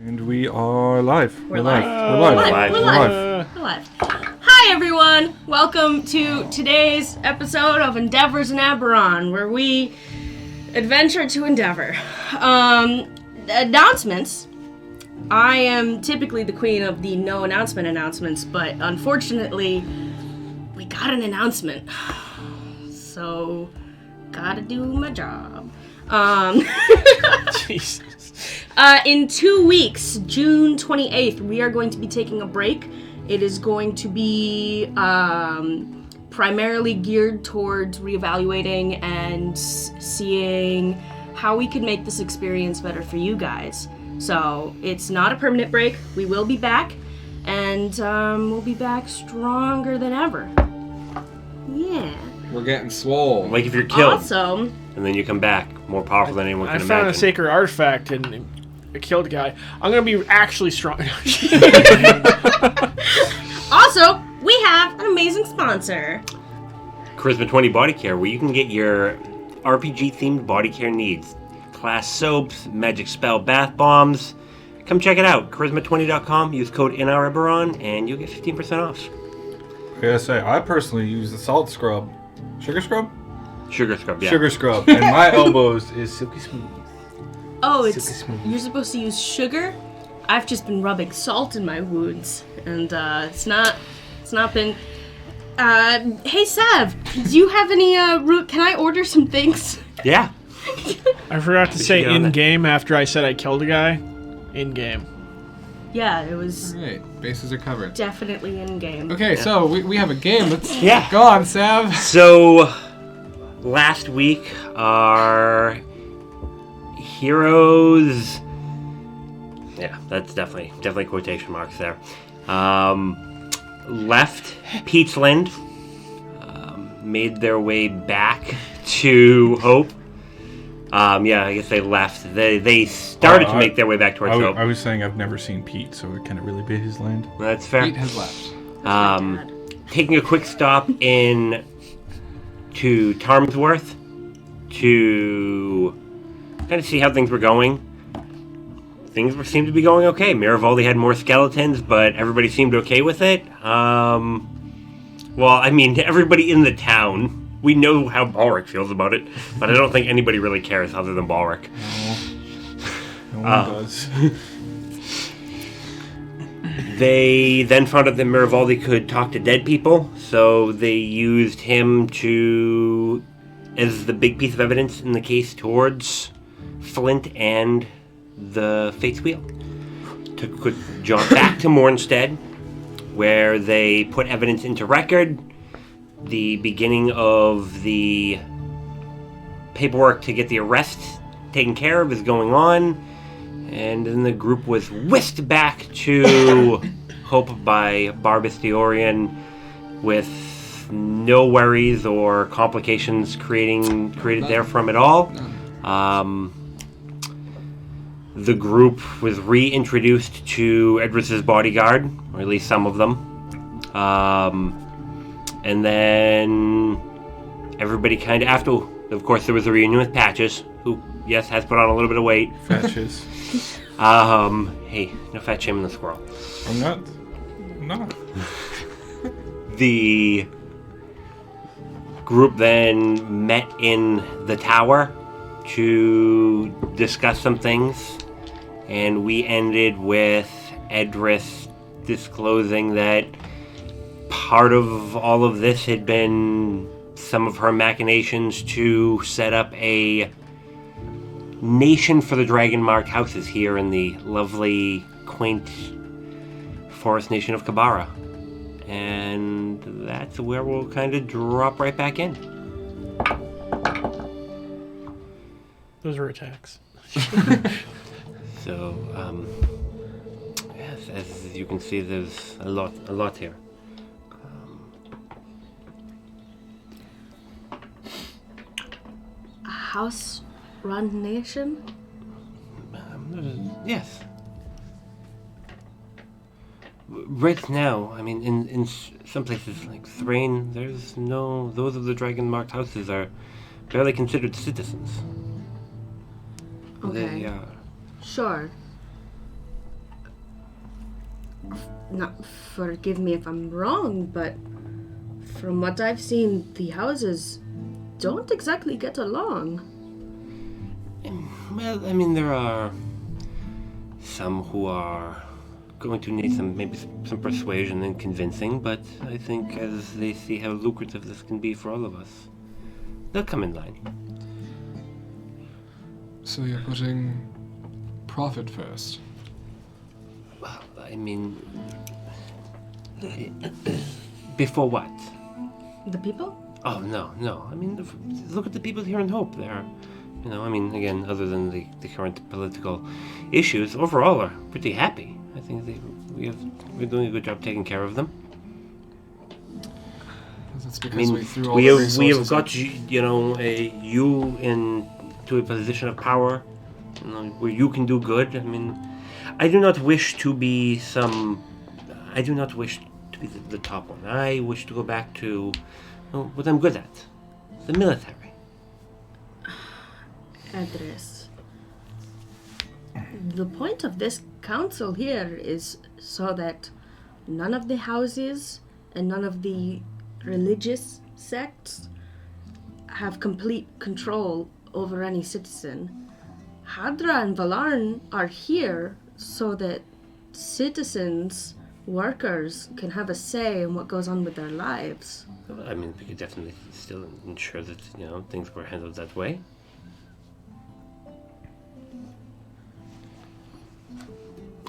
And we are live. We're live. We're live. Hi, everyone. Welcome to today's episode of Endeavors in Eberron, where we adventure to Endeavor. Announcements. I am typically the queen of the no announcements, but unfortunately, we got an announcement. So, gotta do my job. Jesus. In 2 weeks, June 28th, we are going to be taking a break. It is going to be primarily geared towards reevaluating and seeing how we could make this experience better for you guys. So it's not a permanent break. We will be back, and we'll be back stronger than ever. Yeah. We're getting swole. Like if you're killed, Awesome. and then you come back more powerful than anyone can I imagine. found a sacred artifact and I killed a guy. I'm gonna be actually strong. Also, we have an amazing sponsor. Charisma 20 Body Care, where you can get your RPG-themed body care needs. Class soaps, magic spell bath bombs. Come check it out. Charisma20.com. Use code NREBERON and you'll get 15% off. I gotta say, I personally use the salt scrub. Sugar scrub? Sugar scrub, yeah. Sugar scrub. And my elbows is silky smooth. Oh, you're supposed to use sugar? I've just been rubbing salt in my wounds, and it's not been. Hey Sav, do you have any root? Can I order some things? Yeah. I forgot to say get on in game after I said I killed a guy. In game. Yeah, it was Alright, bases are covered. definitely in game. Okay, so we have a game. Let's Yeah. go on, Sav. So, last week, our heroes... Yeah, that's definitely quotation marks there. Left Peachland, made their way back to Hope. Yeah, I guess they left. They started to make their way back towards Hope. I was saying I've never seen Pete, so can it really be his land? That's fair. Pete has left. Taking a quick stop to Tarmsworth to kind of see how things were going. Things seemed to be going okay. Miravaldi had more skeletons, but everybody seemed okay with it. Well, I mean, everybody in the town, we know how Balric feels about it, but I don't think anybody really cares other than Balric. No one does. They then found out that Miravaldi could talk to dead people, so they used him as the big piece of evidence in the case towards Flint and the Fate's Wheel. Took a quick jaunt back to Mornstead, where they put evidence into record. The beginning of the paperwork to get the arrest taken care of is going on, and then the group was whisked back to Hope by Barbus Theorian with no worries or complications created there from it all. The group was reintroduced to Edris's bodyguard, or at least some of them. And then everybody kind of, after, of course, there was a reunion with Patches, who, yes, has put on a little bit of weight. Fetches. Hey, no fat shaming the squirrel. I'm not. The group then met in the tower to discuss some things, and we ended with Edris disclosing that part of all of this had been some of her machinations to set up a nation for the dragon-marked houses here in the lovely, quaint forest nation of Kabara. And that's where we'll kind of drop right back in. Those were attacks. So, yes, as you can see, there's a lot here. A house-run nation? Yes. Right now, I mean, in some places like Thrain, those of the dragon-marked houses are barely considered citizens. Okay. They, Sure. Not forgive me if I'm wrong, but from what I've seen, the houses don't exactly get along. Well, I mean, there are some who are going to need some persuasion and convincing, but I think as they see how lucrative this can be for all of us, they'll come in line. So you're putting profit first. Well, I mean, before what? The people? Oh, no. I mean, look at the people here in Hope. They're, I mean, again, other than the current political issues, overall are pretty happy. I think we're doing a good job taking care of them. That's I because mean, we threw all we the have resources got you into a position of power, where you can do good. I mean, I do not wish to be the top one. I wish to go back to what I'm good at, the military. Address. The point of this council here is so that none of the houses and none of the religious sects have complete control over any citizen. Hadra and Valarn are here so that citizens, workers, can have a say in what goes on with their lives. I mean, we could definitely still ensure that things were handled that way.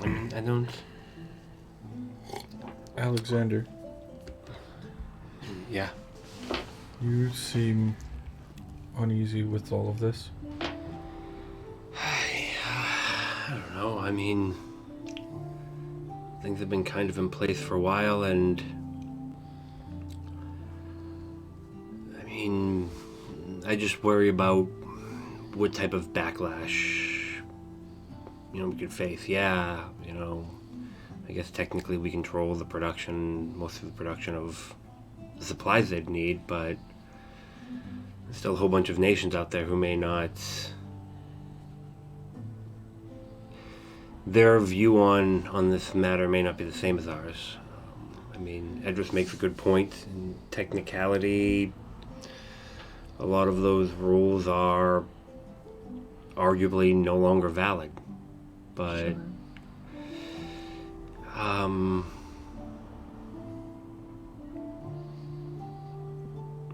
I mean, I don't. Alexander, Yeah. you seem uneasy with all of this. I don't know. I mean, things have been kind of in place for a while, and I mean, I just worry about what type of backlash we could face. Yeah, I guess technically we control most of the production of the supplies they'd need, but there's still a whole bunch of nations out there who may not. Their view on this matter may not be the same as ours. I mean, Edris makes a good point. In technicality, a lot of those rules are arguably no longer valid. But,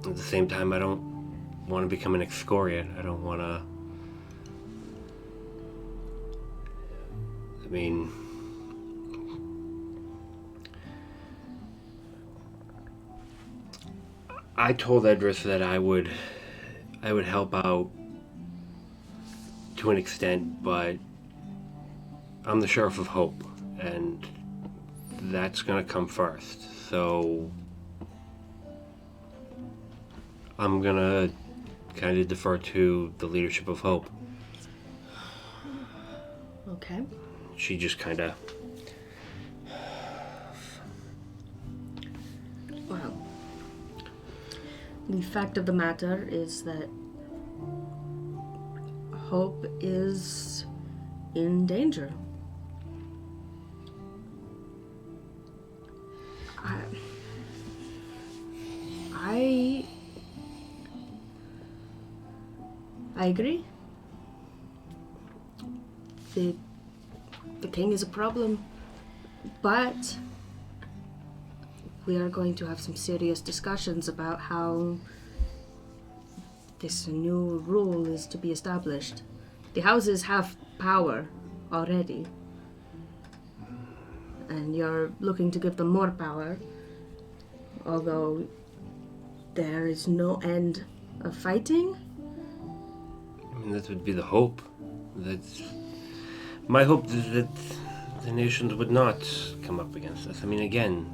at the same time, I don't want to become an excoriate. I don't want to. I mean, I told Edris that I would help out to an extent, but I'm the Sheriff of Hope, and that's gonna come first. So I'm gonna kind of defer to the leadership of Hope. Okay. She just kind of. Well, the fact of the matter is that Hope is in danger. I agree. The king is a problem, but we are going to have some serious discussions about how this new rule is to be established. The houses have power already, and you're looking to give them more power, although there is no end of fighting. I mean, that would be the hope. My hope is that the nations would not come up against us. I mean, again,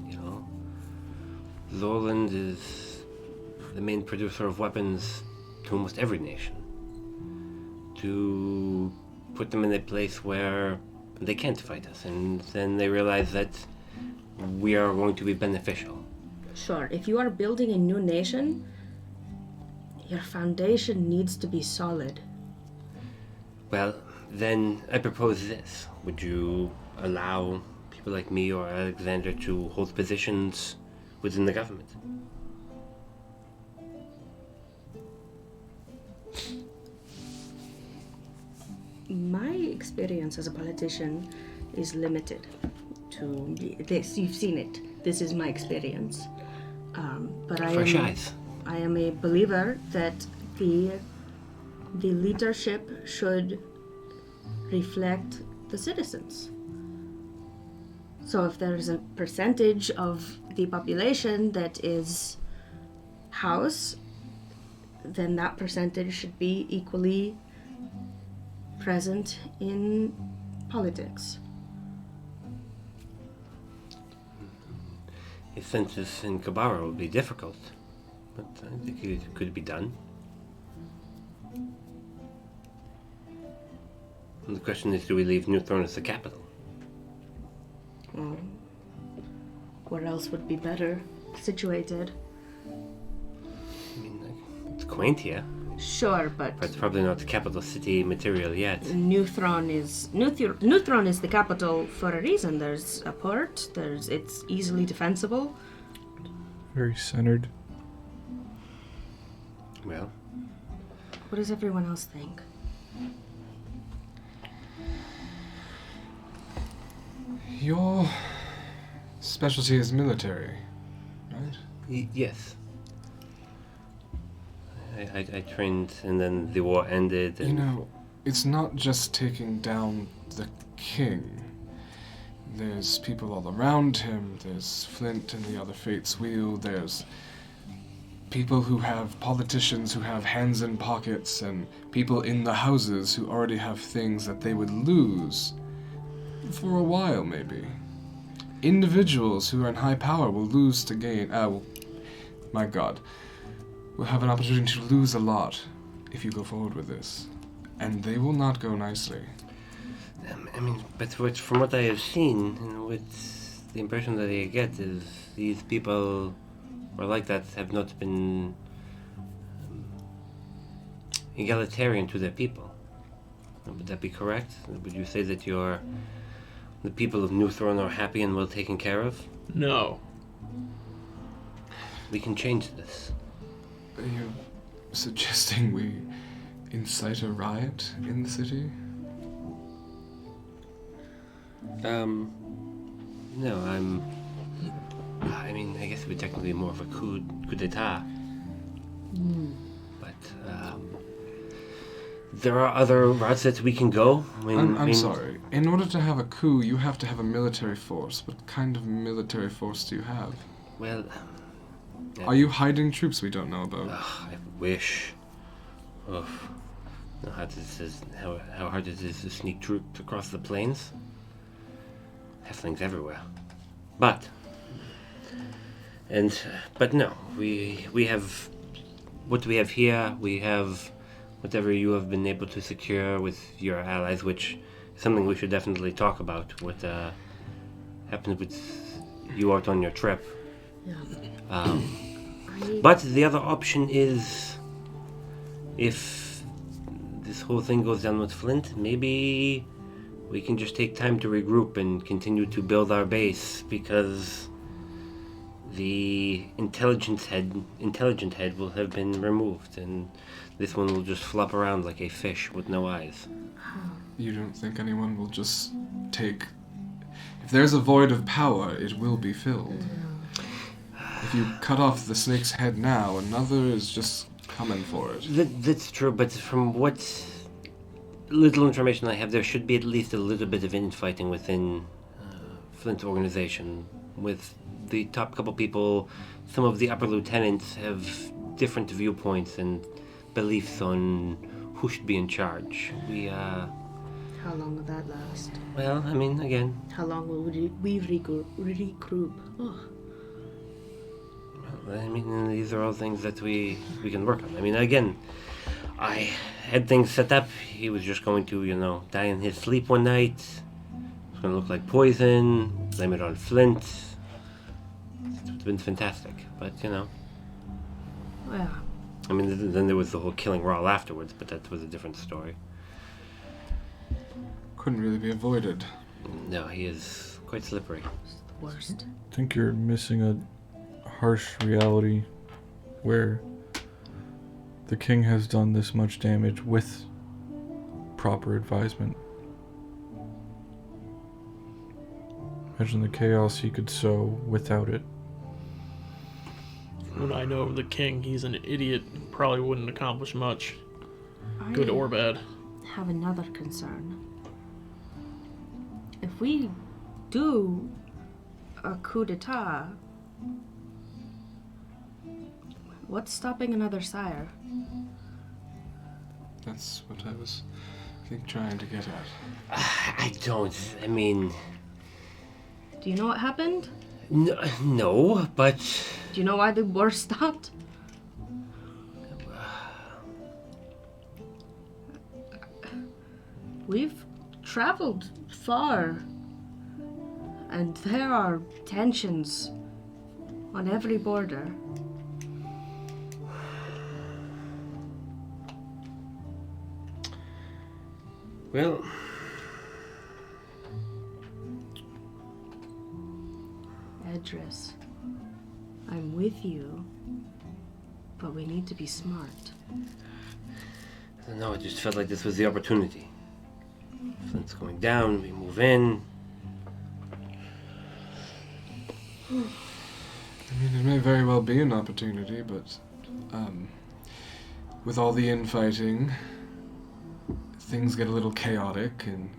Zoland is the main producer of weapons to almost every nation. To put them in a place where they can't fight us, and then they realize that we are going to be beneficial. Sure, if you are building a new nation, your foundation needs to be solid. Well, then I propose this. Would you allow people like me or Alexander to hold positions within the government. My experience as a politician is limited to this. You've seen it. This is my experience. But Fresh eyes. I am a believer that the leadership should reflect the citizens. So if there is a percentage of the population that is house, then that percentage should be equally present in politics. A census in Kabara will be difficult, but I think it could be done. And the question is, do we leave New Throne as the capital? Where else would be better situated? I mean, it's quaint here, Sure, but but it's probably not the capital city material yet. New Throne is the capital for a reason. There's a port. It's easily defensible. Very centered. Well, What does everyone else think? Your specialty is military, right? yes. I trained, and then the war ended. And You know, it's not just taking down the king. There's people all around him. There's Flint and the other Fate's Wheel. There's people who have politicians who have hands in pockets, and people in the houses who already have things that they would lose for a while, maybe. Individuals who are in high power will lose to gain. My God. Will have an opportunity to lose a lot if you go forward with this. And they will not go nicely. I mean, but from what I have seen, and what the impression that I get is these people are like that have not been egalitarian to their people. Would that be correct? Would you say that the people of New Throne are happy and well taken care of? No. We can change this. Are you suggesting we incite a riot in the city? No, I mean, I guess it would technically be more of a coup d'etat. But, there are other routes that we can go. I'm sorry. In order to have a coup, you have to have a military force. What kind of military force do you have? Well, Are you hiding troops we don't know about? I wish. Ugh. Know how hard it is to sneak troops across the plains. Halflings everywhere. But no, we have what we have here. We have whatever you have been able to secure with your allies, which is something we should definitely talk about. What happened with you out on your trip. Yeah. But the other option is, if this whole thing goes down with Flint, maybe we can just take time to regroup and continue to build our base, because the intelligent head will have been removed, and this one will just flop around like a fish with no eyes. You don't think anyone will just take... If there's a void of power, it will be filled. If you cut off the snake's head now, another is just coming for it. That's true, but from what little information I have, there should be at least a little bit of infighting within Flint's organization. With the top couple people, some of the upper lieutenants have different viewpoints and beliefs on who should be in charge. How long will that last? Well, I mean, again... How long will we regroup? Oh. I mean, these are all things that we can work on. I mean, again, I had things set up. He was just going to, die in his sleep one night. It was going to look like poison. Blame it on Flint. It's been fantastic, but, Yeah. I mean, then there was the whole killing Rawl afterwards, but that was a different story. Couldn't really be avoided. No, he is quite slippery. It's the worst. I think you're missing a harsh reality where the king has done this much damage with proper advisement. Imagine the chaos he could sow without it. When I know the king, he's an idiot. Probably wouldn't accomplish much, good or bad. I have another concern. If we do a coup d'etat, what's stopping another sire? That's what I was, I think, trying to get at. I mean, Do you know what happened? no, but Do you know why the war stopped? We've traveled far, and there are tensions on every border. well, Edris, I'm with you, but we need to be smart. I don't know. It just felt like this was the opportunity. Flint's going down. We move in. I mean, it may very well be an opportunity, but with all the infighting, things get a little chaotic, and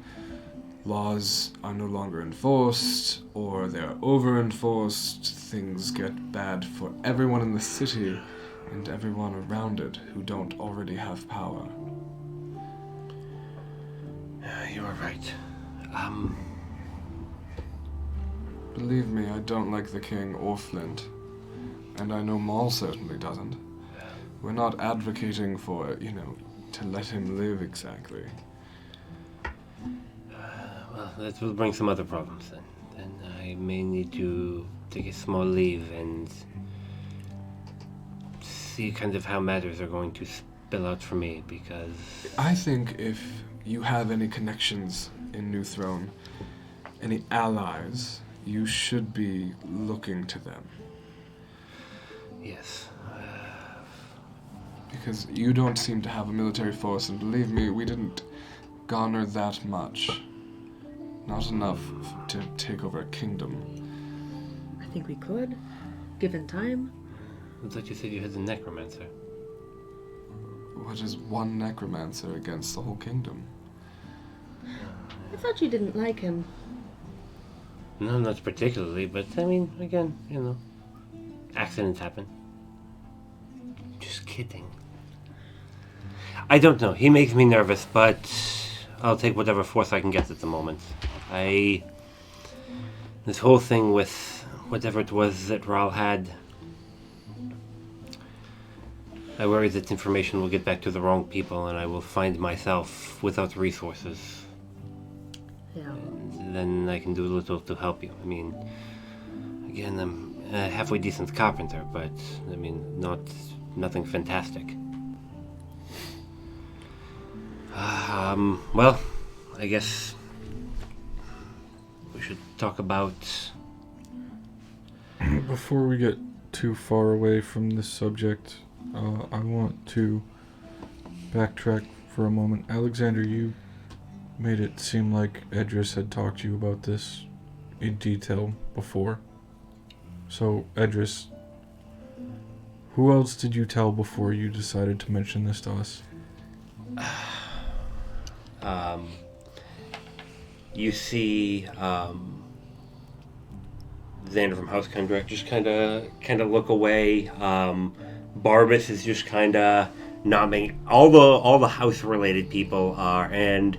laws are no longer enforced, or they're over-enforced. Things get bad for everyone in the city and everyone around it who don't already have power. You are right. Believe me, I don't like the king or Flint, and I know Maul certainly doesn't. We're not advocating for, to let him live exactly. Well, that will bring some other problems then. Then I may need to take a small leave and see kind of how matters are going to spill out for me, because I think if you have any connections in New Throne, any allies, you should be looking to them. yes. Because you don't seem to have a military force, and believe me, we didn't garner that much. Not enough to take over a kingdom. I think we could, given time. I thought you said you had a necromancer. What is one necromancer against the whole kingdom? I thought you didn't like him. No, not particularly, but I mean, again, accidents happen. Just kidding. I don't know. He makes me nervous, but I'll take whatever force I can get at the moment. This whole thing with whatever it was that Rahl had, I worry that information will get back to the wrong people and I will find myself without resources. Yeah. And then I can do little to help you. I mean, again, I'm a halfway decent carpenter, but I mean, nothing fantastic. Well, I guess we should talk about... Before we get too far away from this subject, I want to backtrack for a moment. Alexander, you made it seem like Edris had talked to you about this in detail before. So, Edris, who else did you tell before you decided to mention this to us? You see, Xander from House Contract just kind of look away. Barbas is just kind of nodding. All the house related people are, and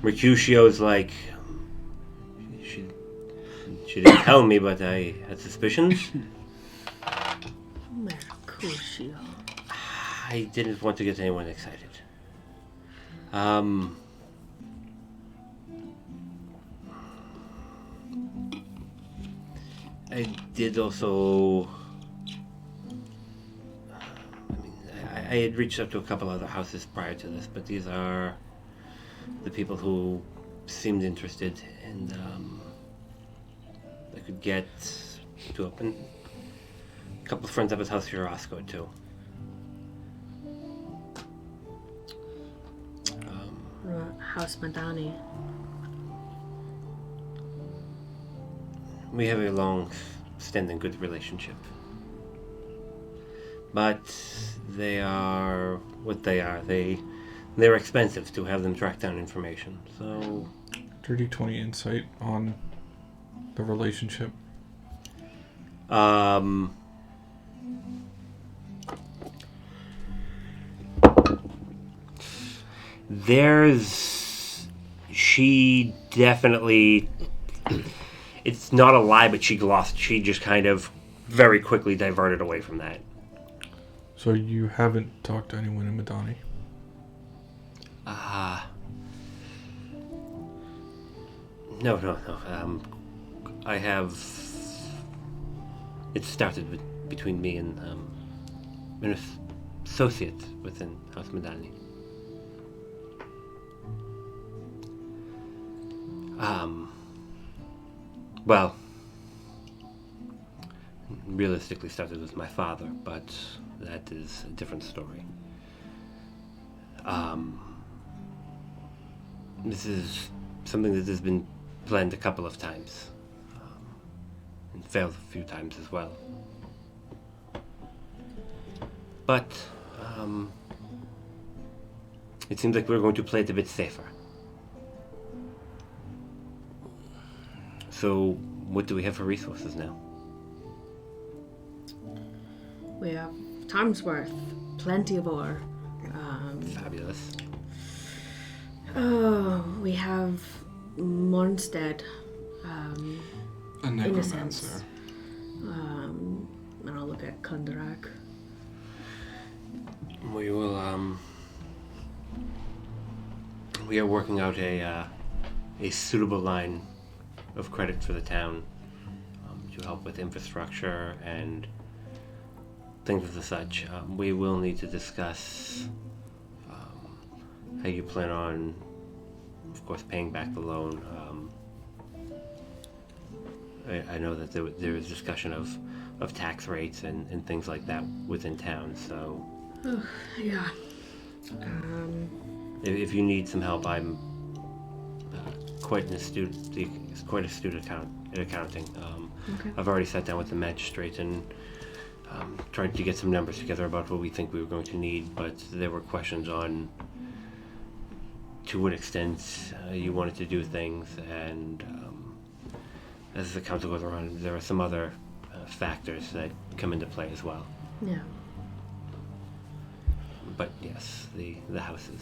Mercutio's like, she didn't tell me, but I had suspicions. Mercutio. I didn't want to get anyone excited. I did also... I had reached out to a couple other houses prior to this, but these are the people who seemed interested, and could get to open. A couple of friends of his house here, Roscoe, too. House Madani. We have a long-standing good relationship. But they are what they are. They're expensive to have them track down information. So, Dirty 20 insight on the relationship. She definitely, it's not a lie, but she glossed. She just kind of very quickly diverted away from that. So you haven't talked to anyone in Madani? No. I have. It started between me and an associate within House Madani. Well, realistically started with my father, but that is a different story. This is something that has been planned a couple of times, and failed a few times as well. But it seems like we're going to play it a bit safer. So, what do we have for resources now? We have time's worth, plenty of ore. Fabulous. We have Mornstead. A necromancer. And I'll look at Kundarak. We will, we are working out a suitable line of credit for the town to help with infrastructure and things of the such. We will need to discuss how you plan on, of course, paying back the loan. I know that there is discussion of tax rates and things like that within town, so... Yeah. If you need some help, I'm quite astute at accounting. Okay. I've already sat down with the magistrate and tried to get some numbers together about what we think we were going to need, but there were questions on to what extent you wanted to do things, and as the council goes around, there are some other factors that come into play as well. Yeah. But yes, the house is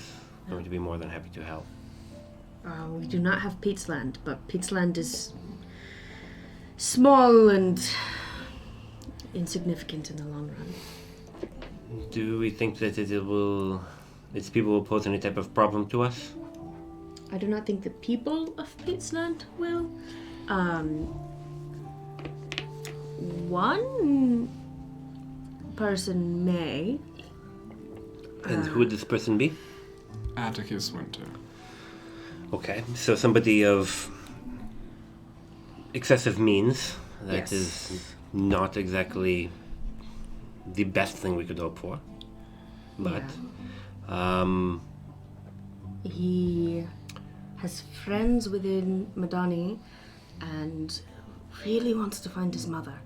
going to be more than happy to help. We do not have Pete's Land, but Pete's Land is small and insignificant in the long run. Do we think that its people will pose any type of problem to us? I do not think the people of Pete's Land will. One person may. And who would this person be? Atticus Winter. Okay, so somebody of excessive means. That is not exactly the best thing we could hope for. But he has friends within Madani and really wants to find his mother.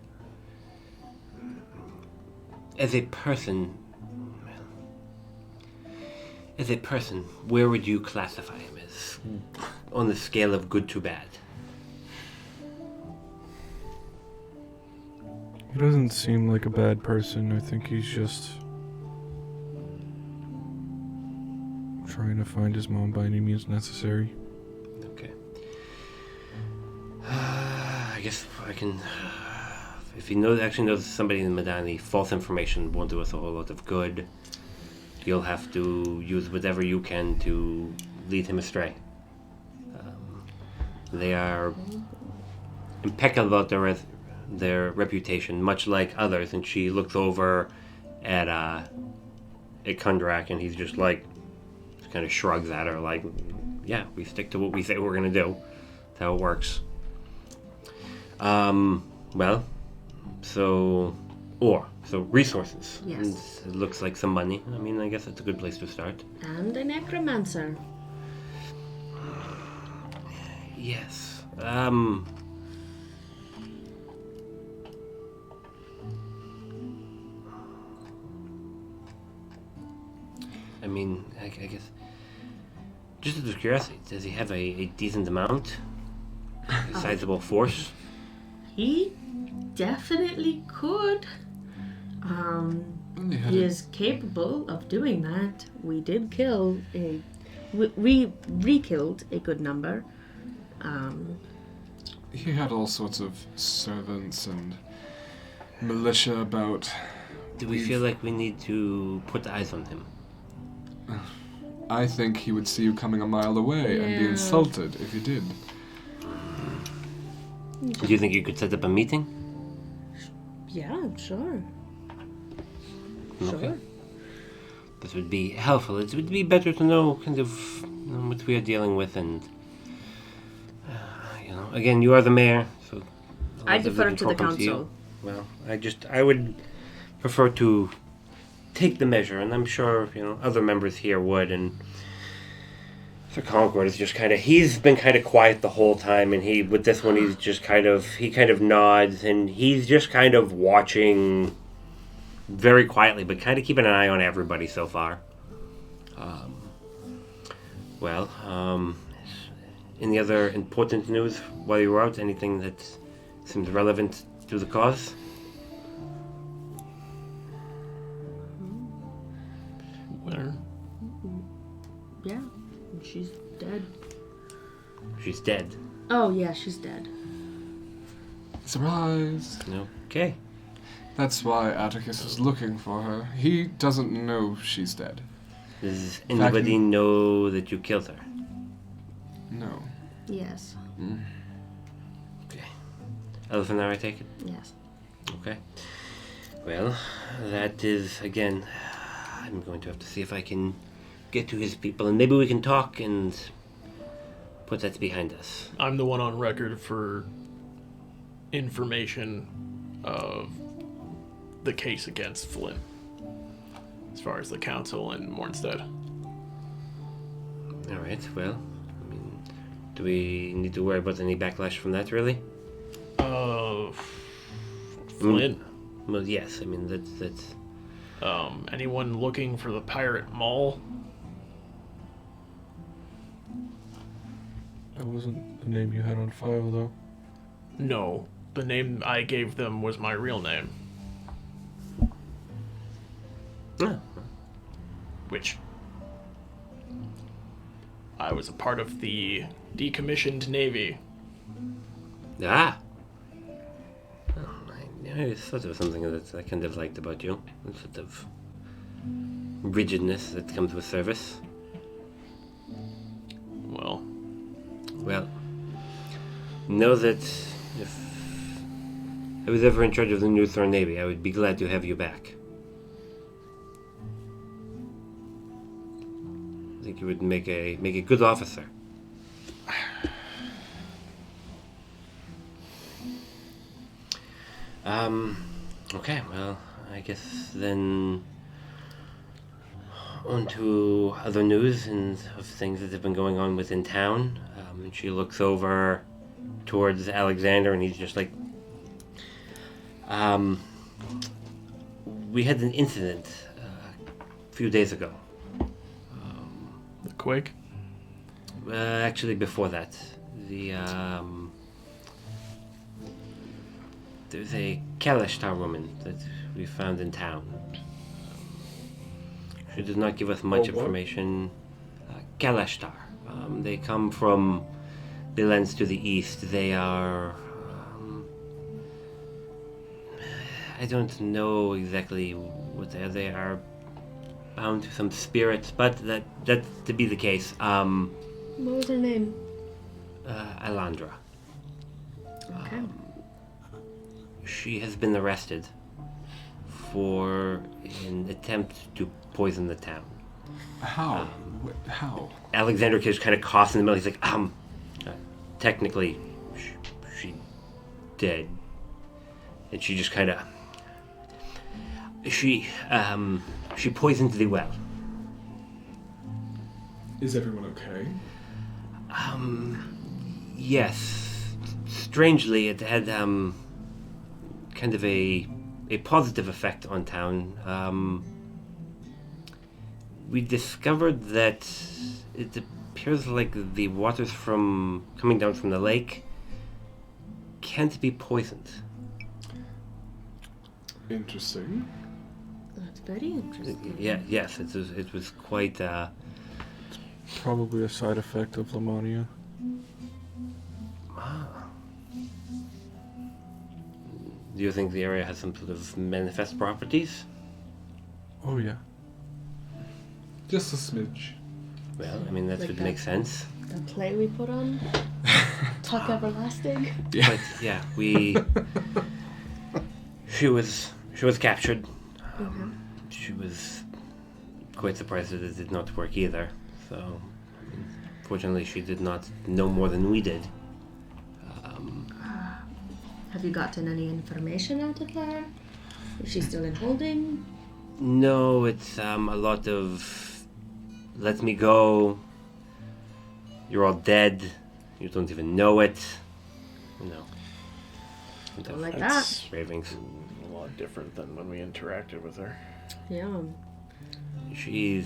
As a person, where would you classify him as on the scale of good to bad? He doesn't seem like a bad person. I think he's just trying to find his mom by any means necessary. Okay. I guess I can... if he actually knows somebody in Madani, false information won't do us a whole lot of good. You'll have to use whatever you can to lead him astray. They are impeccable about their reputation, much like others. And she looks over at Kundrak, and he's just like, kind of shrugs at her, like, yeah, we stick to what we say we're going to do. That's how it works. Well, so resources. Yes. And it looks like some money. I mean, I guess that's a good place to start. And a necromancer. Yes. I mean, I guess, just out of curiosity, does he have a decent amount? A sizable force? He definitely could. He is capable of doing that. We did kill we re-killed a good number. He had all sorts of servants and militia about. Do we feel like we need to put eyes on him? I think he would see you coming a mile away and be Yeah. insulted if you did. Do you think you could set up a meeting? Yeah, sure. Okay. Sure. This would be helpful. It would be better to know kind of what we are dealing with, and again, you are the mayor, so I defer to the talking to you. council. Well, I would prefer to take the measure, and I'm sure other members here would. And Sir Concord is just he's been kind of quiet the whole time, and with this one he's just kind of nods, and he's just kind of watching very quietly, but kind of keeping an eye on everybody so far. Any other important news while you were out? Anything that seems relevant to the cause? Where? Yeah, she's dead. She's dead. Oh, yeah, she's dead. Surprise! Okay. That's why Atticus is looking for her. He doesn't know she's dead. Does anybody know that you killed her? No. Yes. Okay. Elfenar, I take it? Yes. Okay. Well, that is, again, I'm going to have to see if I can get to his people, and maybe we can talk and put that behind us. I'm the one on record for information of the case against Flynn, as far as the council and Mornstead. All right, well, I mean, do we need to worry about any backlash from that, really? Flynn. Well, yes, I mean, that's... Anyone looking for the Pirate Mall? That wasn't the name you had on file, though. No, the name I gave them was my real name. Oh. Which I was a part of the decommissioned Navy. Ah! Oh, it's sort of something that I kind of liked about you. A sort of rigidness that comes with service. Well, know that if I was ever in charge of the New Thorn Navy, I would be glad to have you back. I think you would make a good officer. Okay, well, I guess then on to other news and of things that have been going on within town. And she looks over towards Alexander, and he's just like, we had an incident a few days ago. The quake? Actually, before that, there's a Kalashtar woman that we found in town. She did not give us much information. Kalashtar. They come from the lands to the east. They are... I don't know exactly what they are. They are bound to some spirits, but that's to be the case. What was her name? Alandra. Okay. She has been arrested for an attempt to poison the town. How? How? Alexander just kind of coughs in the middle. He's like, technically, she dead. And she just kind of... She poisoned the well. Is everyone okay? Yes. Strangely, it had kind of a positive effect on town. We discovered that it appears like the waters coming down from the lake can't be poisoned. Interesting. That's very interesting. Yes, it was quite... Probably a side effect of Lamania. Do you think the area has some sort of manifest properties? Oh yeah. Just a smidge. Well, I mean, that Like would that. make sense. The play we put on? Talk Everlasting? Yeah. But yeah, she was captured. She was quite surprised that it did not work either. So, fortunately, she did not know more than we did. Have you gotten any information out of her? Is she still in holding? No, it's a lot of let me go. You're all dead. You don't even know it. No. Don't like That's Ravings. a lot different than when we interacted with her. Yeah. She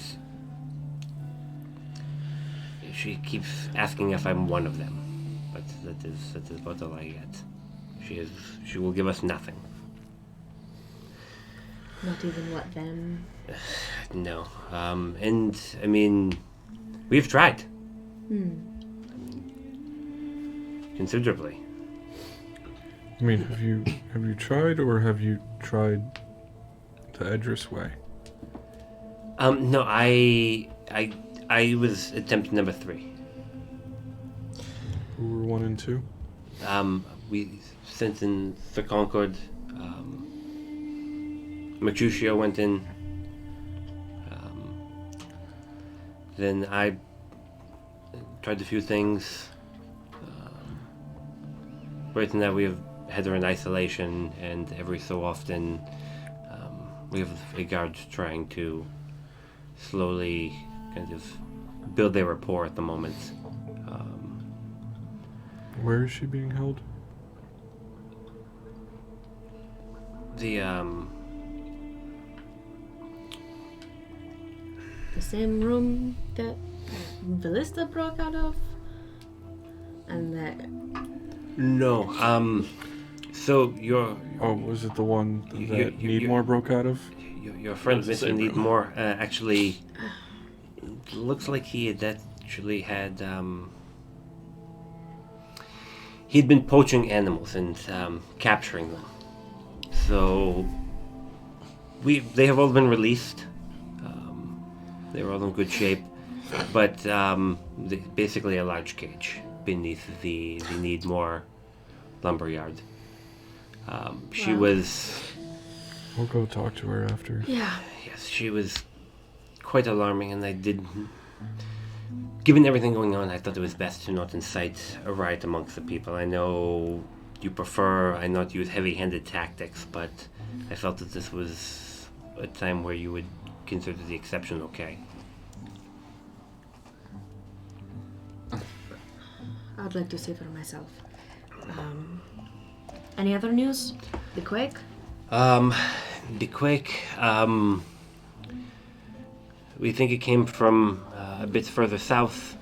keeps asking if I'm one of them, but that is about all I get. She will give us nothing. Not even what them? No. And I mean, we've tried. Considerably. I mean, have you tried, or have you tried the Edris way? No, I was attempt number 3. Who were 1 and 2? We sent in the Concord. Mercutio went in. Then I tried a few things. Right now we have had her in isolation, and every so often we have a guard trying to slowly kind of build their rapport at the moment. Where is she being held? The same room that Ballista broke out of? And that... No, so your Oh, was it the one that you- Needmore broke out of? your friend It's the Mr. same room. Needmore actually it looks like he had actually had he'd been poaching animals and capturing them. So they have all been released. They were all in good shape, but basically a large cage beneath the Needmore lumberyard. She Wow. was. We'll go talk to her after. Yeah. Yes, she was quite alarming, and I did. Given everything going on, I thought it was best to not incite a riot amongst the people. I know you prefer I not use heavy-handed tactics, but I felt that this was a time where you would consider the exception okay. I'd like to see for myself. Any other news? The quake? The quake, we think it came from a bit further south.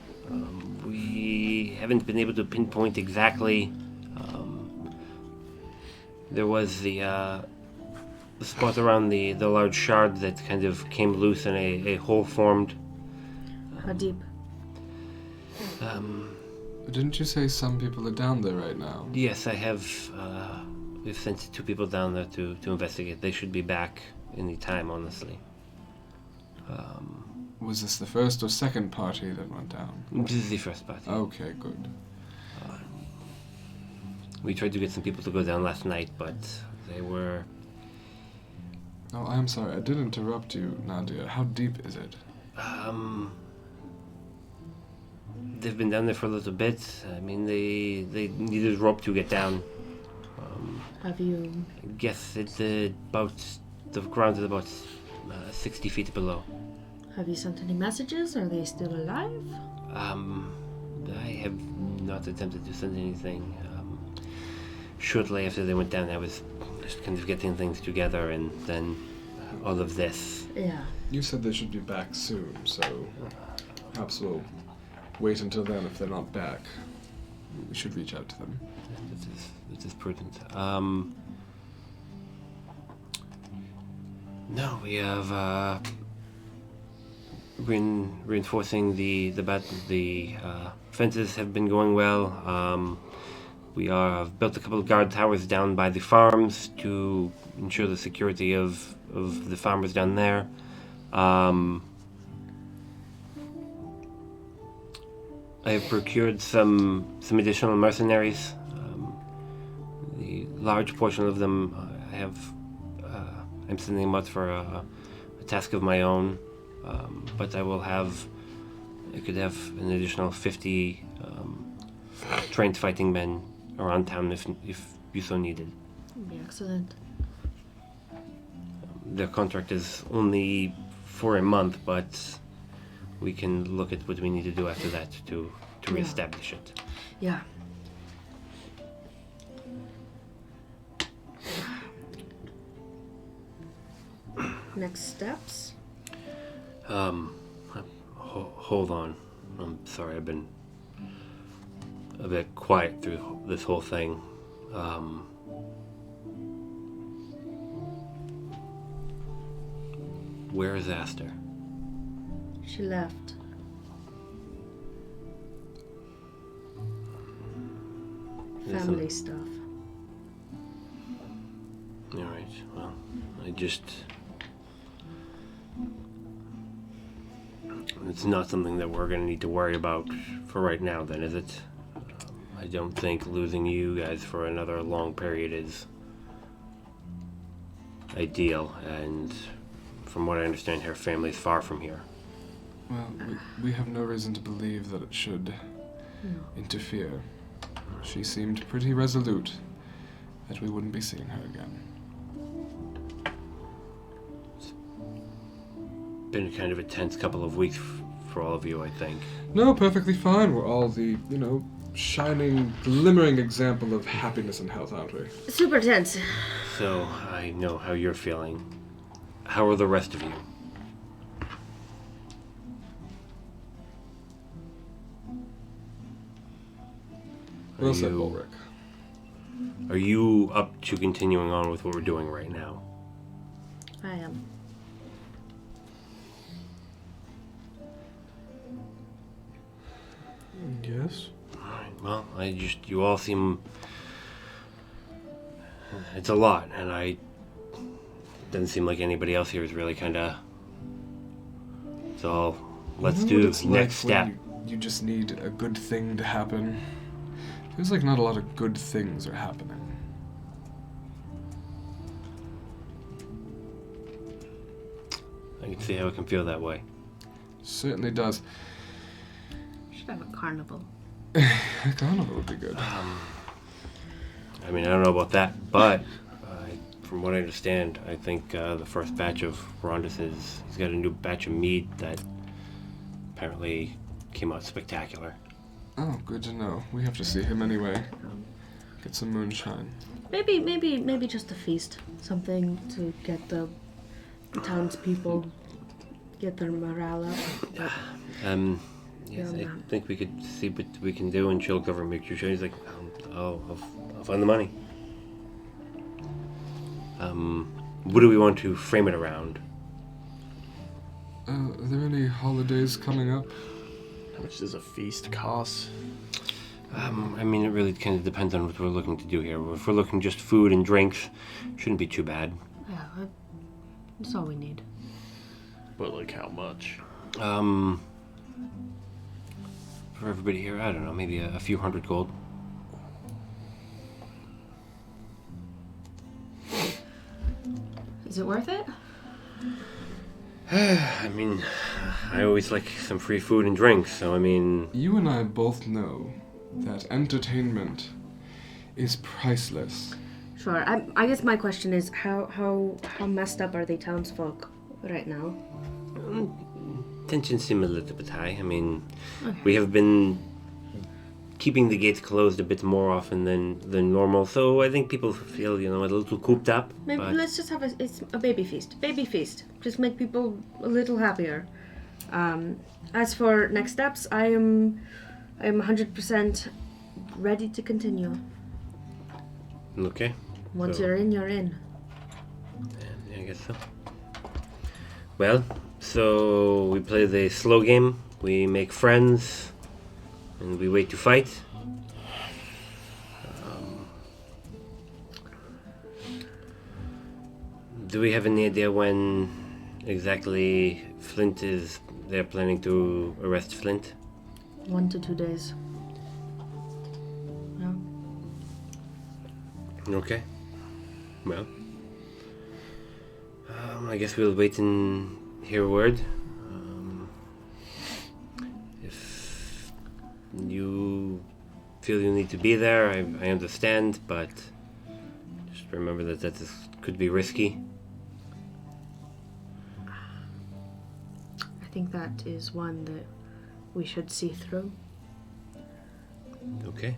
We haven't been able to pinpoint exactly. There was the spot around the large shard that kind of came loose and a hole formed. How deep? Didn't you say some people are down there right now? Yes, I have. We've sent 2 people down there to investigate. They should be back any time, honestly. Was this the first or second party that went down? This is the first party. Okay, good. We tried to get some people to go down last night, but they were... Oh, I'm sorry, I did interrupt you, Nadia. How deep is it? They've been down there for a little bit. I mean, they needed rope to get down. Have you... I guess it's about... The ground is about 60 feet below. Have you sent any messages? Are they still alive? I have not attempted to send anything. Shortly after they went down, I was just kind of getting things together, and then all of this. Yeah. You said they should be back soon, so perhaps we'll wait until then if they're not back. We should reach out to them. This is prudent. No, we have reinforcing the fences have been going well. We have built a couple of guard towers down by the farms to ensure the security of the farmers down there. I have procured some additional mercenaries. The large portion of them I'm sending them out for a task of my own, but I could have an additional 50 trained fighting men around town if you so needed. Would be excellent. Their contract is only for a month, but we can look at what we need to do after that to reestablish it. Yeah. Next steps? Hold on. I'm sorry, I've been a bit quiet through this whole thing. Where is Aster? She left. Family stuff. Alright, well, it's not something that we're going to need to worry about for right now, then, is it? I don't think losing you guys for another long period is ideal, and from what I understand, her family is far from here. Well, we have no reason to believe that it should interfere. She seemed pretty resolute that we wouldn't be seeing her again. Been kind of a tense couple of weeks for all of you, I think. No, perfectly fine. We're all the, shining, glimmering example of happiness and health, aren't we? Super tense. So, I know how you're feeling. How are the rest of you? Well said, Ulrich. Are you up to continuing on with what we're doing right now? I am. Yes. Alright, well, you all seem... It's a lot, and it doesn't seem like anybody else here is really kind of... So, let's do the next step. You just need a good thing to happen. Feels like not a lot of good things are happening. I can see how it can feel that way. Certainly does. Should have a carnival. A carnival would be good. I mean, I don't know about that, but from what I understand, I think the first batch of Rondis he's got a new batch of mead that apparently came out spectacular. Oh, good to know. We have to see him anyway. Get some moonshine. Maybe just a feast. Something to get the townspeople, get their morale up. But yes, I think we could see what we can do, and she'll cover make sure. He's like, I'll find the money. What do we want to frame it around? Are there any holidays coming up? How much does a feast cost? I mean, it really kind of depends on what we're looking to do here. If we're looking just food and drinks, shouldn't be too bad. yeah, that's all we need. But like how much? For everybody here, I don't know, maybe a few hundred gold. Is it worth it? I mean, I always like some free food and drinks, so I mean... You and I both know that entertainment is priceless. Sure. I guess my question is how messed up are the townsfolk right now? Tension seems a little bit high. I mean, we have been keeping the gates closed a bit more often than normal, so I think people feel, a little cooped up. Maybe let's just have a baby feast. Baby feast. Just make people a little happier. As for next steps, I am 100% ready to continue. Okay. Once you're in, you're in. Yeah, I guess so. Well, so we play the slow game, we make friends, and we wait to fight. Do we have any idea when exactly they're planning to arrest Flint? 1 to 2 days. No? Okay. Well, I guess we'll wait and hear word. If you feel you need to be there, I understand, but just remember that could be risky. I think that is one that we should see through. Okay.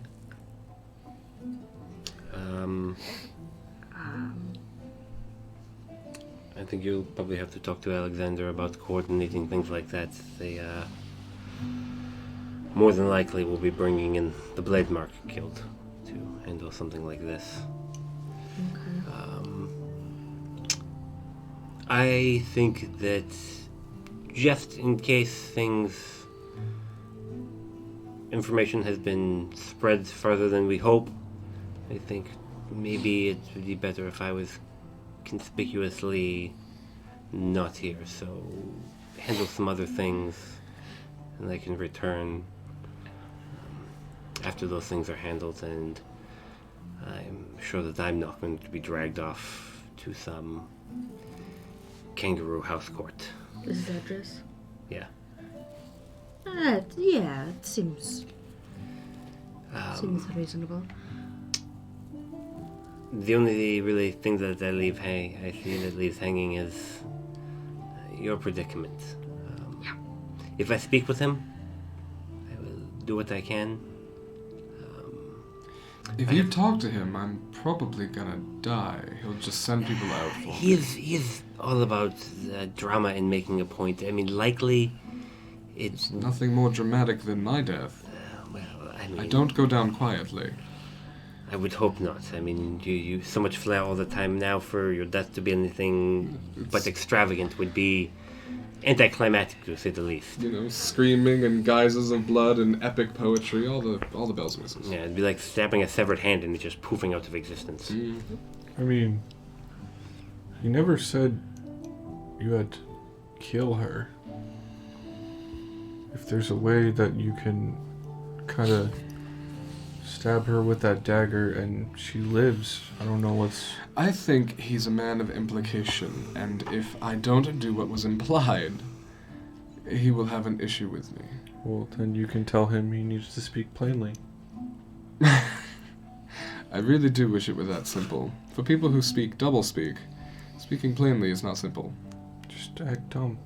I think you'll probably have to talk to Alexander about coordinating things like that. They, more than likely will be bringing in the Blade Mark Guild to handle something like this. Okay. I think that just in case information has been spread further than we hope, I think maybe it would be better if I was conspicuously not here, so handle some other things and I can return after those things are handled, and I'm sure that I'm not going to be dragged off to some kangaroo house court. This is the address? Yeah. Yeah, it seems reasonable. The only really thing that I see that leaves hanging is your predicament. If I speak with him, I will do what I can. If you talk to him, I'm probably gonna die. He'll just send people out for me. He's all about drama and making a point. I mean, likely it's Nothing more dramatic than my death. I don't go down quietly. I would hope not. I mean, you so much flair all the time now. For your death to be anything but extravagant would be anticlimactic, to say the least. Screaming and geysers of blood and epic poetry, all the bells and whistles. Yeah, it'd be like stabbing a severed hand and it just poofing out of existence. I mean, he never said you had to kill her. If there's a way that you can kind of stab her with that dagger and she lives, I don't know what's... I think he's a man of implication, and if I don't do what was implied, he will have an issue with me. Well, then you can tell him he needs to speak plainly. I really do wish it were that simple. For people who speak doublespeak, speaking plainly is not simple. Just act dumb.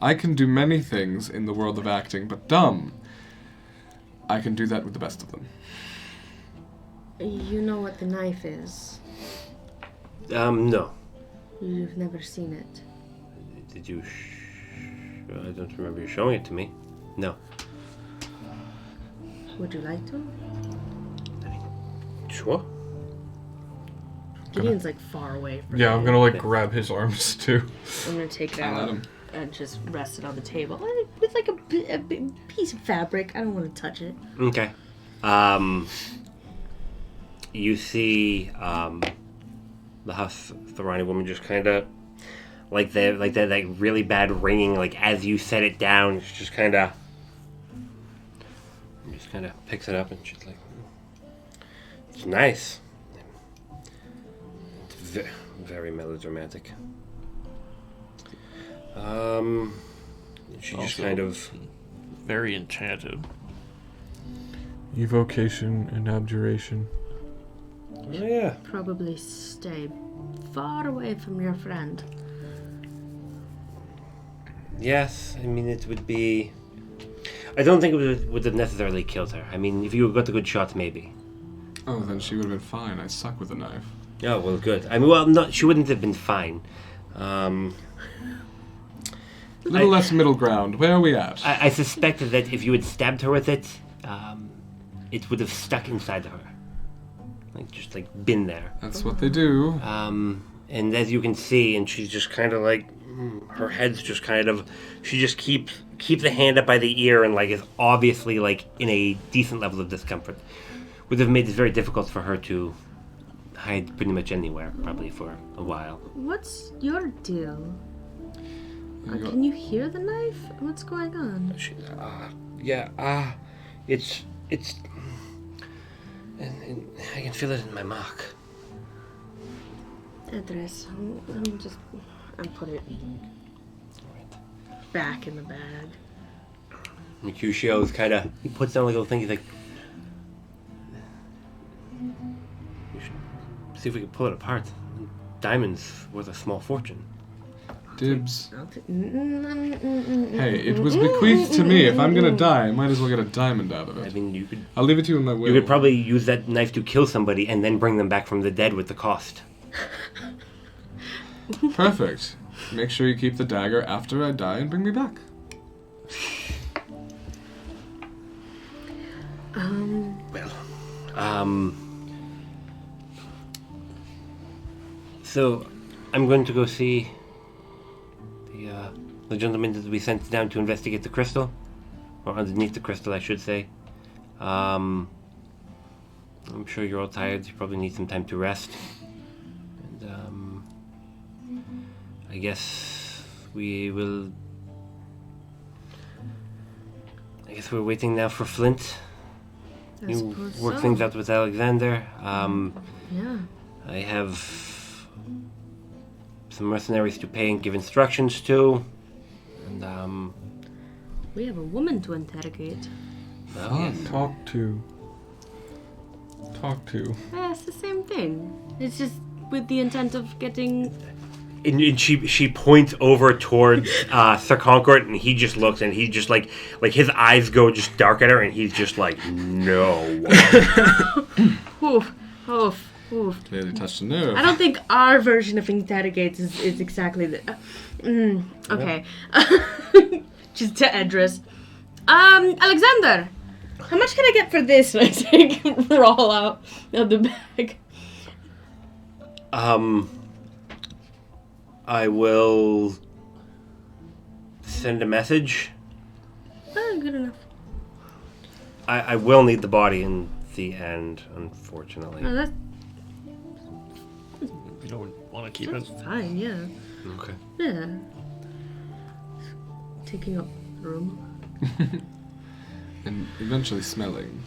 I can do many things in the world of acting, but dumb, I can do that with the best of them. You know what the knife is? No. You've never seen it. Did you I don't remember you showing it to me. No. Would you like to? Sure. Gideon's far away from Yeah, I'm gonna grab his arms too. I'm gonna take it I'll let out him. and just rest it on the table with a piece of fabric. I don't want to touch it. Okay. You see the house Thorani woman just kind of that really bad ringing, as you set it down, she just kind of picks it up and she's like, it's nice. It's very melodramatic. She just kind of very enchanted. Evocation and abjuration. Oh, yeah. Probably stay far away from your friend. Yes, I mean, it would be... I don't think it would have necessarily killed her. I mean, if you got the good shots, maybe. Oh, then she would have been fine. I suck with a knife. Oh, well, good. I mean, well, no, she wouldn't have been fine. A little less middle ground. Where are we at? I suspect that if you had stabbed her with it, it would have stuck inside her. Just been there. That's what they do. And as you can see, and she's just kind of her head's just kind of, she just keeps the hand up by the ear and is obviously in a decent level of discomfort. Would have made it very difficult for her to hide pretty much anywhere, probably for a while. What's your deal? Can you hear the knife? What's going on? It's and I can feel it in my mark. Address. I'll put it back in the bag. Mercutio's he puts down a little thing, he's like, we should see if we can pull it apart. Diamond's worth a small fortune. Dibs. Hey, it was bequeathed to me. If I'm gonna die, I might as well get a diamond out of it. I mean, I'll leave it to you in my will. You could probably use that knife to kill somebody and then bring them back from the dead with the cost. Perfect. Make sure you keep the dagger after I die and bring me back. So, I'm going to go see the gentleman that we sent down to investigate the crystal. Or underneath the crystal, I should say. I'm sure you're all tired. You probably need some time to rest. And, I guess we're waiting now for Flint. You work things out with Alexander. Yeah. I have some mercenaries to pay and give instructions to. And, we have a woman to interrogate. well, yes. Talk to. Yeah, it's the same thing. It's just with the intent of getting... And she points over towards Sir Concord, and he just looks, and he just like his eyes go just dark at her, and he's just like, no. Oof. Clearly touched a nerve. I don't think our version of interrogates is exactly the... okay. Just to address. Alexander! How much can I get for this? I take roll out of the bag. I will send a message. Oh, good enough. I will need the body in the end, unfortunately. Oh, that's You don't want to keep it? fine, yeah. Okay. Yeah. Taking up room. And eventually smelling.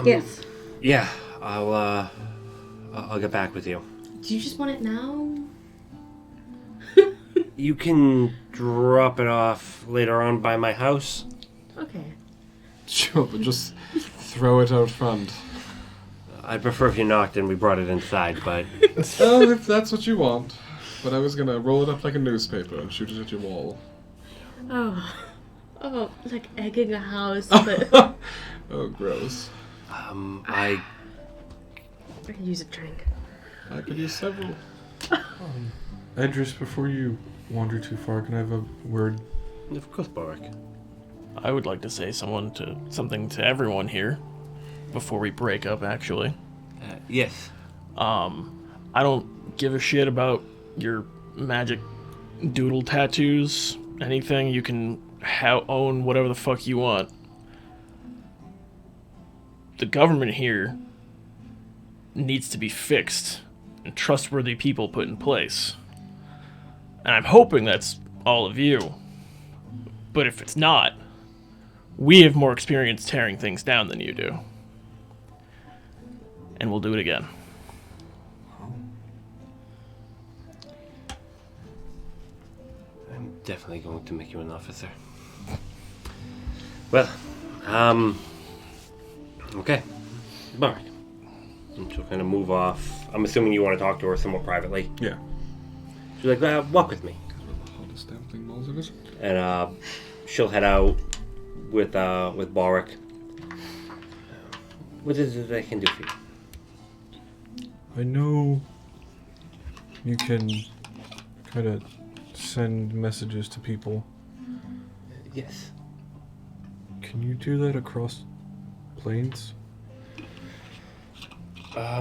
Yes. Yeah, I'll get back with you. Do you just want it now? You can drop it off later on by my house. Okay. Sure, but just throw it out front. I'd prefer if you knocked and we brought it inside, but... Well, if that's what you want. But I was gonna roll it up like a newspaper and shoot it at your wall. Oh, like egging a house, but... Oh, gross. I I could use a drink. I could use several. Edris, before you wander too far, can I have a word? Of course, Barak. I would like to say something to everyone here before we break up, actually. Yes. I don't give a shit about your magic doodle tattoos, anything. You can own whatever the fuck you want. The government here needs to be fixed and trustworthy people put in place. And I'm hoping that's all of you. But if it's not, we have more experience tearing things down than you do. And we'll do it again. I'm definitely going to make you an officer. Well, okay. Barak. And she'll kind of move off. I'm assuming you want to talk to her somewhat privately. Yeah. She's like, walk with me. The hottest damn thing Moles of it. And she'll head out with Balric. What is it I can do for you? I know you can kind of send messages to people. Yes. Can you do that across planes? I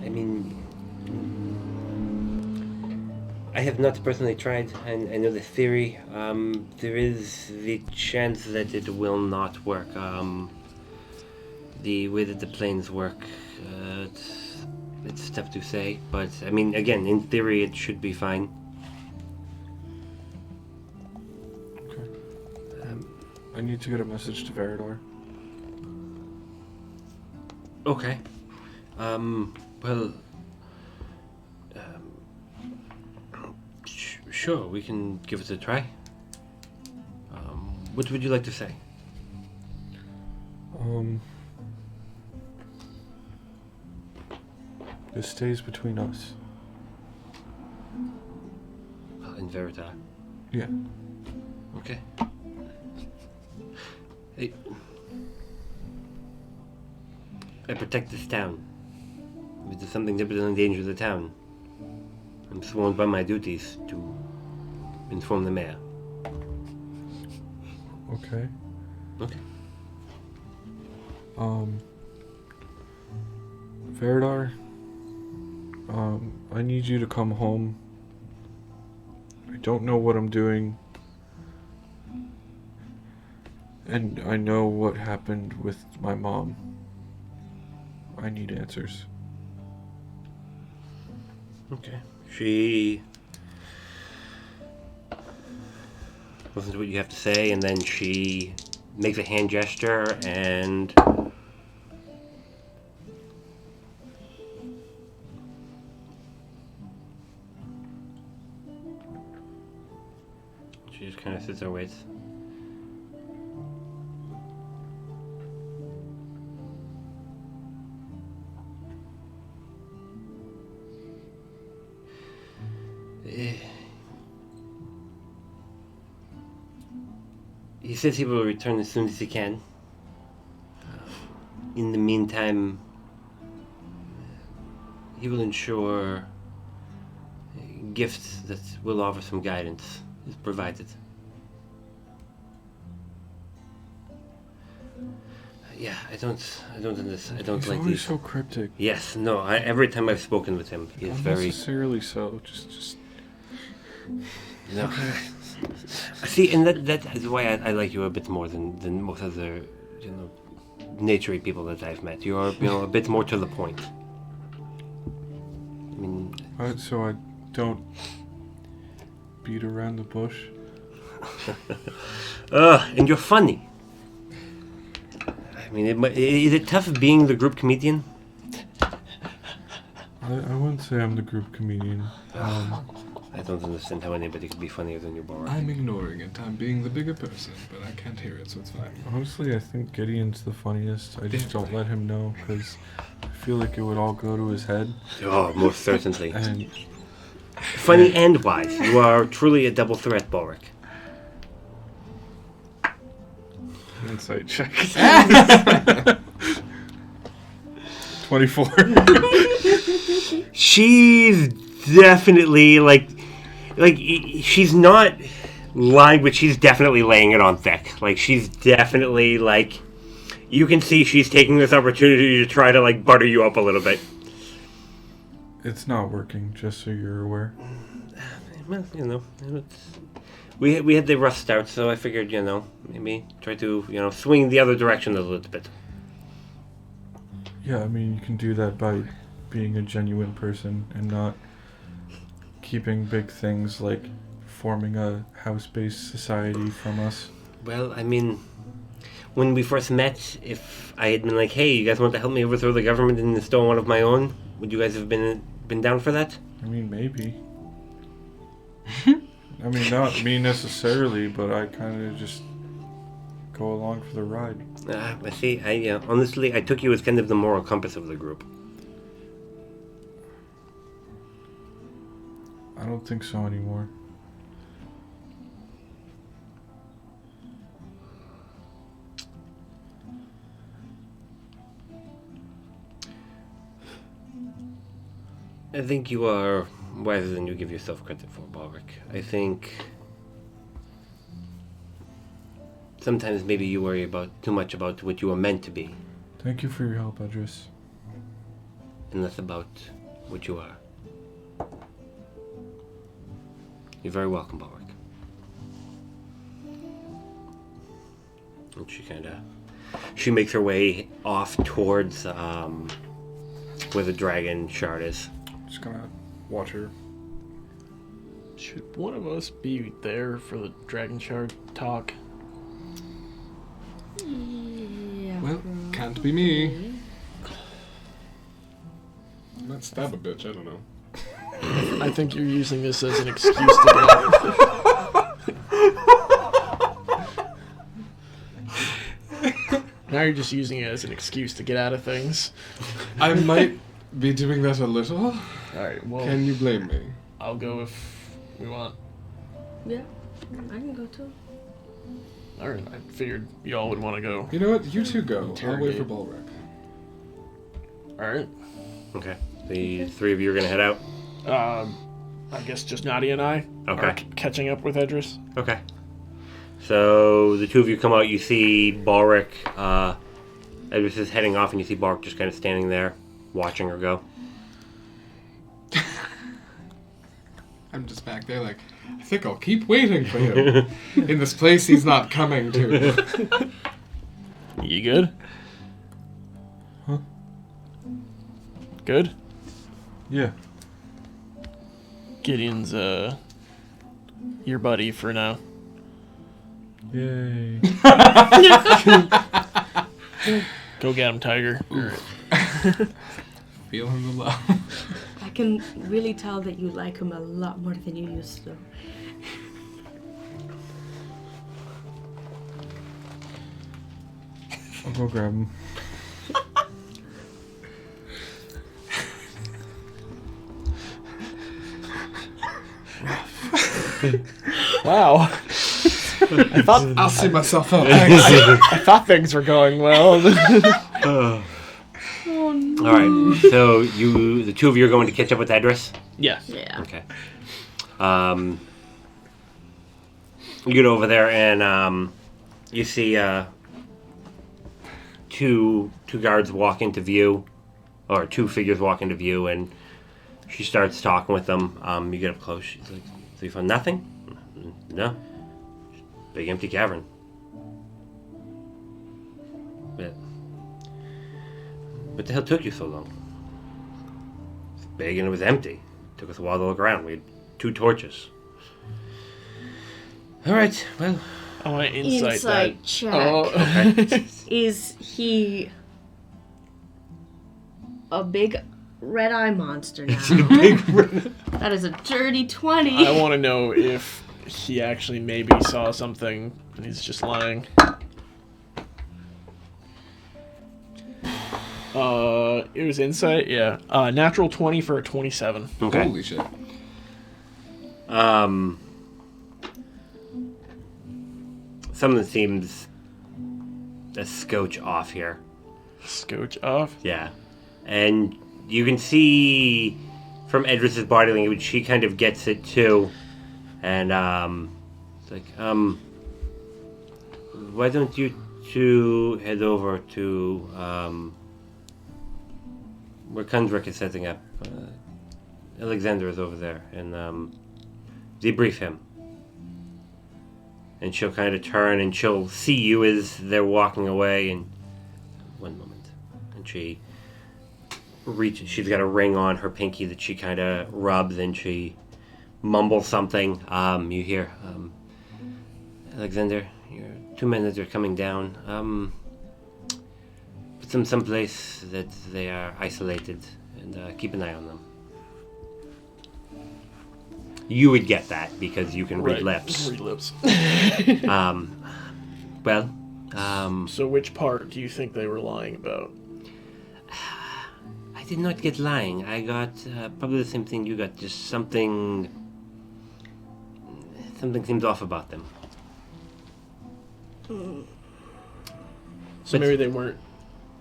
mean, I have not personally tried, and I know the theory. There is the chance that it will not work. The way that the planes work, it's tough to say. But, I mean, again, in theory, it should be fine. Okay. I need to get a message to Veridar. Okay. Well... sure, we can give it a try. What would you like to say? This stays between us. In Veritas. Yeah. Okay. Hey. I protect this town. If there's something that will endanger the town, I'm sworn by my duties to inform the mayor. Okay. Okay. Veridar, I need you to come home. I don't know what I'm doing. And I know what happened with my mom. I need answers. Okay. She listens to what you have to say, and then she makes a hand gesture, and she just kind of sits there and waits. He says he will return as soon as he can. In the meantime, he will ensure gifts that will offer some guidance is provided. Yeah, I don't understand. I don't He's like always these. so cryptic. Yes, no. Every time I've spoken with him, he's very. Unnecessarily so. Just. No. See, and that is why I like you a bit more than most other, naturey people that I've met. You're, a bit more to the point. I mean, So I don't beat around the bush. and you're funny. I mean, is it tough being the group comedian? I wouldn't say I'm the group comedian. I don't understand how anybody could be funnier than you, Bora. I'm ignoring it. I'm being the bigger person, but I can't hear it, so it's fine. Honestly, I think Gideon's the funniest. I just don't let him know because I feel like it would all go to his head. Oh, most certainly. And Funny and wise. You are truly a double threat, Balric. insight check. 24. She's definitely like she's not lying, but she's definitely laying it on thick. Like she's definitely like, you can see she's taking this opportunity to try to like butter you up a little bit. It's not working, just so you're aware. Well, we had the rough start, so I figured maybe try to swing the other direction a little bit. Yeah, I mean, you can do that by being a genuine person and not keeping big things like forming a house-based society from us. Well, I mean, when we first met, if I had been like, hey, you guys want to help me overthrow the government and install one of my own, would you guys have been down for that? I mean, maybe. I mean, not me necessarily, but I kind go along for the ride. I see. Honestly, I took you as kind of the moral compass of the group. I don't think so anymore. I think you are wiser than you give yourself credit for, Balric. I think sometimes maybe you worry too much about what you are meant to be, Thank you for your help, Edris. and less about what you are. You're very welcome, Balric. And she makes her way off towards where the dragon shard is. Just gonna watch her. Should one of us be there for the Dragon Shard talk? Yeah. Well, can't be me. I might stab a bitch, I don't know. I think you're using this as an excuse to get Now you're just using it as an excuse to get out of things. I might be doing that a little. Alright, well, Can you blame me? I'll go if we want. Yeah, I can go too. Alright, I figured y'all would want to go. You know what? You two go. I'll wait Interrogate. for Balric. Alright. Okay. The three of you are going to head out? I guess just Nadia and I Okay. are catching up with Edris. Okay. So the two of you come out, you see Balric, Edris is heading off, and you see Balric just kind of standing there, watching her go. I'm just back there like, I think I'll keep waiting for him. In this place he's not coming to. You good? Huh? Good? Yeah. Gideon's, your buddy for now. Yay. Go get him, Tiger. Feeling the love. I can really tell that you like him a lot more than you used to. I'll go grab him. Wow. I'll see myself out. Thanks. I thought things were going well. Oh no. All right. So the two of you are going to catch up with Edris? Yeah. Yeah. Okay. You get over there and you see two guards walk into view, or two figures walk into view, and she starts talking with them. You get up close. She's like, "So you found nothing?" "No. Big empty cavern." "Yeah. What the hell took you so long?" "It's big and it was empty. Took us a while to look around. We had 2 torches." "All right, well..." I want to insight that. check. Oh. Okay. Is he a big red eye monster now? That is a dirty 20. I want to know if he actually maybe saw something and he's just lying. It was insight, yeah. Natural 20 for a 27. Okay. Holy shit. Something seems a scotch off here. Scotch off. Yeah. And you can see from Edris's body language, she kind of gets it too. And, it's like, why don't you two head over to, where Kundrik is setting up? Alexander is over there, and, debrief him. And she'll kind of turn and she'll see you as they're walking away, and one moment. And she reaches, she's got a ring on her pinky that she kind of rubs, and she mumbles something. You hear, Alexander, your 2 men that are coming down, put them someplace that they are isolated, and keep an eye on them. You would get that because you can read lips. Read lips. Well, So which part do you think they were lying about? I did not get lying. I got probably the same thing you got. Just something seems off about them. So maybe they weren't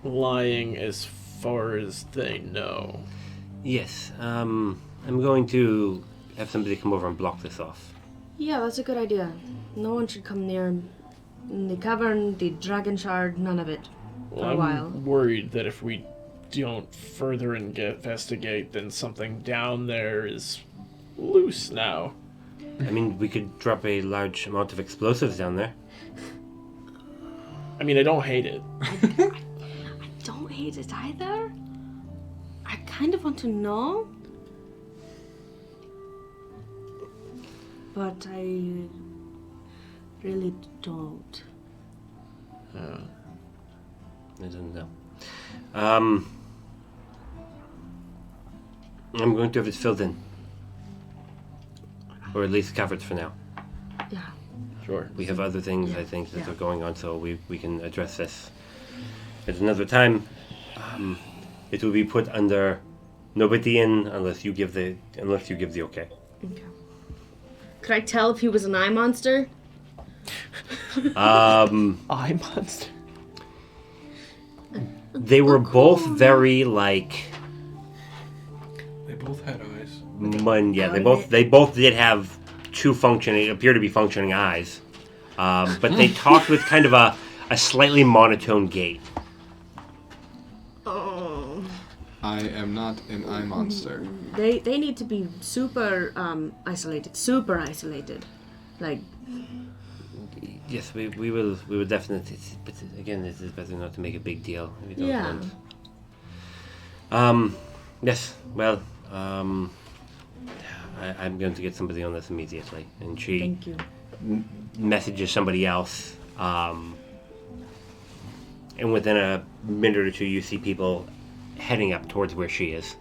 lying as far as they know. Yes. I'm going to have somebody come over and block this off. Yeah, that's a good idea. No one should come near the cavern, the dragon shard, none of it. Well, For a I'm while. worried that if we don't further investigate, then something down there is loose now. I mean, we could drop a large amount of explosives down there. I mean, I don't hate it. Don't hate it either. I kind of want to know. But I really don't. I don't know. I'm going to have it filled in. Or at least covered for now. Yeah. Sure. We have other things, Yeah, I think, that yeah. are going on, so we can address this at another time. It will be put under nobody in unless you give the okay. Okay. Could I tell if he was an eye monster? Eye monster. They were both very like They both had eyes. they both did have appear to be functioning eyes. But they talked with kind of a slightly monotone gait. Oh. I am not an eye monster. They need to be super isolated. Like, Yes, we will definitely. But again, it is better not to make a big deal. We don't yeah. want. Yes. Well. I'm going to get somebody on this immediately, and she Thank you. messages somebody else. And within a minute or two, you see people heading up towards where she is,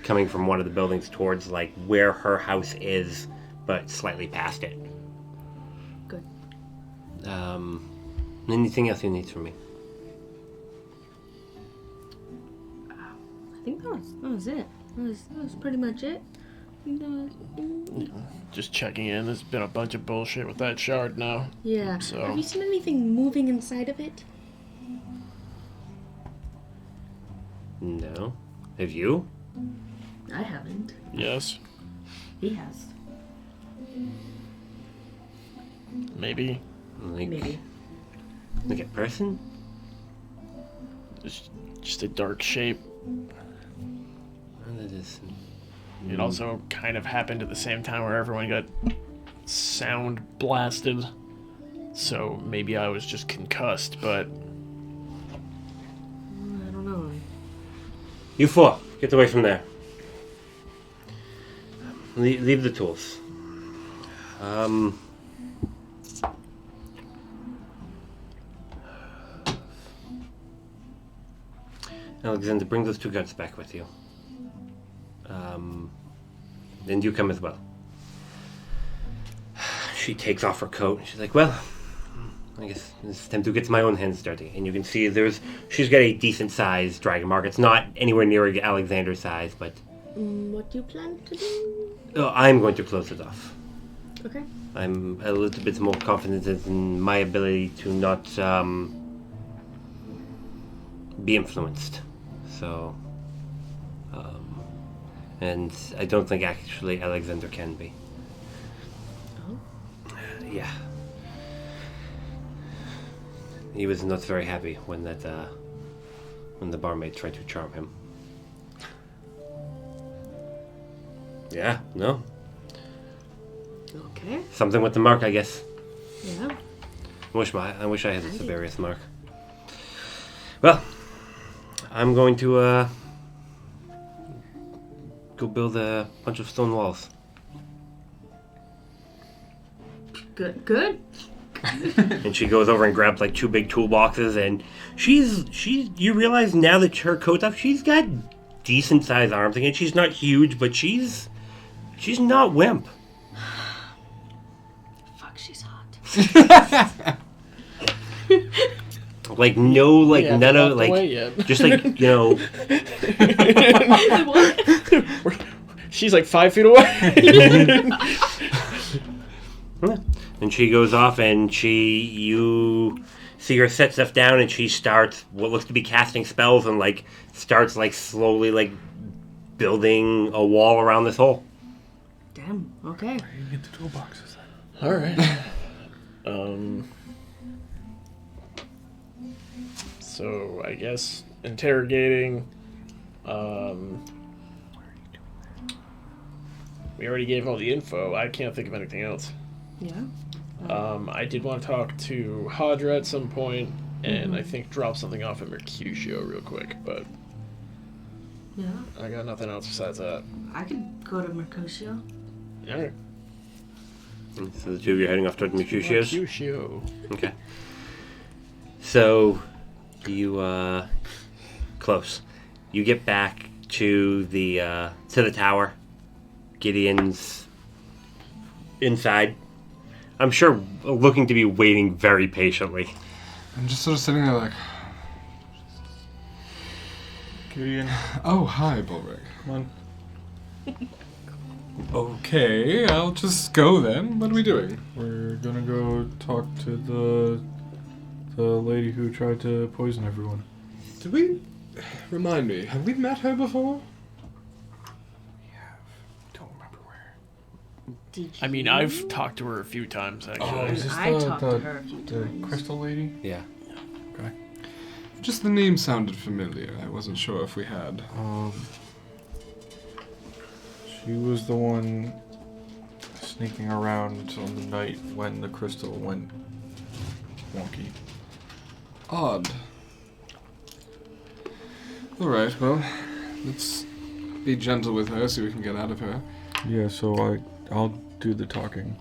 coming from one of the buildings towards like where her house is, but slightly past it. Good. Anything else you need from me? I think that was it. That was pretty much it. Just checking in. There's been a bunch of bullshit with that shard now. Yeah. So- Have you seen anything moving inside of it? No. Have you? I haven't. Yes. He has. Maybe. Like, Maybe. like a person? It's just a dark shape. Well, that is. It also kind of happened at the same time where everyone got sound blasted. So maybe I was just concussed, but I don't know. You four, get away from there. Leave the tools. Alexander, bring those two guards back with you. Then you come as well. She takes off her coat and she's like, well, I guess it's time to get my own hands dirty. And you can see she's got a decent sized dragon mark. It's not anywhere near Alexander's size, but What do you plan to do? I'm going to close it off. Okay. I'm a little bit more confident in my ability to not be influenced. So, and I don't think actually Alexander can be. Oh. Yeah. He was not very happy when when the barmaid tried to charm him. Yeah, no. Okay. Something with the mark, I guess. Yeah. I wish I had a Severius mark. Well, I'm going to go build a bunch of stone walls. Good. And she goes over and grabs like 2 big toolboxes, and she's you realize now that her coat's off, she's got decent sized arms. Again, she's not huge, but she's not wimp. Fuck, she's hot. Like no, like We haven't none of walked away like yet. just like She's like 5 feet away. And she goes off, and you see her set stuff down, and she starts what looks to be casting spells, and like starts like slowly like building a wall around this hole. Damn. Okay. Where you get the toolboxes then? All right. So I guess interrogating. We already gave all the info. I can't think of anything else. Yeah. I did want to talk to Hadra at some point, and I think drop something off at Mercutio real quick, but Yeah. I got nothing else besides that. I could go to Mercutio. Alright. So the two of you are heading off toward Mercutio's. Mercutio. Okay. So you close. You get back to the tower. Gideon's inside. I'm sure looking to be waiting very patiently. I'm just sort of sitting there like, Gideon, oh, hi, Bulric. come on. Okay, I'll just go then. What are we doing? We're gonna go talk to the lady who tried to poison everyone. Did we... Remind me, have we met her before? Don't remember where. Did you? I mean, I've talked to her a few times, actually. Oh, is this I the, talked the, to her a few the times. crystal lady? Yeah. Okay. Just the name sounded familiar. I wasn't sure if we had. She was the one sneaking around on the night when the crystal went wonky. Odd. Alright, well, let's be gentle with her so we can get out of her. Yeah, so I'll do the talking.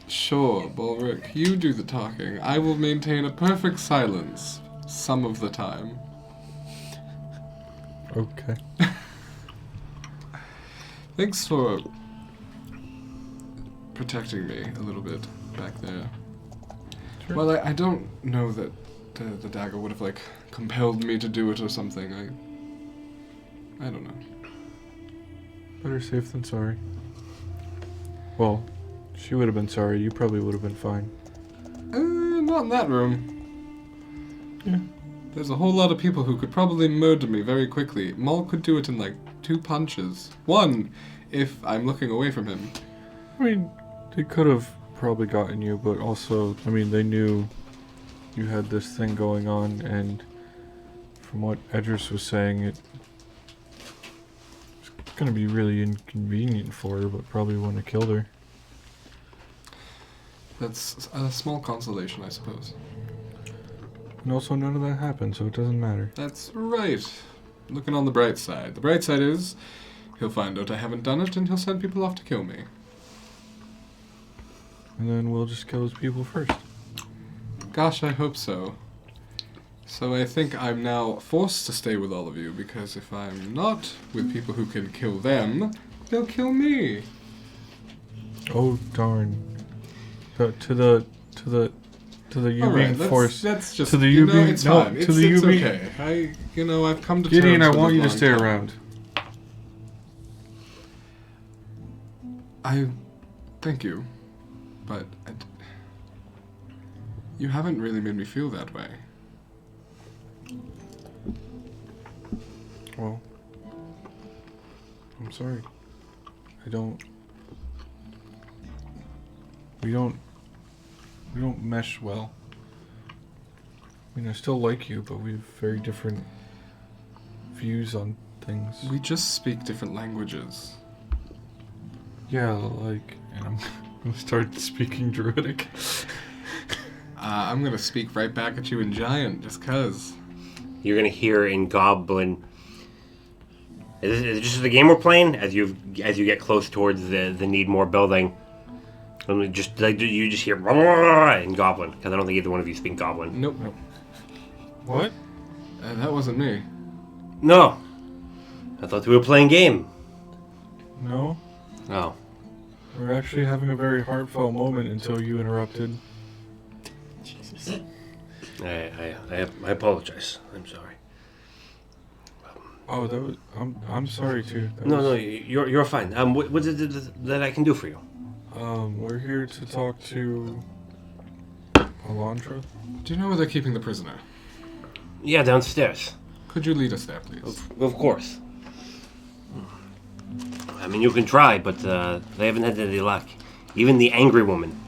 Sure, Bulric, you do the talking. I will maintain a perfect silence some of the time. Okay. Thanks for protecting me a little bit back there. Sure. Well, I don't know that the dagger would have, like, compelled me to do it or something. I don't know. Better safe than sorry. Well, she would have been sorry. You probably would have been fine. Not in that room. Yeah. There's a whole lot of people who could probably murder me very quickly. Maul could do it in, like, 2 punches. 1, if I'm looking away from him. I mean, they could have probably gotten you, but also, I mean, they knew you had this thing going on, and from what Edris was saying, it's going to be really inconvenient for her, but probably wouldn't have killed her. That's a small consolation, I suppose. And also, none of that happened, so it doesn't matter. That's right. Looking on the bright side. The bright side is, he'll find out I haven't done it, and he'll send people off to kill me. And then we'll just kill those people first. Gosh, I hope so. So I think I'm now forced to stay with all of you, because if I'm not with people who can kill them, they'll kill me. Oh, darn. To the you All being right, forced. that's just, to the you being it's no, fine. to It's, the you it's being okay. I've come to Gideon, terms I with want this you to long stay time. around. I thank you, but you haven't really made me feel that way. Well, I'm sorry. We don't mesh well. I mean, I still like you, but we have very different views on things. We just speak different languages. Yeah, like, and I'm gonna start speaking Druidic. I'm gonna speak right back at you in Giant, just 'cause. You're gonna hear in Goblin. Is this just the game we're playing? As you get close towards the need more building, you just hear in Goblin, because I don't think either one of you speak Goblin. Nope. What? That wasn't me. No, I thought we were playing game. No. Oh, We're actually having a very heartfelt moment until you interrupted. Jesus. I apologize. I'm sorry. Oh, I'm sorry too. No, you're fine. What is it that I can do for you? We're here to talk to Alondra. Do you know where they're keeping the prisoner? Yeah, downstairs. Could you lead us there, please? Of course. I mean, you can try, but they haven't had any luck. Even the angry woman.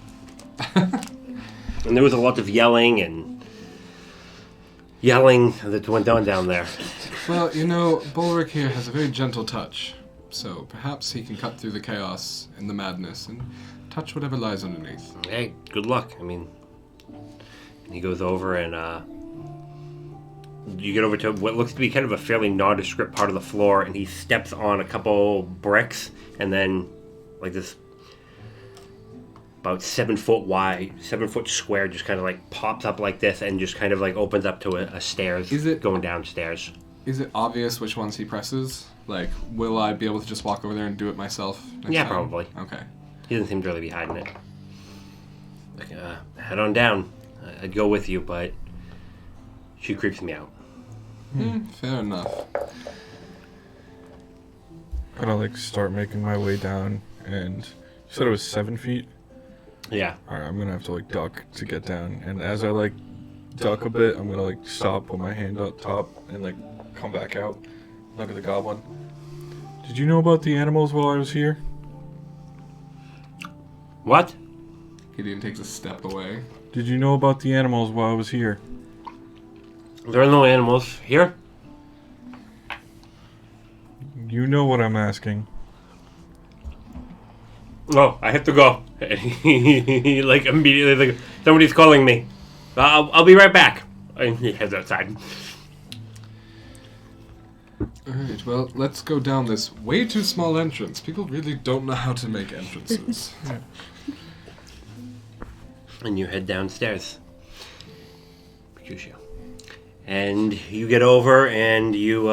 And there was a lot of yelling that went on down there. Well, you know, Bulwark here has a very gentle touch, so perhaps he can cut through the chaos and the madness and touch whatever lies underneath. Hey, good luck. I mean, he goes over and you get over to what looks to be kind of a fairly nondescript part of the floor, and he steps on a couple bricks, and then like this about 7 foot wide, 7 foot square just kind of like pops up like this and just kind of like opens up to a stairs going downstairs. Is it obvious which ones he presses? Like, will I be able to just walk over there and do it myself next time? Probably. Okay. He doesn't seem to really be hiding it. Like, head on down. I'd go with you, but she creeps me out. Fair enough. Kind of like start making my way down, and you said it was 7 feet. Yeah. All right, I'm gonna have to like duck to get down, and as I like duck a bit, I'm gonna like stop, put my hand up top, and like come back out. Look at the goblin. Did you know about the animals while I was here? What? Gideon takes a step away. Did you know about the animals while I was here? There are no animals here. You know what I'm asking. Oh, I have to go. Like immediately, like somebody's calling me. I'll be right back. And he heads outside. Alright, well, let's go down this way too small entrance. People really don't know how to make entrances. And you head downstairs. Mercutio. And you get over and you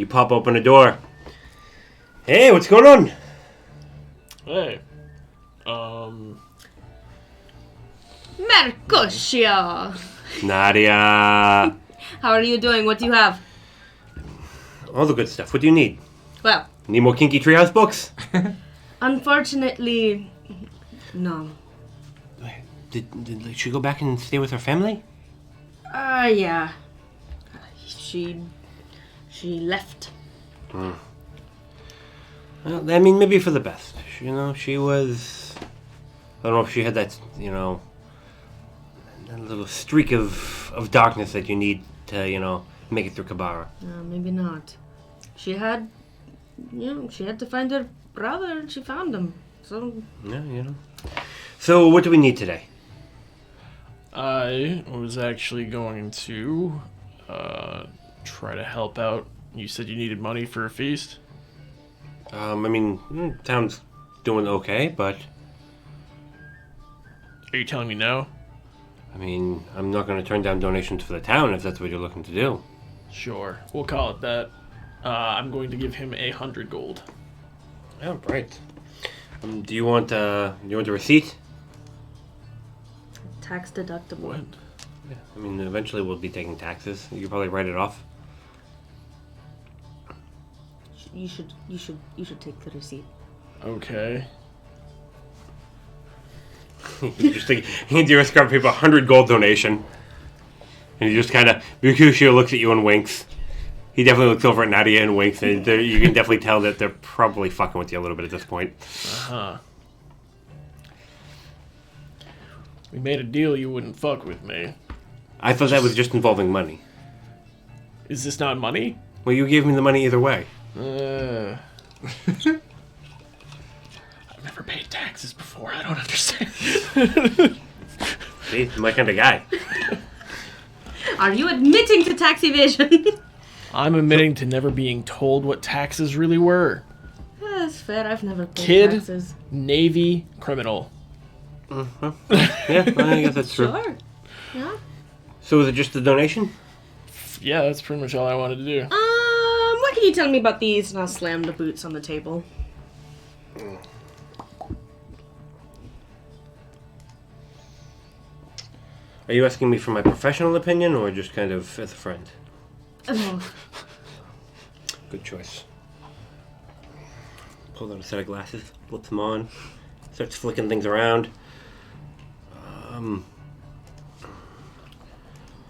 pop open a door. Hey, what's going on? Hey. Mercutio! Nadia. How are you doing? What do you have? All the good stuff. What do you need? Well, Need more Kinky Treehouse books? unfortunately, no. Did she go back and stay with her family? Yeah. She left. Well, I mean, maybe for the best. You know, she was... I don't know if she had that, you know, that little streak of darkness that you need to, you know, make it through Kabara. Maybe not. She had to find her brother, and she found him. So Yeah, you know. So, what do we need today? I was actually going to try to help out. You said you needed money for a feast? I mean, town's doing okay, but... Are you telling me no? I mean, I'm not going to turn down donations for the town if that's what you're looking to do. Sure, we'll call it that. I'm going to give him 100 gold. Oh, right. Do you want a receipt? tax deductible. What? Yeah, I mean, eventually we'll be taking taxes. You could probably write it off. You should take the receipt. Okay. You just think, hands your scrub people 100 gold donation. And you just kind of, Mercutio looks at you and winks. He definitely looks over at Nadia and winks, and you can definitely tell that they're probably fucking with you a little bit at this point. Uh-huh. We made a deal you wouldn't fuck with me. I thought that was just involving money. Is this not money? Well, you gave me the money either way. I've never paid taxes before. I don't understand. See, I'm my kind of guy. Are you admitting to tax evasion? I'm admitting to never being told what taxes really were. That's fair. I've never paid Kid, taxes. Navy, criminal. Yeah, I guess that's true. Sure. Yeah. So was it just the donation? Yeah, that's pretty much all I wanted to do. What can you tell me about these? And I'll slam the boots on the table. Are you asking me for my professional opinion or just kind of as a friend? Good choice. Pulls out a set of glasses, flips them on, starts flicking things around.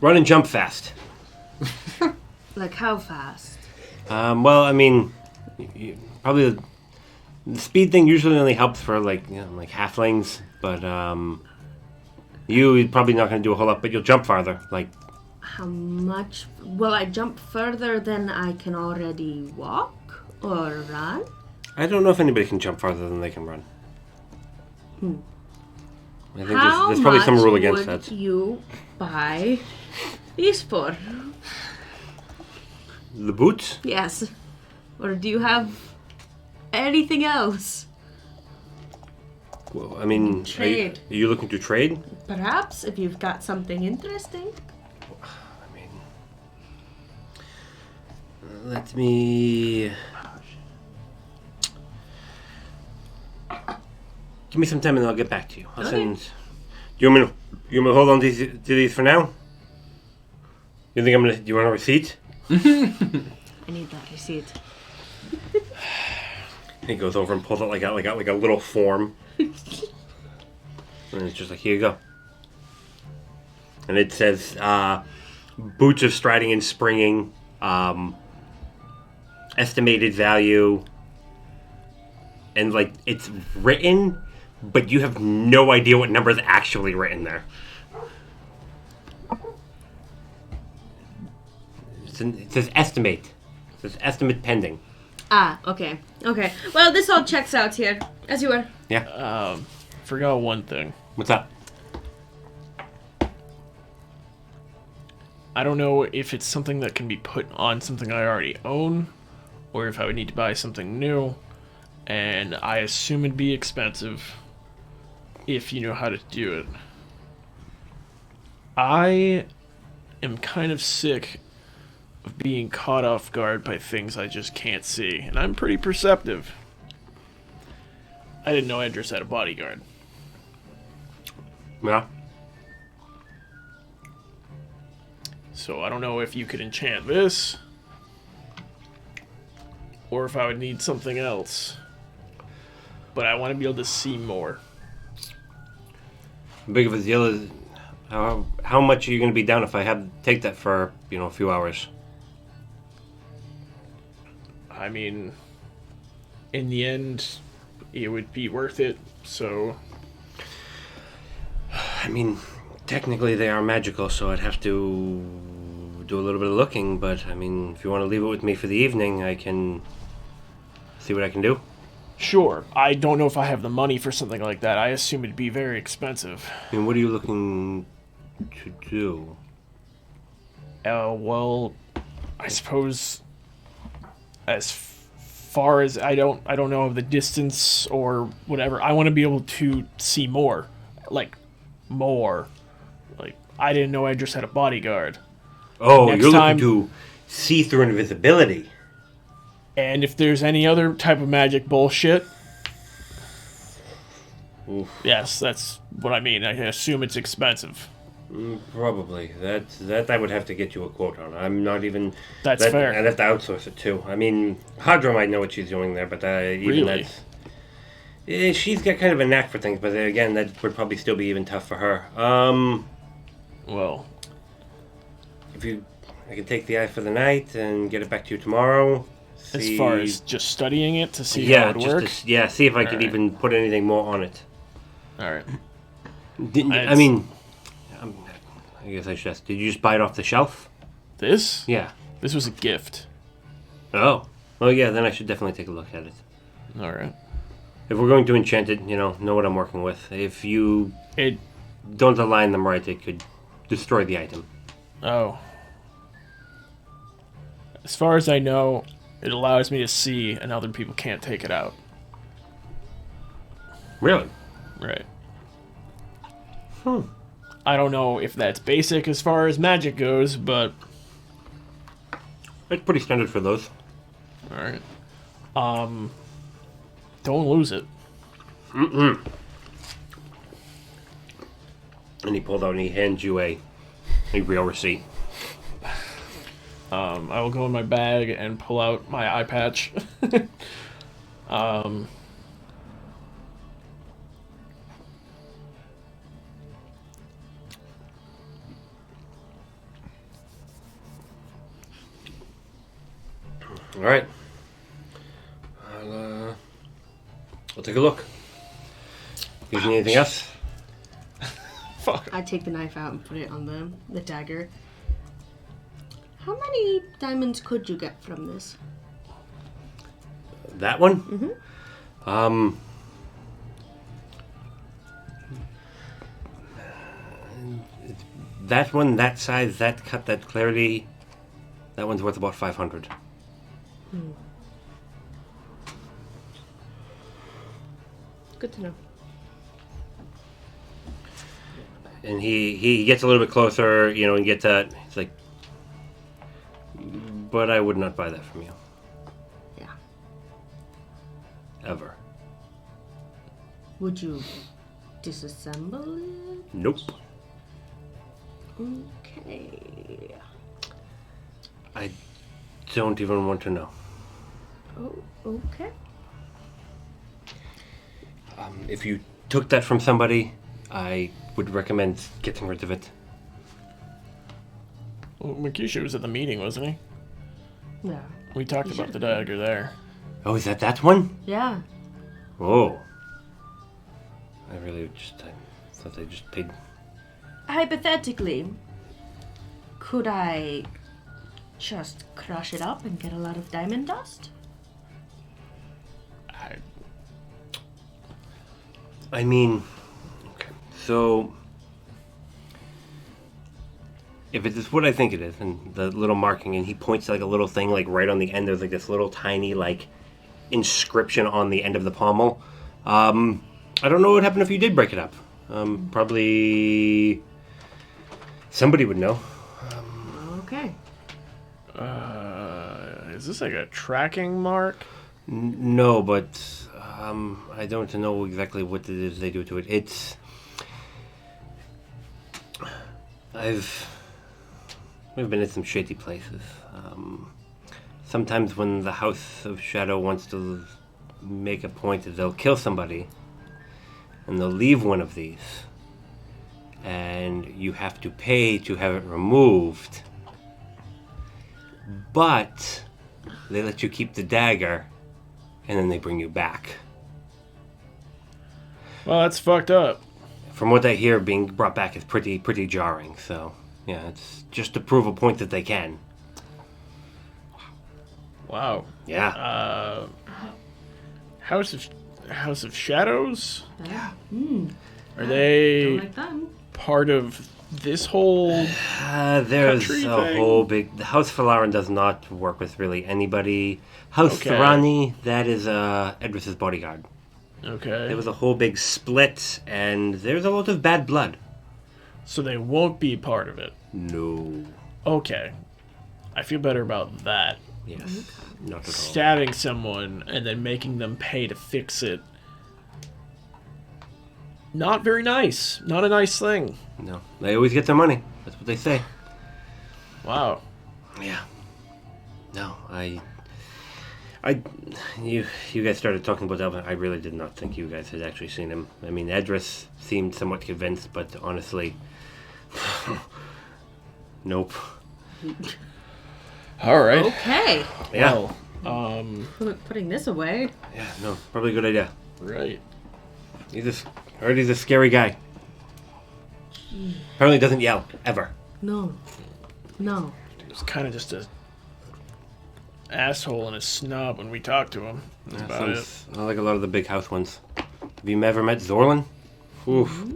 Run and jump fast. Like how fast? Well, I mean, probably the speed thing usually only helps for like halflings, but you're probably not going to do a whole lot, but you'll jump farther. Like, How much? Will I jump further than I can already walk or run? I don't know if anybody can jump farther than they can run. I think How there's probably some rule against would that. you buy these for? The boots? Yes. Or do you have anything else? Well, I mean, Trade. Are you looking to trade? Perhaps if you've got something interesting. I mean, let me. Give me some time and I'll get back to you. I'll send. Do you want me to hold on to these for now? You think I'm gonna? Do you want a receipt? I need that receipt. He goes over and pulls out like a little form, and it's just like, here you go. And it says boots of striding and springing, estimated value, and like it's written, but you have no idea what number is actually written there. It says estimate. It says estimate pending. Ah, okay. Okay. Well, this all checks out here. As you were. Yeah. Forgot one thing. What's up? I don't know if it's something that can be put on something I already own, or if I would need to buy something new, and I assume it'd be expensive if you know how to do it. I am kind of sick of being caught off guard by things I just can't see, and I'm pretty perceptive. I didn't know Edris had a bodyguard. Yeah. So I don't know if you could enchant this, or if I would need something else. But I want to be able to see more. How big of a deal is? How much are you going to be down if I take that for a few hours? I mean, in the end, it would be worth it, so... I mean, technically they are magical, so I'd have to do a little bit of looking, but I mean, if you want to leave it with me for the evening, I can see what I can do. Sure, I don't know if I have the money for something like that. I assume it'd be very expensive. I mean, what are you looking to do? Well, I suppose... as far as I don't know of the distance or whatever. I want to be able to see more, like more. Like I didn't know I just had a bodyguard. Oh, Next you're time- looking to see through invisibility. And if there's any other type of magic bullshit, Oof. yes, that's what I mean. I assume it's expensive. Probably. That I would have to get you a quote on. I'm not even. That's fair. I'd have to outsource it too. I mean, Hadra might know what she's doing there, but even Really? that's. She's got kind of a knack for things, but again, that would probably still be even tough for her. Well, I can take the eye for the night and get it back to you tomorrow. as See- far as just studying it to see yeah, how it would just work. see if I could Alright. even put anything more on it. All right. I mean, I guess I should ask. Did you just buy it off the shelf? This Yeah. was a gift. Oh. Well, yeah. Then I should definitely take a look at it. All right. If we're going to enchant it, know what I'm working with. If you don't align them right, it could destroy the item. Oh. As far as I know, it allows me to see, and other people can't take it out. Really? Right. I don't know if that's basic as far as magic goes, but... It's pretty standard for those. Alright. Don't lose it. And he pulled out and he hands you a real receipt. I will go in my bag and pull out my eye patch. All right. I'll take a look. You need anything else? Fuck. I take the knife out and put it on the dagger. How many diamonds could you get from this? That one? Mm-hmm. That one, that size, that cut, that clarity, that one's worth about 500. Good to know. And he gets a little bit closer, and gets that. He's like, but I would not buy that from you. Yeah. Ever. Would you disassemble it? Nope. Okay. I don't even want to know. Oh, okay. If you took that from somebody, I would recommend getting rid of it. Well, Makisha was at the meeting, wasn't he? Yeah. We talked about the dagger there. Oh, is that one? Yeah. Oh. I thought they just paid. Hypothetically, could I just crush it up and get a lot of diamond dust? I mean, okay, so if it is what I think it is, and the little marking, and he points to like a little thing, like right on the end, there's like this little tiny like inscription on the end of the pommel. I don't know what would happen if you did break it up. Probably somebody would know. Okay. Is this like a tracking mark? No, but I don't know exactly what it is they do to it. We've been in some shady places. Sometimes when the House of Shadow wants to make a point, they'll kill somebody, and they'll leave one of these, and you have to pay to have it removed. But they let you keep the dagger, and then they bring you back. Well, that's fucked up. From what I hear, being brought back is pretty jarring. So, yeah, it's just to prove a point that they can. Wow. Yeah. House of Shadows? Yeah. Are they Don't like them. part of this whole There's country a thing? whole big... The House Falaran does not work with really anybody. House Okay. Thorani, that is Edris's bodyguard. Okay. There was a whole big split, and there's a lot of bad blood. So they won't be part of it. No. Okay. I feel better about that. Yes. Not at all. Stabbing someone and then making them pay to fix it. Not very nice. Not a nice thing. No. They always get their money. That's what they say. Wow. Yeah. No, you guys started talking about Elvin. I really did not think you guys had actually seen him. I mean, Edris seemed somewhat convinced, but honestly, nope. All right. Okay. Yeah. Well, Putting this away. Yeah, no, probably a good idea. right. He's a scary guy. Apparently doesn't yell, ever. No. It's kind of just a asshole and a snob when we talk to him. That's about it. Sounds like a lot of the big house ones. Have you ever met Zorlin? Oof.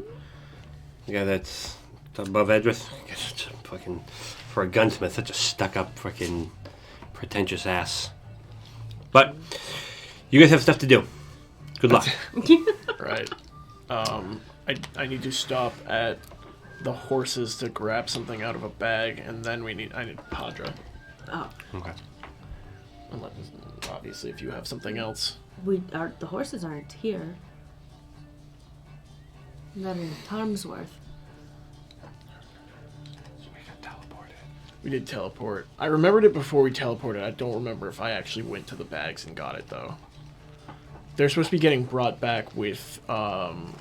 The guy that's above Edris. Such a fucking, for a gunsmith, such a stuck-up, fucking pretentious ass. But you guys have stuff to do. Good luck. Right. I need to stop at the horses to grab something out of a bag, and then I need Padra. Oh, Okay. Unless, obviously, if you have something else. the horses aren't here. Not in Tarmsworth. We did teleport. I remembered it before we teleported. I don't remember if I actually went to the bags and got it, though. They're supposed to be getting brought back with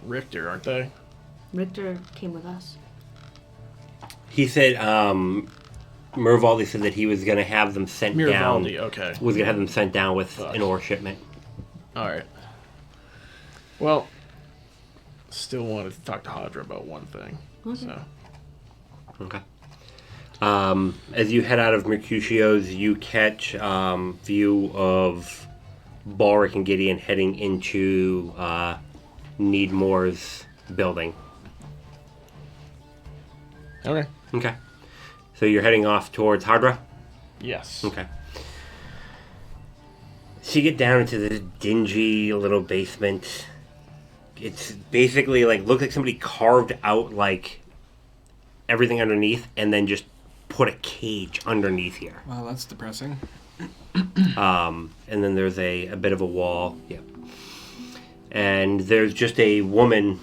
Richter, aren't they? Richter came with us. He said, Miravaldi said that he was going to have them sent down. Miravaldi, okay. Was going to have them sent down with an ore shipment. Alright. Well, still wanted to talk to Hadra about one thing. Okay. So. Okay. As you head out of Mercutio's, you catch view of Balric and Gideon heading into Needmore's building. Okay. Okay. So you're heading off towards Hadra? Yes. Okay. So you get down into this dingy little basement. It's basically like, looks like somebody carved out like everything underneath and then just put a cage underneath here. Well, that's depressing. And then there's a bit of a wall. Yep. And there's just a woman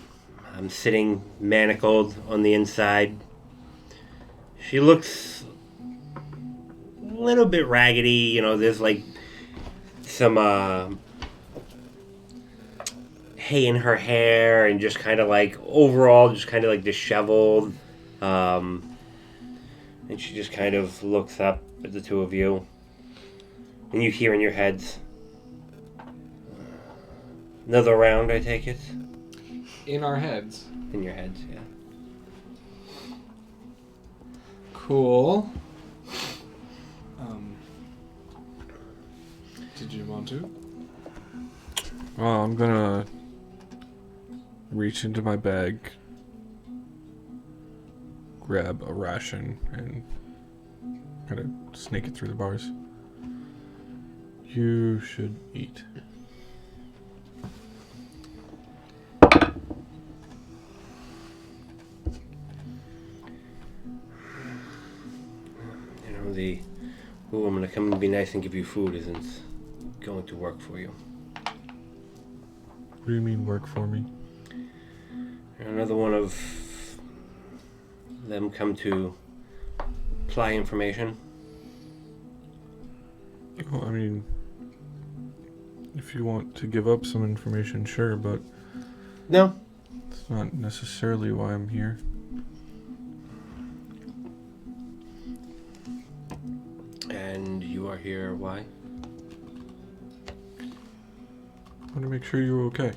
sitting manacled on the inside. She looks a little bit raggedy. You know, there's like some hay in her hair and just kind of like overall just kind of like disheveled. And she just kind of looks up at the two of you. And you hear in your heads, another round, I take it? In our heads. In your heads, yeah. Cool. Did you want to? I'm gonna reach into my bag, grab a ration, and kind of sneak it through the bars. You should eat. You know, the I'm gonna come and be nice and give you food isn't going to work for you. What do you mean work for me? Another one of them come to apply information. Well, I mean, if you want to give up some information, sure, but No. it's not necessarily why I'm here. And you are here, why? I want to make sure you're okay.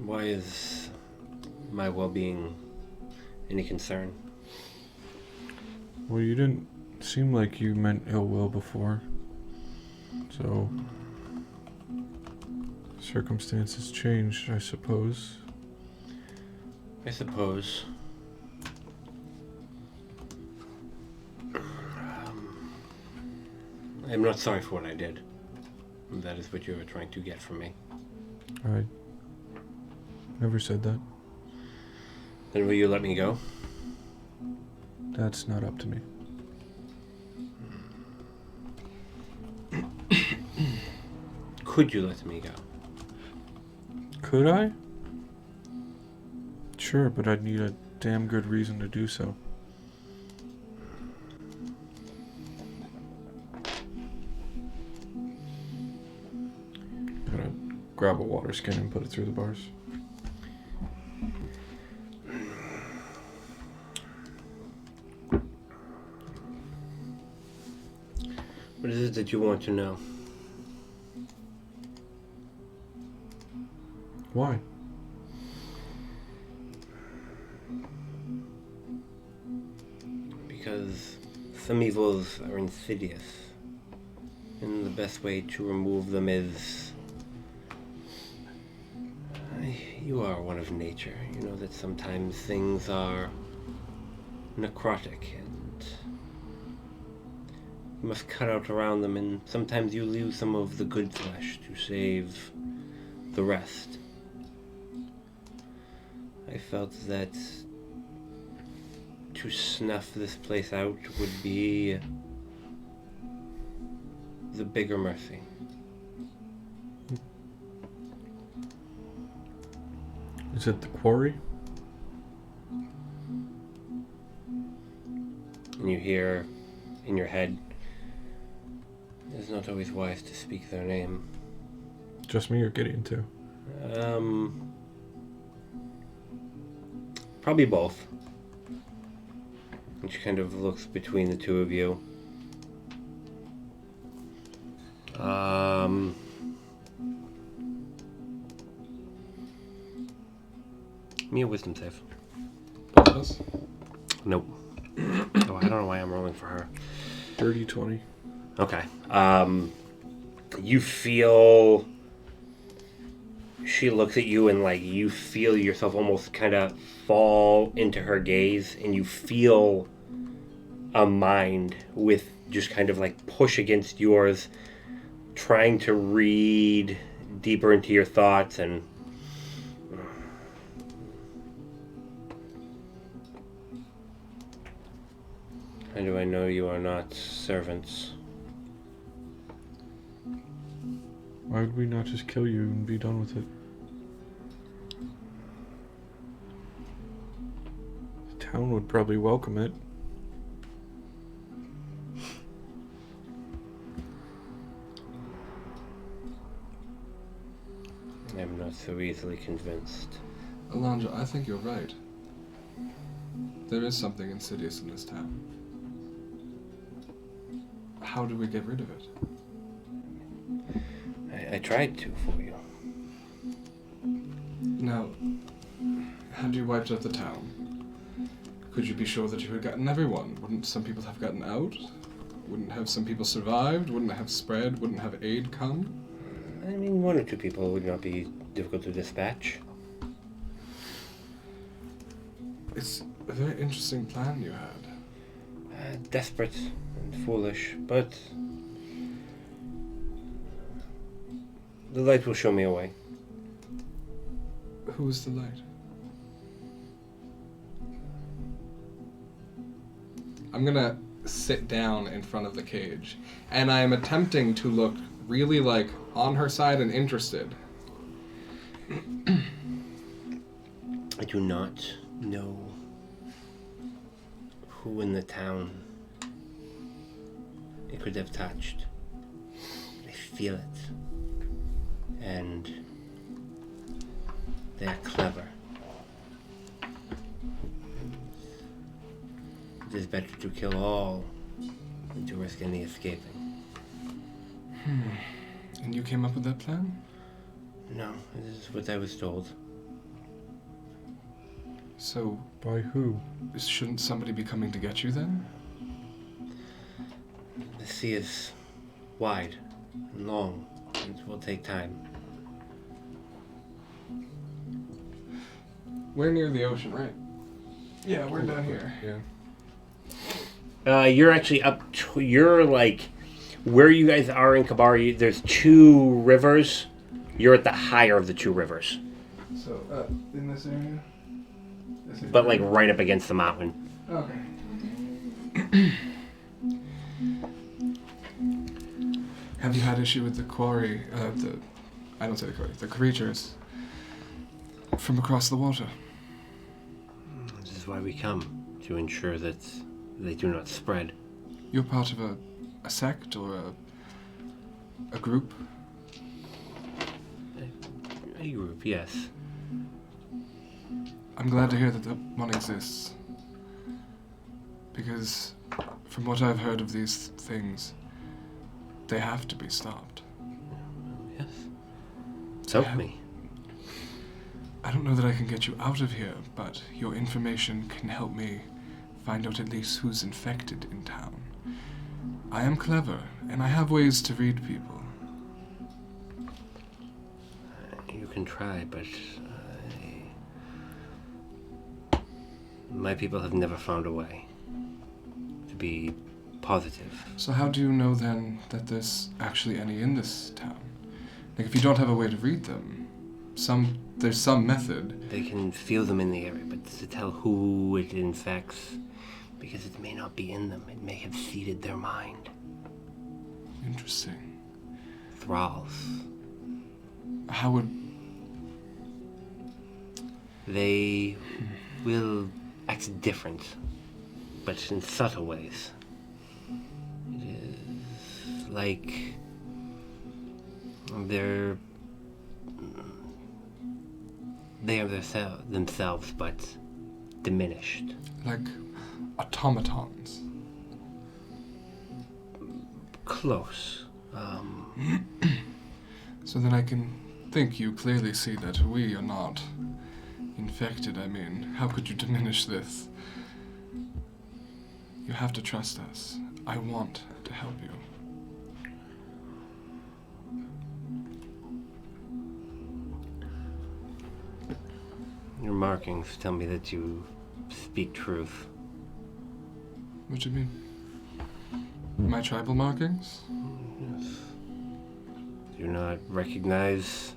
Why is my well-being any concern? Well, you didn't seem like you meant ill will before. So, circumstances changed, I suppose. I suppose. I'm not sorry for what I did. That is what you were trying to get from me. I never said that. Then will you let me go? That's not up to me. Could you let me go? Could I? Sure, but I'd need a damn good reason to do so. Gonna grab a water skin and put it through the bars. What is it that you want to know? Why? Because some evils are insidious, and the best way to remove them is... You are one of nature. You know that sometimes things are necrotic, and you must cut out around them, and sometimes you lose some of the good flesh to save the rest. I felt that to snuff this place out would be the bigger mercy. Is it the quarry? And you hear in your head, it is not always wise to speak their name. Just me or Gideon too? Probably both. And she kind of looks between the two of you. Give me a wisdom save. Both of us? Nope. Oh, I don't know why I'm rolling for her. Dirty 20. Okay. You feel... She looks at you and, like, you feel yourself almost kind of fall into her gaze, and you feel a mind with just kind of, like, push against yours, trying to read deeper into your thoughts, and... How do I know you are not servants? Why would we not just kill you and be done with it? The town would probably welcome it. I'm not so easily convinced. Alondra, I think you're right. There is something insidious in this town. How do we get rid of it? I tried to for you. Now, had you wiped out the town, could you be sure that you had gotten everyone? Wouldn't some people have gotten out? Wouldn't have some people survived? Wouldn't it have spread? Wouldn't have aid come? I mean, 1 or 2 people would not be difficult to dispatch. It's a very interesting plan you had. Desperate and foolish, but the light will show me a way. Who is the light? I'm gonna sit down in front of the cage, and I am attempting to look really, like, on her side and interested. I do not know who in the town it could have touched. I feel it. And they're clever. It is better to kill all than to risk any escaping. And you came up with that plan? No, this is what I was told. So, By who? shouldn't somebody be coming to get you then? The sea is wide and long, and it will take time. We're near the ocean, right? Yeah, we're down here. Yeah. You're actually up to, you're like, where you guys are in Kabari, there's 2 rivers. You're at the higher of the 2 rivers. So, in this area? But like right up against the mountain. Okay. Have you had issue with the quarry, the creatures from across the water? This is why we come, to ensure that they do not spread. You're part of a sect or a group? A group, yes. I'm glad to hear that one exists. Because from what I've heard of these things, they have to be stopped. Yes. Help me. I don't know that I can get you out of here, but your information can help me find out at least who's infected in town. I am clever, and I have ways to read people. You can try, but my people have never found a way to be positive. So how do you know then that there's actually any in this town? Like, if you don't have a way to read them, there's some method. They can feel them in the area, but to tell who it infects, because it may not be in them, it may have seeded their mind. Interesting. Thralls. How would... They will act different but in subtle ways. It is like they are themselves, but diminished. Like automatons. Close. So then I can think you clearly see that we are not infected. I mean, how could you diminish this? You have to trust us. I want to help you. Your markings tell me that you speak truth. What do you mean? My tribal markings? Yes. Do you not recognize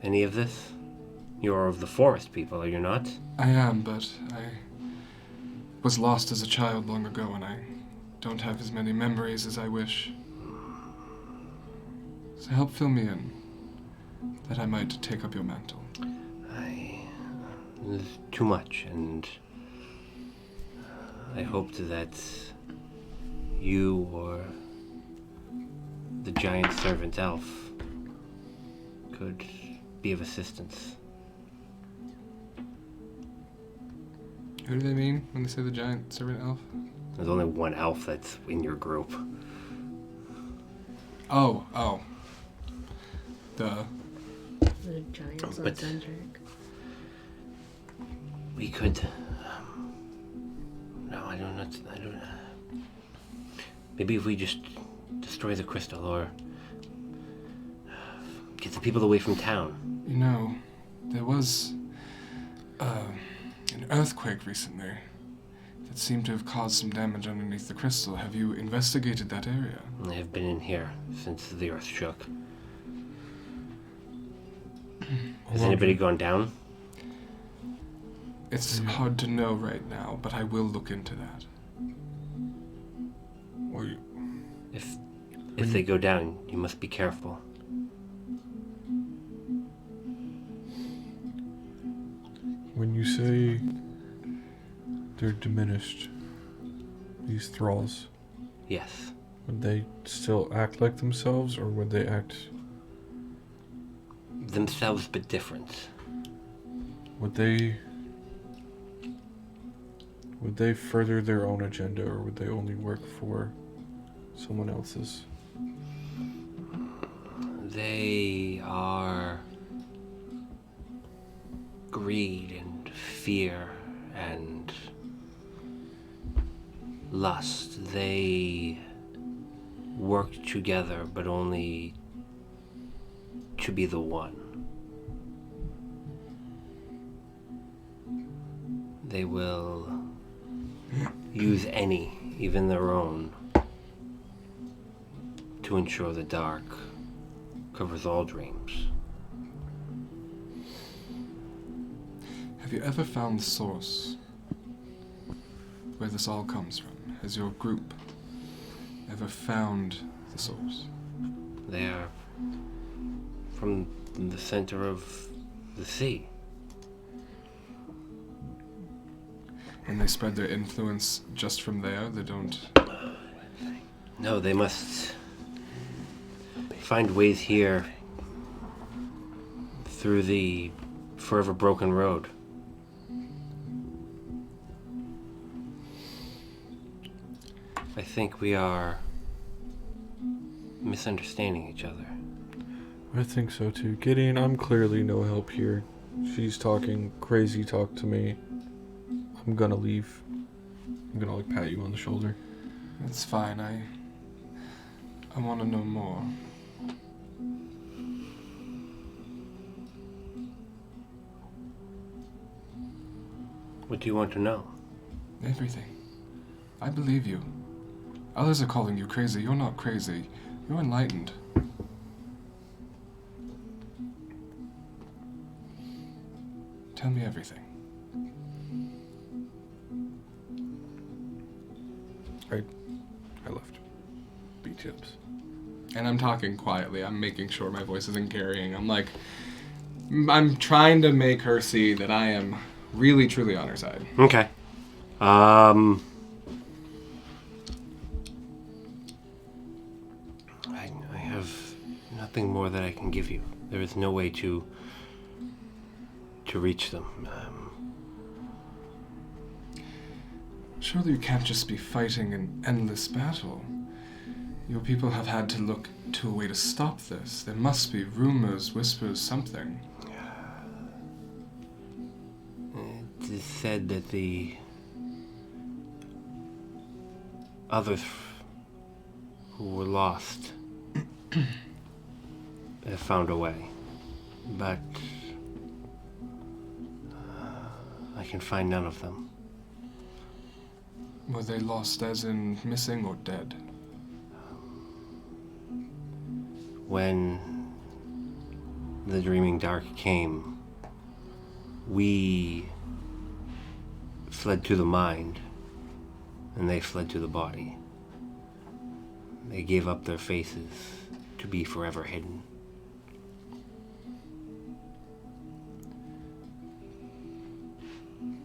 any of this? You're of the forest people, are you not? I am, but I was lost as a child long ago, and I don't have as many memories as I wish. So help fill me in, that I might take up your mantle. There's too much, and I hoped that you or the giant servant elf could be of assistance. Who do they mean when they say the giant servant elf? There's only one elf that's in your group. Oh. The giants on Zendrick. We could. No, I don't know. Maybe if we just destroy the crystal or get the people away from town. You know, there was an earthquake recently that seemed to have caused some damage underneath the crystal. Have you investigated that area? I have been in here since the earth shook. Has anybody gone down? It's hard to know right now, but I will look into that. If they go down, you must be careful. When you say they're diminished, these thralls, Yes. would they still act like themselves, or would they act... Themselves, but different. Would they further their own agenda, or would they only work for someone else's? They are greed and fear and lust. They work together, but only to be the one. They will use any, even their own, to ensure the dark covers all dreams. Have you ever found the source where this all comes from? Has your group ever found the source? They are from the center of the sea. And they spread their influence just from there? They don't... No, they must find ways here through the forever broken road. I think we are misunderstanding each other. I think so too. Gideon, I'm clearly no help here. She's talking crazy talk to me. I'm gonna leave. I'm gonna pat you on the shoulder. It's fine, I want to know more. What do you want to know? Everything. I believe you. Others are calling you crazy. You're not crazy. You're enlightened. Tell me everything. I left. B-tips. And I'm talking quietly. I'm making sure my voice isn't carrying. I'm trying to make her see that I am really, truly on her side. Okay. I have nothing more that I can give you. There is no way to reach them. Surely you can't just be fighting an endless battle. Your people have had to look to a way to stop this. There must be rumors, whispers, something. It is said that the others who were lost have found a way, but I can find none of them. Were they lost as in missing or dead? When the Dreaming Dark came, we fled to the mind, and they fled to the body. They gave up their faces to be forever hidden.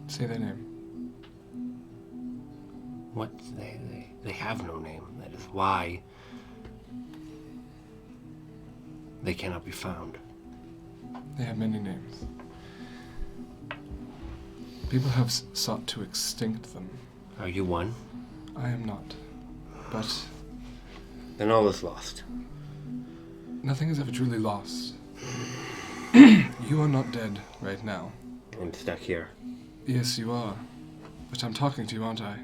Say their name. What? They have no name. That is why they cannot be found. They have many names. People have sought to extinct them. Are you one? I am not. But Then all is lost. nothing is ever truly lost. You are not dead right now. I'm stuck here. Yes, you are. But I'm talking to you, aren't I?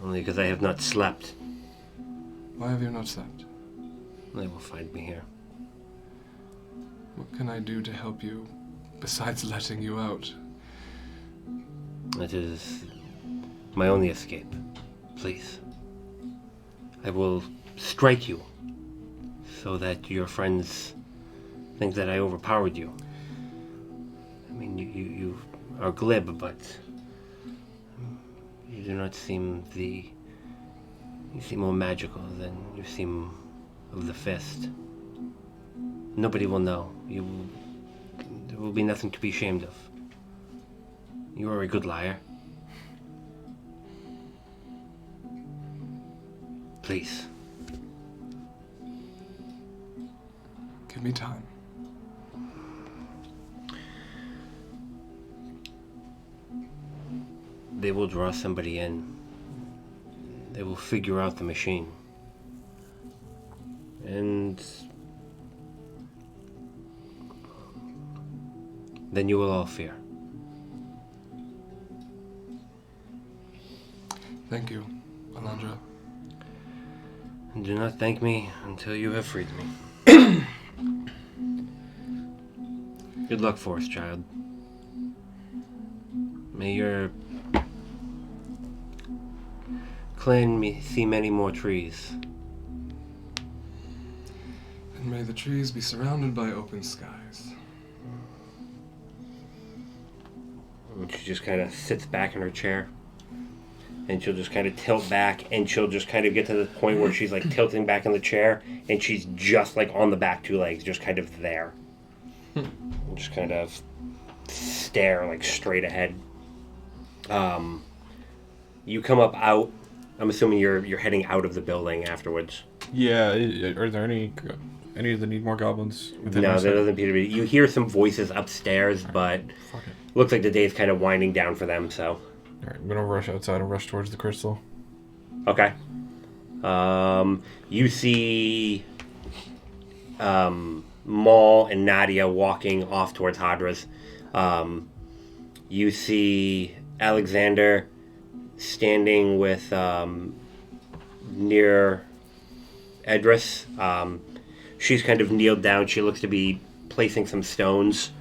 Only because I have not slept. Why have you not slept? They will find me here. What can I do to help you besides letting you out? It is my only escape. Please. I will strike you so that your friends think that I overpowered you. I mean, you are glib, but you do not seem you seem more magical than you seem of the fist. Nobody will know. There will be nothing to be ashamed of. You are a good liar. Please. Give me time. They will draw somebody in. They will figure out the machine. And then you will all fear. Thank you, Alondra. And do not thank me until you have freed me. Good luck, Forest Child. May your clan see many more trees. And may the trees be surrounded by open skies. And she just kind of sits back in her chair. And she'll just kind of tilt back, and she'll just kind of get to the point where she's like tilting back in the chair, and she's just like on the back two legs, just kind of there. And just kind of stare like straight ahead. You come up out. I'm assuming you're heading out of the building afterwards. Yeah, are there any that need more goblins? No, there doesn't appear to be. You hear some voices upstairs, but Fuck it. looks like the day's kind of winding down for them, so. Alright, I'm gonna rush outside and rush towards the crystal. Okay. You see Maul and Nadia walking off towards Hadra's. You see Alexander standing with near Edris. She's kind of kneeled down. She looks to be placing some stones.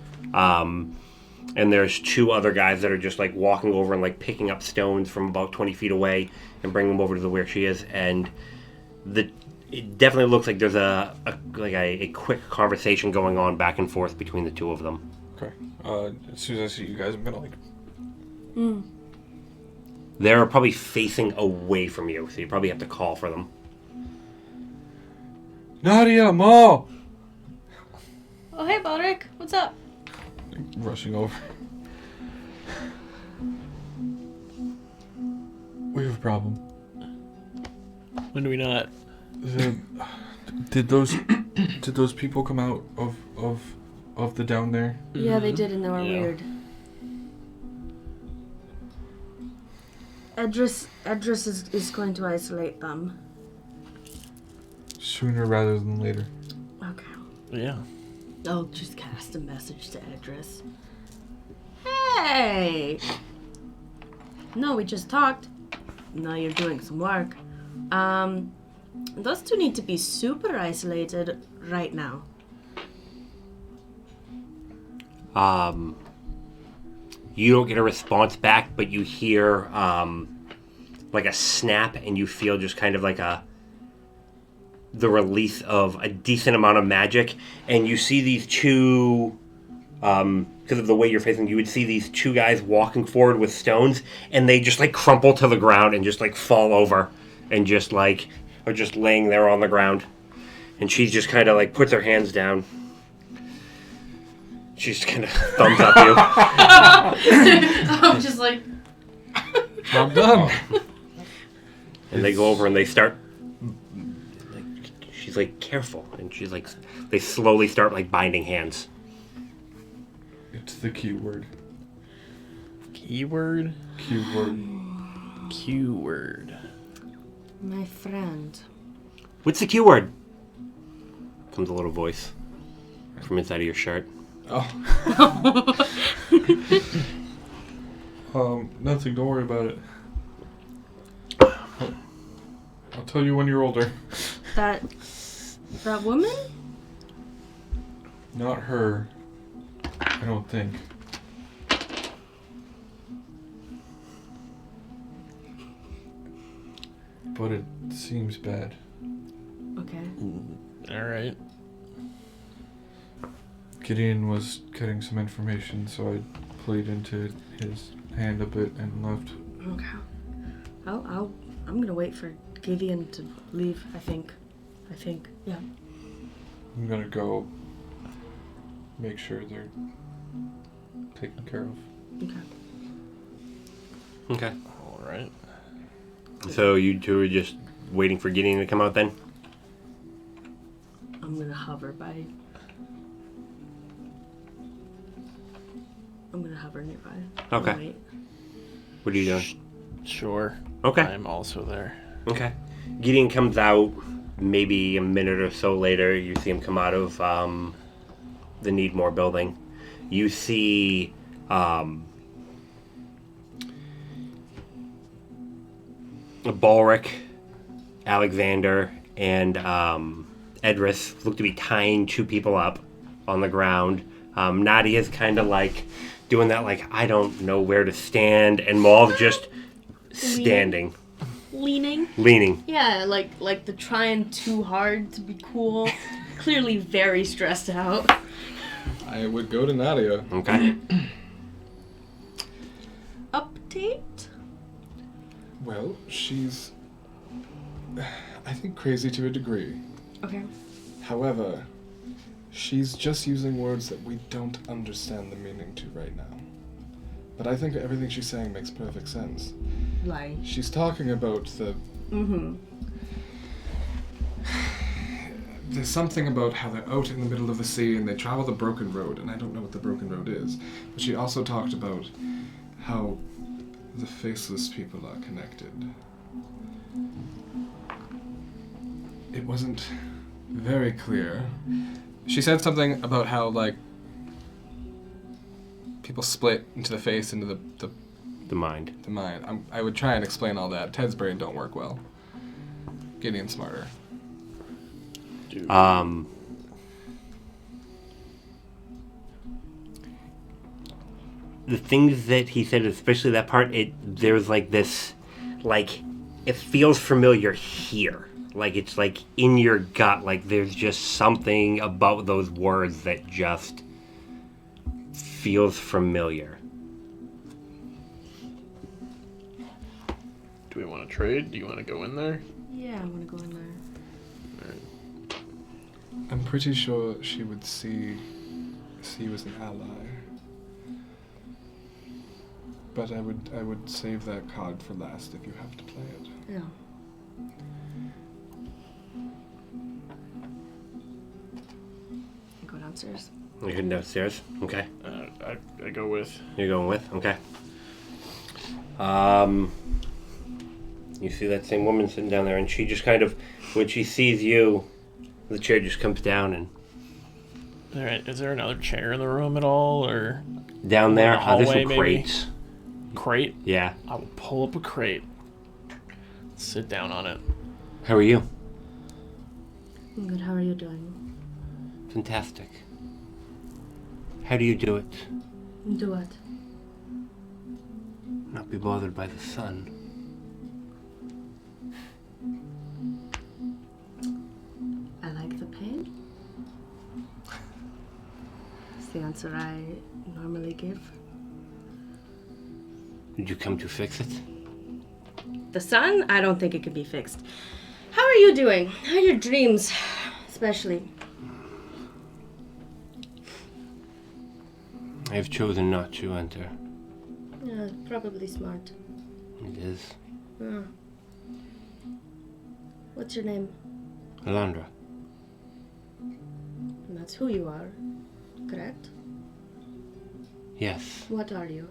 And there's two other guys that are just like walking over and like picking up stones from about 20 feet away and bringing them over to where she is. And it definitely looks like there's a quick conversation going on back and forth between the two of them. Okay. As soon as I see you guys, I'm gonna like... They're probably facing away from you, so you probably have to call for them. Nadia, Ma! Oh, hey, Baldric. What's up? Rushing over. We have a problem. When do we not? Did those people come out of the down there? Yeah, they did, and they were Yeah. weird. Edris is going to isolate them. Sooner rather than later. Okay. Yeah. I'll just cast a message to Edris. Hey! No, we just talked. Now you're doing some work. Those two need to be super isolated right now. You don't get a response back, but you hear like a snap, and you feel just kind of like the release of a decent amount of magic, and you see these two, because of the way you're facing, you would see these two guys walking forward with stones, and they just like crumple to the ground and just like fall over, and just like are just laying there on the ground, and she just kind of like puts her hands down. She just kind of thumbs up you. I'm just like, Job done. And they go over and they start. Like, she's like, careful, and she's like, they slowly start like binding hands. It's the keyword. Keyword? Keyword. my friend. What's the Q word? Comes a little voice from inside of your shirt. Oh. Nothing. Don't worry about it. I'll tell you when you're older. That woman? Not her. I don't think. But it seems bad. Okay. All right. Gideon was getting some information, so I played into his hand a bit and left. Okay. I'm gonna wait for Gideon to leave, I think. Yeah. I'm gonna go make sure they're taken care of. Okay. Okay. All right. So you two are just waiting for Gideon to come out then? I'm gonna hover by. I'm gonna hover nearby. Okay. Wait. What are you doing? Sure. Okay. I'm also there. Okay. Gideon comes out maybe a minute or so later. You see him come out of the Needmore building. You see Balric, Alexander, and Edris look to be tying two people up on the ground. Nadia's kind of like doing that, like, I don't know where to stand, and Maul's just standing. Leaning. Yeah, like the trying too hard to be cool. Clearly very stressed out. I would go to Nadia. Okay. Update? Well, she's, I think, crazy to a degree. Okay. However, she's just using words that we don't understand the meaning to right now. But I think everything she's saying makes perfect sense. Like. She's talking about the... Mm-hmm. There's something about how they're out in the middle of the sea and they travel the broken road, and I don't know what the broken road is. But she also talked about how the faceless people are connected. It wasn't very clear. She said something about how, like, people split into the face, into the mind. The mind. I would try and explain all that. Ted's brain don't work well. Gideon's smarter. Dude. The things that he said, especially that part, there's like this, like, it feels familiar here. Like, it's like in your gut, like there's just something about those words that just feels familiar. Do we want to trade? Do you want to go in there? Yeah, I'm gonna go in there. I'm pretty sure she would see you as an ally. but I would save that card for last if you have to play it. Yeah. Go downstairs. You're heading downstairs? Okay. I go with. You're going with? Okay. You see that same woman sitting down there, and she just kind of, when she sees you, the chair just comes down and... All right. Is there another chair in the room at all, or Down there, the hallway, there's some maybe? crates. Crate? Yeah. I will pull up a crate. Sit down on it. How are you? I'm good. How are you doing? Fantastic. How do you do it? Do what? Not be bothered by the sun. I like the pain. That's the answer I normally give. Did you come to fix it? The sun? I don't think it can be fixed. How are you doing? How are your dreams, especially? I've chosen not to enter. Yeah, probably smart. It is. Yeah. What's your name? Alondra. And that's who you are, correct? Yes. What are you?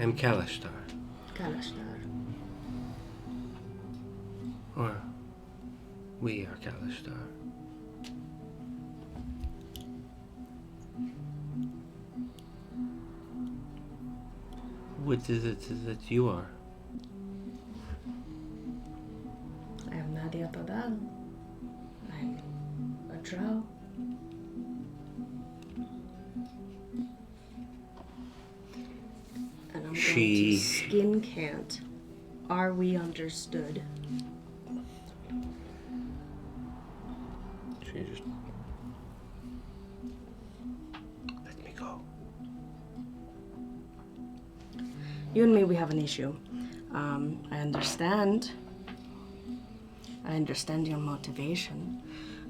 I'm Kalashtar. Kalashtar. Or we are Kalashtar. What is it that you are? I am Nadia Tadal. I'm a drow. And I'm going to skin cant. Are we understood? She just... Let me go. You and me, we have an issue. I understand. I understand your motivation,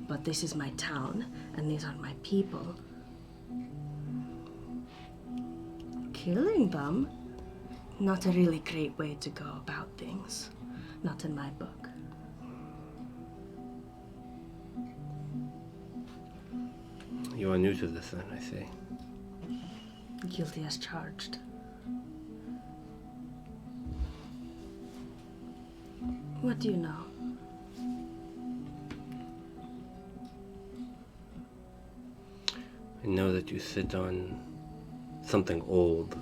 but this is my town, and these are my people. Killing them? Not a really great way to go about things. Not in my book. You are new to this then, I see. Guilty as charged. What do you know? I know that you sit on something old.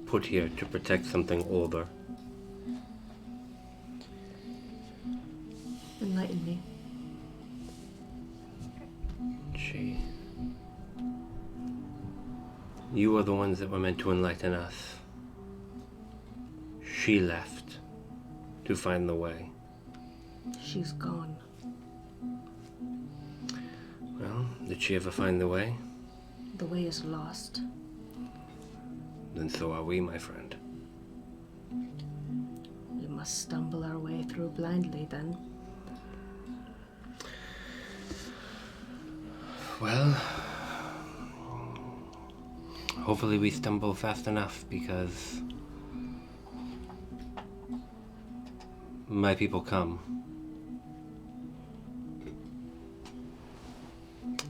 Put here to protect something older. Enlighten me. You are the ones that were meant to enlighten us. She left to find the way. She's gone. Well, did she ever find the way? The way is lost. Then so are we, my friend. We must stumble our way through blindly then. Well, hopefully we stumble fast enough, because my people come.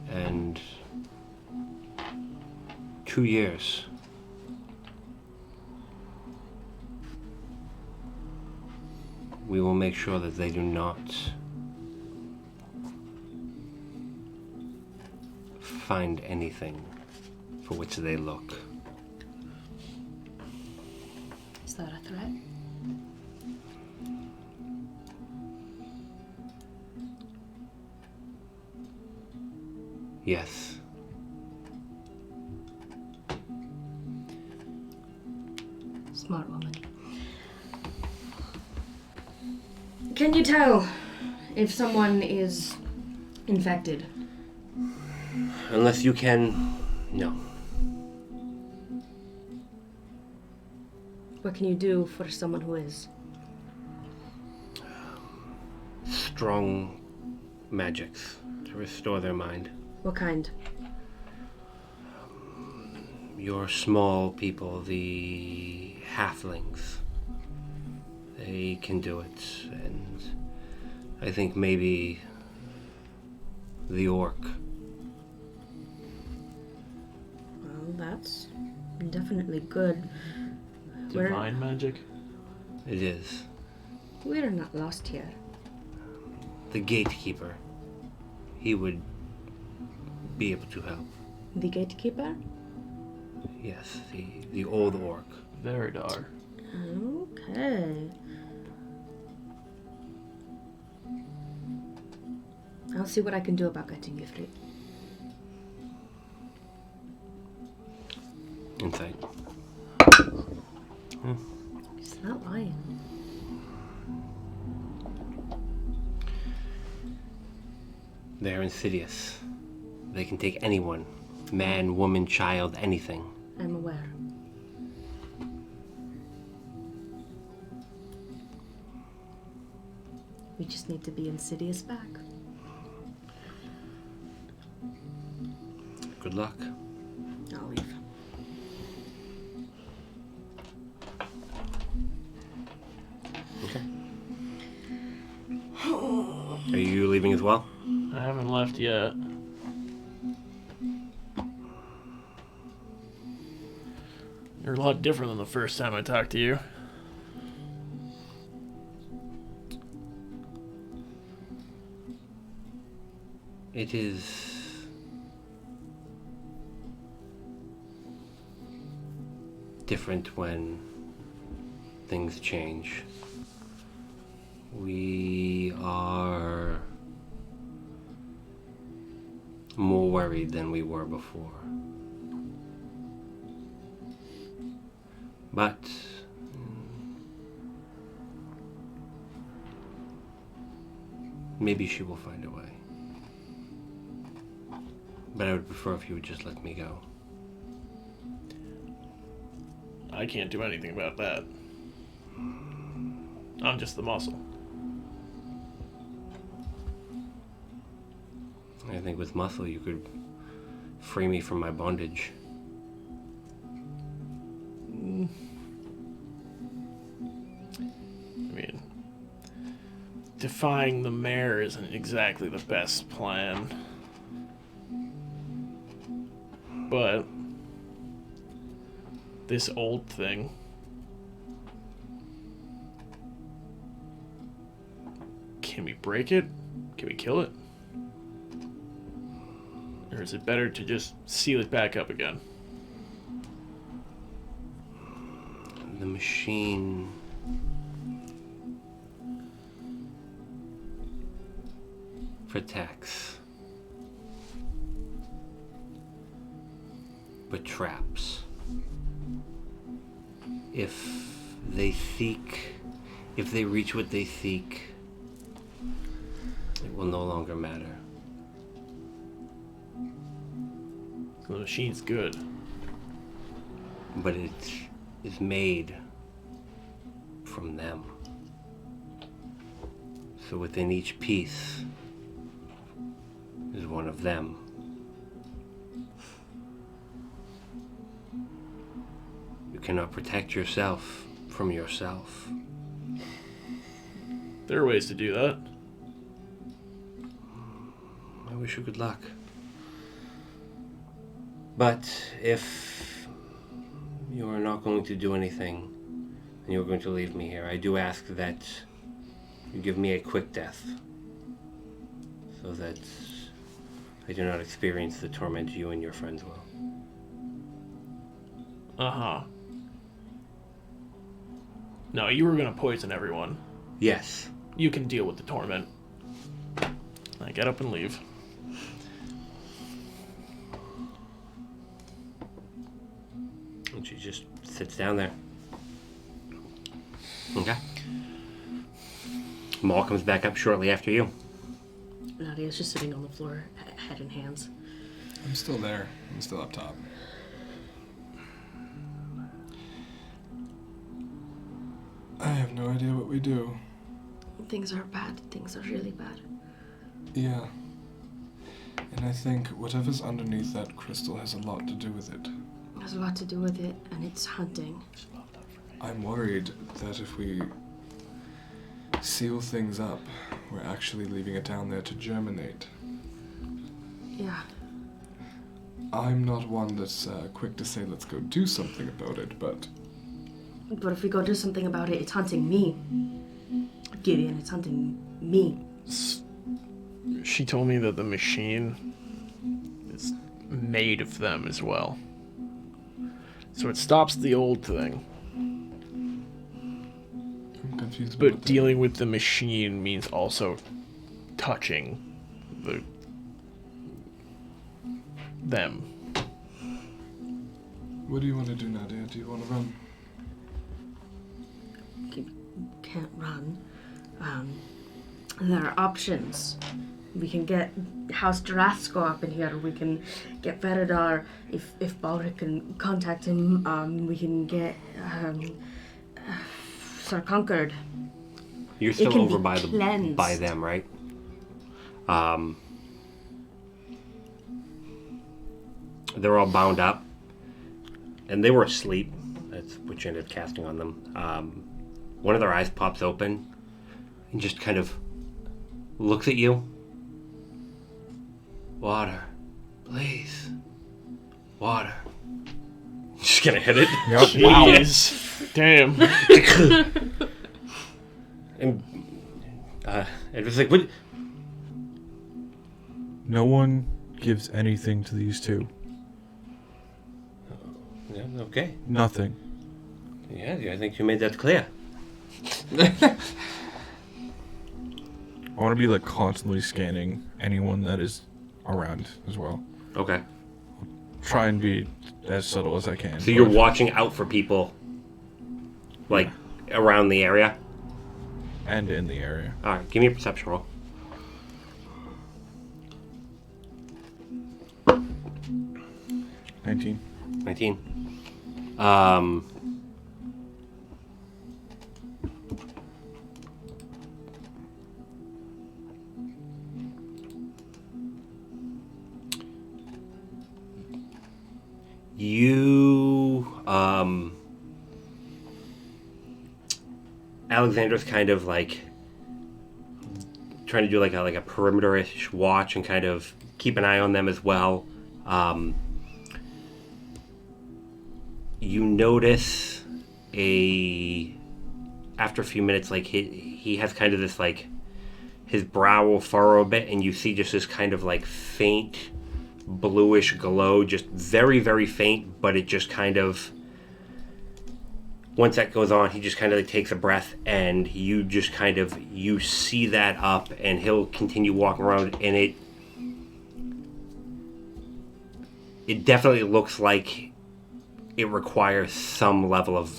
And 2 years. We will make sure that they do not find anything for which they look. Is that a threat? Yes. Smart woman. Can you tell if someone is infected? Unless you can, no. What can you do for someone who is? Strong magics. to restore their mind. What kind? Your small people, the halflings, they can do it, and I think maybe the orc. Well, that's definitely good. Divine magic? It is. We're not lost here. The gatekeeper. He would be able to help. The gatekeeper? Yes, the old orc. Veridar. Okay. I'll see what I can do about getting you free. Insight. He's not lying. They're insidious. They can take anyone. Man, woman, child, anything. I'm aware. We just need to be insidious back. Good luck. I'll leave. Okay. Are you leaving as well? I haven't left yet. You're a lot different than the first time I talked to you. It is different when things change. We are more worried than we were before. But maybe she will find a way. But I would prefer if you would just let me go. I can't do anything about that. I'm just the muscle. I think with muscle you could free me from my bondage. I mean, defying the mayor isn't exactly the best plan. But this old thing, can we break it? Can we kill it? Or is it better to just seal it back up again? The machine protects, but traps. If they reach what they seek, it will no longer matter. So the machine's good. But it is made from them. So within each piece is one of them. You cannot protect yourself from yourself. There are ways to do that. I wish you good luck. But if you are not going to do anything, and you are going to leave me here, I do ask that you give me a quick death, so that I do not experience the torment you and your friends will. Uh-huh. No, you were gonna poison everyone. Yes. You can deal with the torment. I get up and leave. And she just sits down there. Okay. Maul comes back up shortly after you. Nadia's just sitting on the floor, head in hands. I'm still there. I'm still up top. I have no idea what we do. Things are bad. Things are really bad. Yeah. And I think whatever's underneath that crystal has a lot to do with it. It has a lot to do with it, and it's hunting. I'm worried that if we seal things up, we're actually leaving it down there to germinate. Yeah. I'm not one that's quick to say let's go do something about it, but... But if we go do something about it, it's hunting me. Gideon, it's hunting me. She told me that the machine is made of them as well. So it stops the old thing. I'm confused But about dealing with the machine means also touching them. What do you want to do, Nadia? Do you want to run? Can't run. There are options. We can get House Jarathko up in here. We can get Veradar. If Balric can contact him, we can get Sir Conquered. You're still can over be by cleansed. them, right? They're all bound up, and they were asleep. That's what you ended up casting on them. One of their eyes pops open and just kind of looks at you. Water, please. Water. Just gonna hit it. Yep. Wow. Jeez. Damn. And it was like, what? No one gives anything to these two. Yeah, okay. Nothing. Yeah, I think you made that clear. I want to be like constantly scanning anyone that is around as well. Okay. Try and be as subtle as I can. So you're watching out for people, like, around the area? And in the area. Alright, give me a perception roll. $19. 19. Alexander's kind of like trying to do like a perimeter-ish watch and kind of keep an eye on them as well. You notice after a few minutes, like he has kind of this like his brow will furrow a bit, and you see just this kind of like faint bluish glow, just very, very faint, but it just kind of, once that goes on, he just kind of like takes a breath, and you just kind of, you see that up, and he'll continue walking around, and it definitely looks like it requires some level of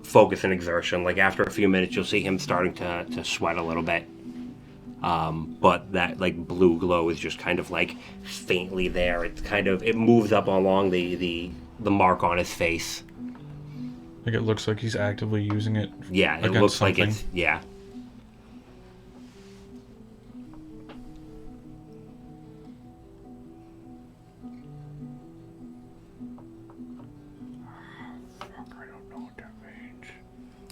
focus and exertion. Like after a few minutes, you'll see him starting to sweat a little bit. But that like blue glow is just kind of like faintly there. It's kind of, it moves up along the mark on his face. Like it looks like he's actively using it. Yeah, it against looks something. like it's, yeah. I don't know what that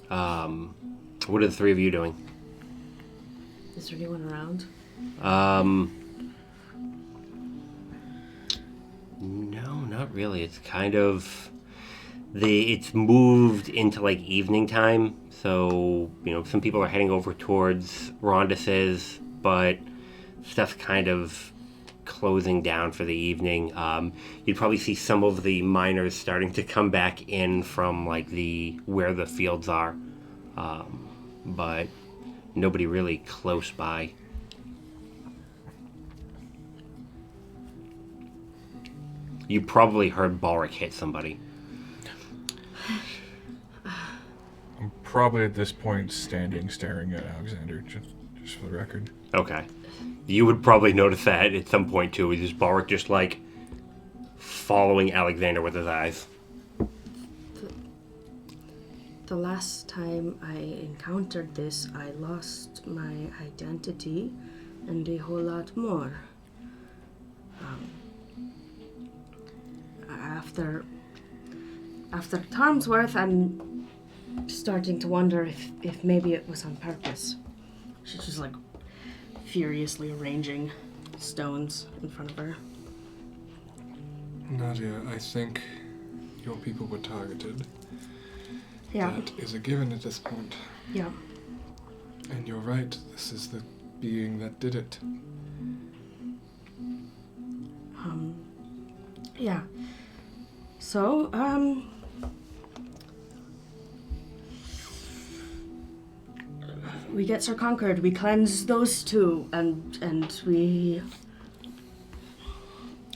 means. What are the three of you doing? Is there anyone around? No, not really. It's kind of it's moved into like evening time, so some people are heading over towards Rondus's, but stuff's kind of closing down for the evening. You'd probably see some of the miners starting to come back in from like where the fields are, but nobody really close by. You probably heard Balric hit somebody. I'm probably at this point standing, staring at Alexander, just for the record. Okay. You would probably notice that at some point too. Is just Balric just like following Alexander with his eyes. The last time I encountered this, I lost my identity and a whole lot more. After Tarmsworth, I'm starting to wonder if maybe it was on purpose. She's just like furiously arranging stones in front of her. Nadia, I think your people were targeted. Yeah. That is a given at this point. Yeah. And you're right, this is the being that did it. Yeah. So, we get Sir Conquered, we cleanse those two, and we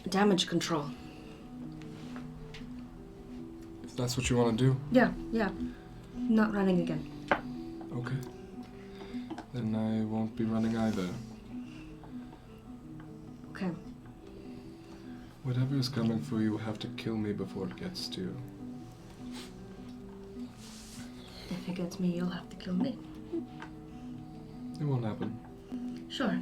damage control. If that's what you want to do, Yeah. Not running again. okay. Then I won't be running either. Okay. Whatever is coming for you will have to kill me before it gets to you. If it gets me, you'll have to kill me. It won't happen. Sure.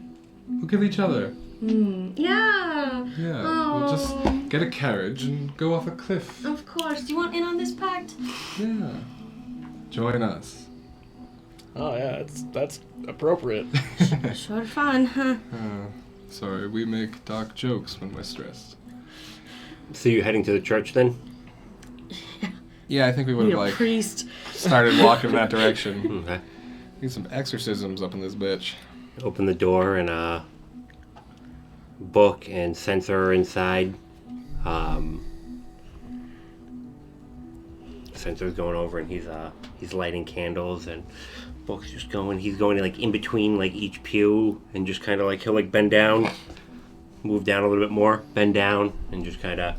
We'll kill each other. Yeah. Yeah, we'll just get a carriage and go off a cliff. Of course. Do you want in on this pact? Yeah. Join us. Oh yeah, that's appropriate. Sure fun, huh? Sorry, we make dark jokes when we're stressed. So you're heading to the church then? Yeah, I think we would Need have a like priest. started walking that direction. Okay. Need some exorcisms up in this bitch. Open the door and a book and sensor inside. Sensor's going over and he's lighting candles and book's just going. He's going like in between like each pew and just kind of like he'll like bend down, move down a little bit more, bend down, and just kind of.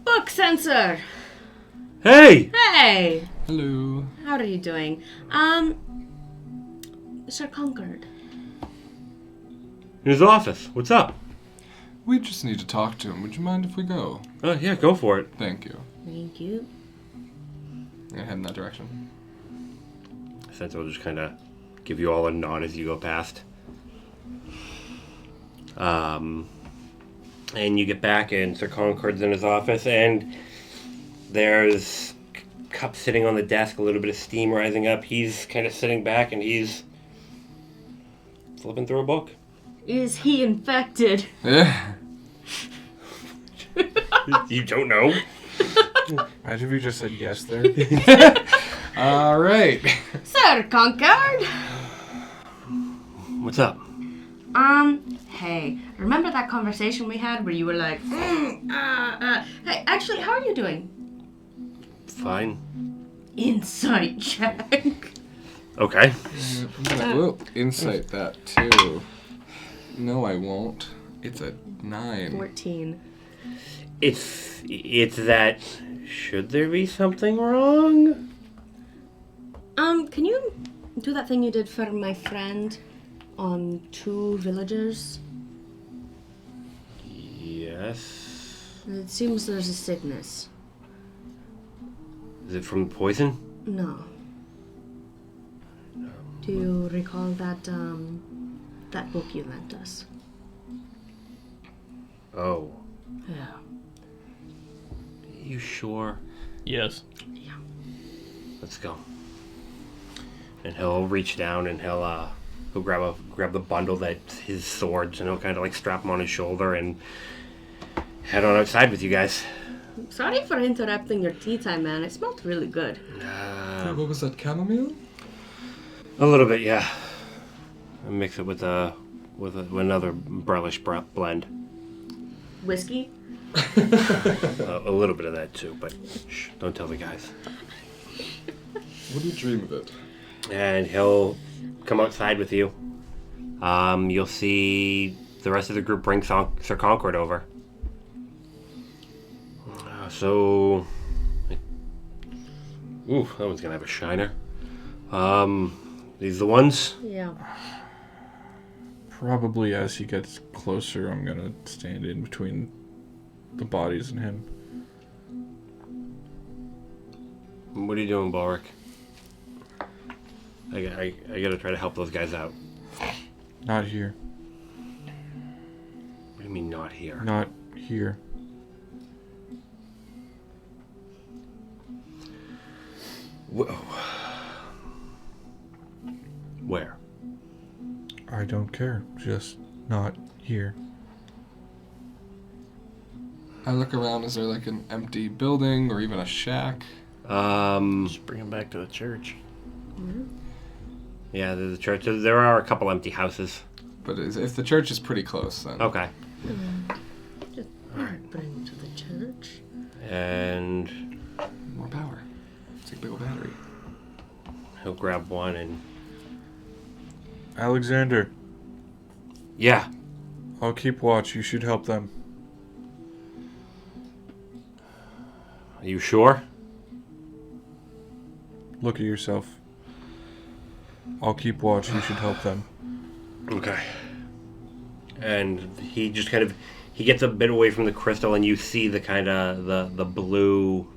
Book sensor. Hey! Hey. Hello. How are you doing? Sir Conquered. In his office. What's up? We just need to talk to him. Would you mind if we go? Oh yeah, go for it. Thank you. Thank you. Yeah, head in that direction. Sensor will just kind of give you all a nod as you go past. And you get back, and Sir Concord's in his office, and there's cups sitting on the desk, a little bit of steam rising up. He's kind of sitting back, and he's flipping through a book. Is he infected? Yeah. You don't know? Imagine if you just said yes there. All right. Sir Conquered. What's up? Hey, remember that conversation we had where you were like, hey, actually, how are you doing? Fine. Insight check. Okay. We'll insight that too. No, I won't. It's a 9. 14. It's that. Should there be something wrong? Can you do that thing you did for my friend on 2 villagers? Yes. It seems there's a sickness. Is it from poison? No. Do you recall that book you lent us? Oh. Yeah. You sure? Yes. Yeah. Let's go. And he'll reach down and he'll grab the bundle that's his swords and he'll kind of like strap them on his shoulder and head on outside with you guys. Sorry for interrupting your tea time, man. It smelled really good. What was that, chamomile? A little bit, yeah. I mix it with another Burlish blend. Whiskey? A little bit of that too, but shh, don't tell the guys. What do you dream of it? And he'll come outside with you. You'll see the rest of the group bring Sir Concord over. So, ooh, that one's gonna have a shiner. These the ones? Yeah. Probably as he gets closer, I'm gonna stand in between the bodies and him. What are you doing, Balric? I gotta try to help those guys out. Not here. What do you mean not here? Not here. Where? I don't care. Just not here. I look around. Is there like an empty building or even a shack? Just bring him back to the church. Yeah, there's a church. There are a couple empty houses. But if the church is pretty close, then... Okay. Just bring him to the church. And More power. It's like a big old battery. he'll grab one and... Alexander, Yeah. I'll keep watch. You should help them. Are you sure? Look at yourself. I'll keep watch. You should help them. Okay. And he just kind of... He gets a bit away from the crystal and you see the kind of... The blue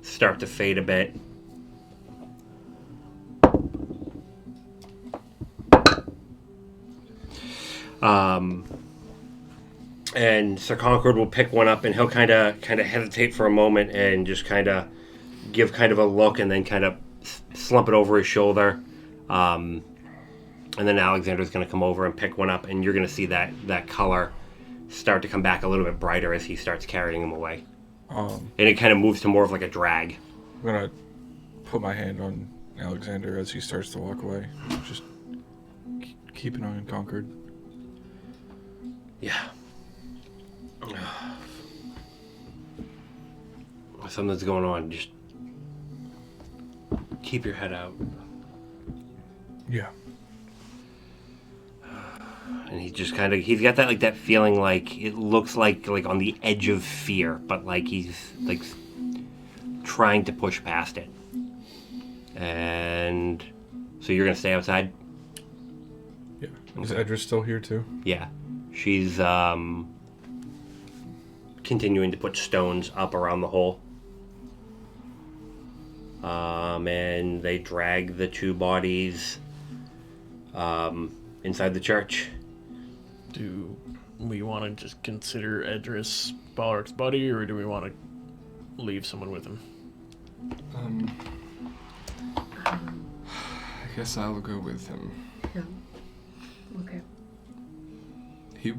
start to fade a bit. And Sir Concord will pick one up and he'll kind of hesitate for a moment and just kind of give kind of a look and then kind of slump it over his shoulder. And then Alexander's going to come over and pick one up and you're going to see that color start to come back a little bit brighter as he starts carrying him away. And it kind of moves to more of like a drag. I'm gonna put my hand on Alexander as he starts to walk away. Just keep an eye on Concord. Yeah. Something's going on. Just keep your head out. Yeah. And he just kind of, he's got that like that feeling like it looks like on the edge of fear, but like he's like trying to push past it. And so you're gonna stay outside? Yeah. Is Edra still here too? Yeah. She's continuing to put stones up around the hole. And they drag the two bodies inside the church. Do we want to just consider Edris Balric's buddy, or do we want to leave someone with him? I guess I'll go with him. Yeah. Okay. He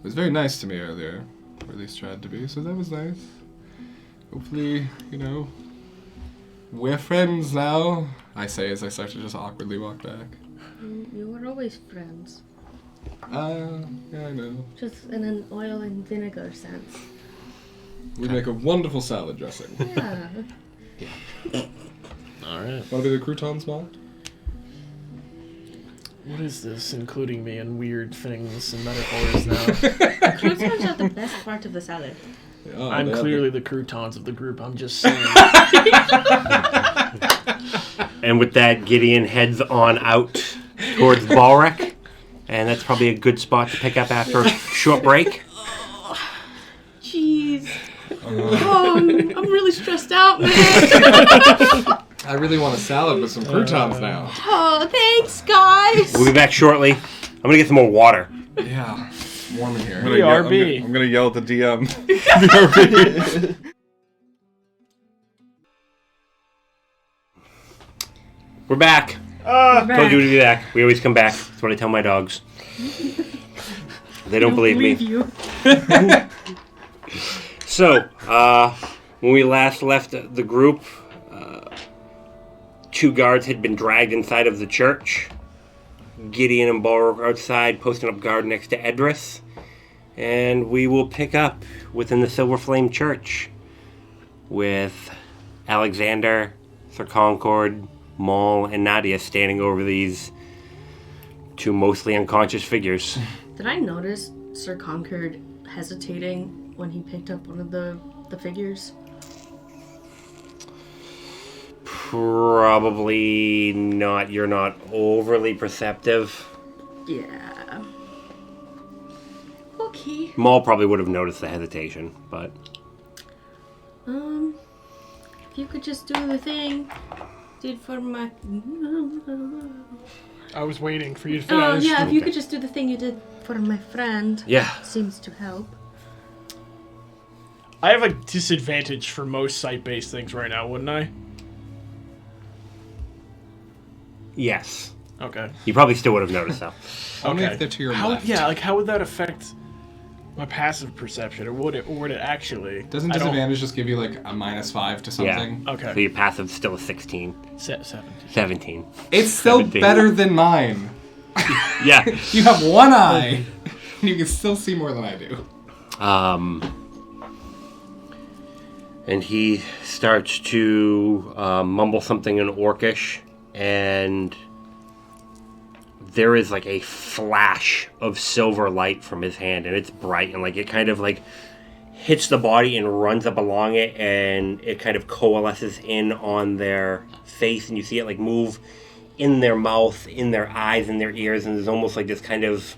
was very nice to me earlier, or at least tried to be, so that was nice. Hopefully, we're friends now, I say as I start to just awkwardly walk back. You were always friends. Yeah, I know. Just in an oil and vinegar sense. We make a wonderful salad dressing. Yeah. Alright. Want to be the croutons, Mom? What is this, including me in weird things and metaphors now? Croutons are the best part of the salad. Oh, I'm they clearly the croutons of the group, I'm just saying. And with that, Gideon heads on out towards Balric. And that's probably a good spot to pick up after a short break. Jeez. I'm really stressed out, man. I really want a salad with some croutons now. Oh, thanks, guys. We'll be back shortly. I'm going to get some more water. Yeah, it's warm in here. BRB. I'm gonna yell at the DM. BRB. We're back. Told you to be back. We always come back. That's what I tell my dogs. They don't believe me. You. So, when we last left the group, two guards had been dragged inside of the church. Gideon and Balrog are outside, posting up guard next to Edris. And we will pick up within the Silver Flame Church with Alexander, Sir Concord, Maul, and Nadia standing over these two mostly unconscious figures. Did I notice Sir Concord hesitating when he picked up one of the figures? Probably not. You're not overly perceptive. Yeah. Okay. Maul probably would have noticed the hesitation, but... If you could just do the thing did for my... I was waiting for you to Oh, finish. yeah, if you could just do the thing you did for my friend. Yeah. Seems to help. I have a disadvantage for most site-based things right now, wouldn't I? Yes. Okay. You probably still would have noticed, though. Only Okay. if they're to your How, left. yeah, like how would that affect my passive perception, or would it actually? Doesn't I don't- disadvantage just give you like a -5 to something? Yeah. Okay. So your passive's still a 16. 17. 17. It's still 17. better than mine. Yeah. You have one eye. You can still see more than I do. And he starts to mumble something in Orcish, and there is like a flash of silver light from his hand, and it's bright, and like it kind of like hits the body and runs up along it, and it kind of coalesces in on their face, and you see it like move in their mouth, in their eyes, in their ears, and there's almost like this kind of,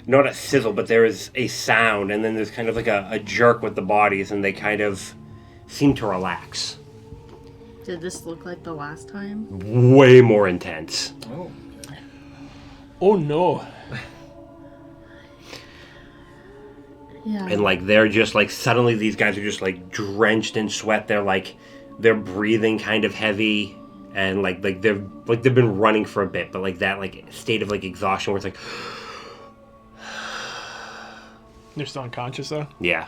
not a sizzle, but there is a sound, and then there's kind of like a jerk with the bodies, and they kind of seem to relax. Did this look like the last time? Way more intense. Oh. Oh no. Yeah. And like they're just like, suddenly these guys are just like drenched in sweat. They're breathing kind of heavy, and like they've been running for a bit, but like that like state of like exhaustion where it's like, They're still unconscious though. yeah.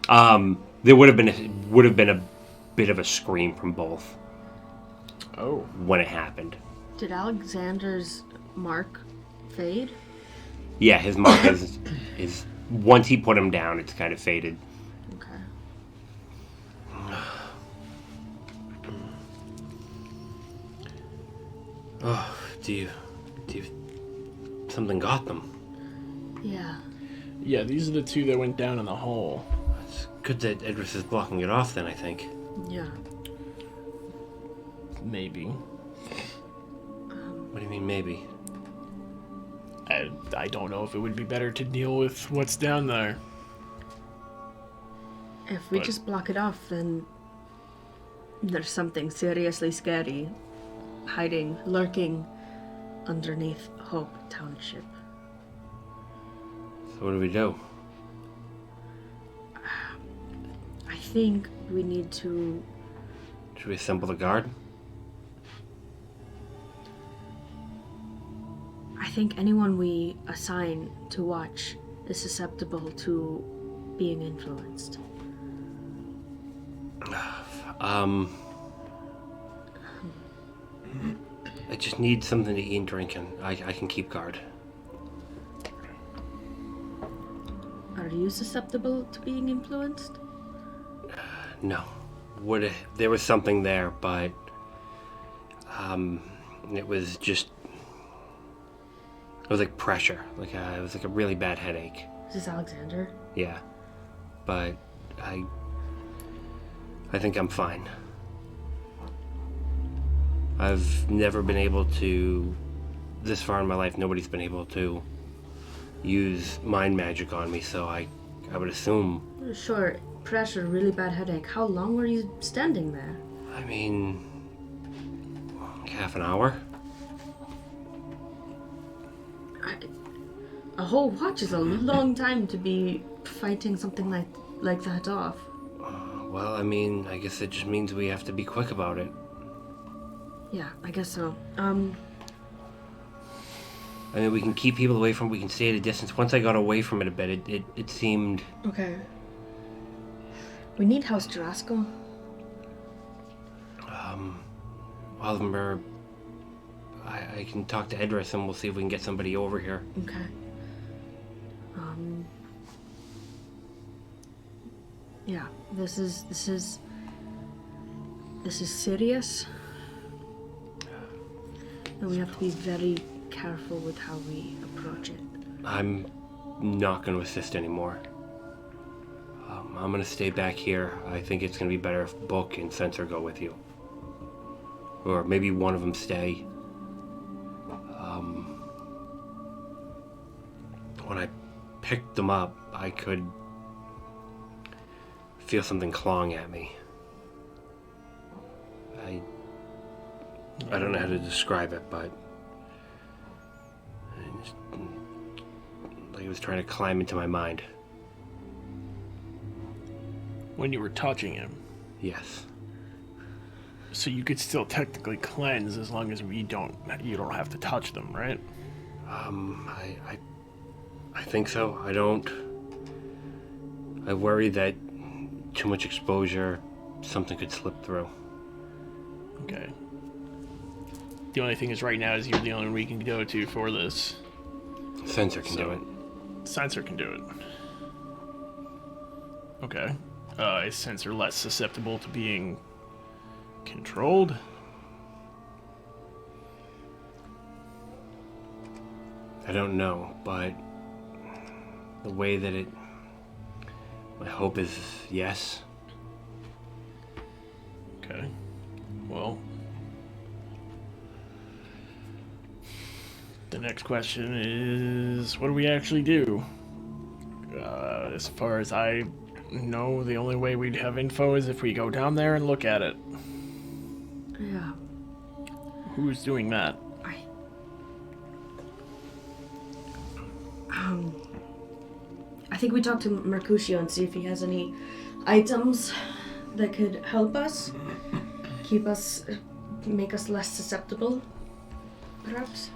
There would have been a bit of a scream from both Oh. when it happened. Did Alexander's mark fade? Yeah, his mark is once he put him down, it's kind of faded. Okay. Oh, do you something got them? Yeah. Yeah, these are the two that went down in the hole. It's good that Edris is blocking it off then, I think. Yeah. Maybe. What do you mean maybe? I don't know if it would be better to deal with what's down there. If we But- just block it off, then there's something seriously scary hiding, lurking underneath Hope Township. So what do we do? I think we need to. Should we assemble the guard? I think anyone we assign to watch is susceptible to being influenced. I just need something to eat and drink, and I can keep guard. Are you susceptible to being influenced? No. There was something there, but it was just, it was like pressure. It was like a really bad headache. Is this Alexander? Yeah. But I think I'm fine. I've never been able to, this far in my life, nobody's been able to use mind magic on me, so I would assume. Sure, pressure, really bad headache. How long were you standing there? I mean, half an hour? A whole watch is a long time to be fighting something like that off. Well, I mean, I guess it just means we have to be quick about it. Yeah, I guess so. I mean, we can keep people away from it, we can stay at a distance. Once I got away from it a bit, it seemed... Okay. We need House Jarasco. Oliver, I can talk to Edris and we'll see if we can get somebody over here. Okay. Yeah, this is serious. And we have to be very careful with how we approach it. I'm not going to assist anymore. I'm going to stay back here. I think it's going to be better if Book and Censor go with you. Or maybe one of them stay. When I picked them up, I could feel something clawing at me. I don't know how to describe it, but Like it was trying to climb into my mind. When you were touching him. Yes. So you could still technically cleanse as long as you don't have to touch them, right? I think so. I worry that too much exposure, something could slip through. Okay. The only thing is right now is you're the only one we can go to for this. Sensor can do it. Sensor can do it. Okay. Is Sensor less susceptible to being controlled? I don't know, but the way that it... My hope is yes. Okay. Well... The next question is, what do we actually do? As far as I know, the only way we'd have info is if we go down there and look at it. Yeah. Who's doing that? I think we talk to Mercutio and see if he has any items that could help us, make us less susceptible, perhaps.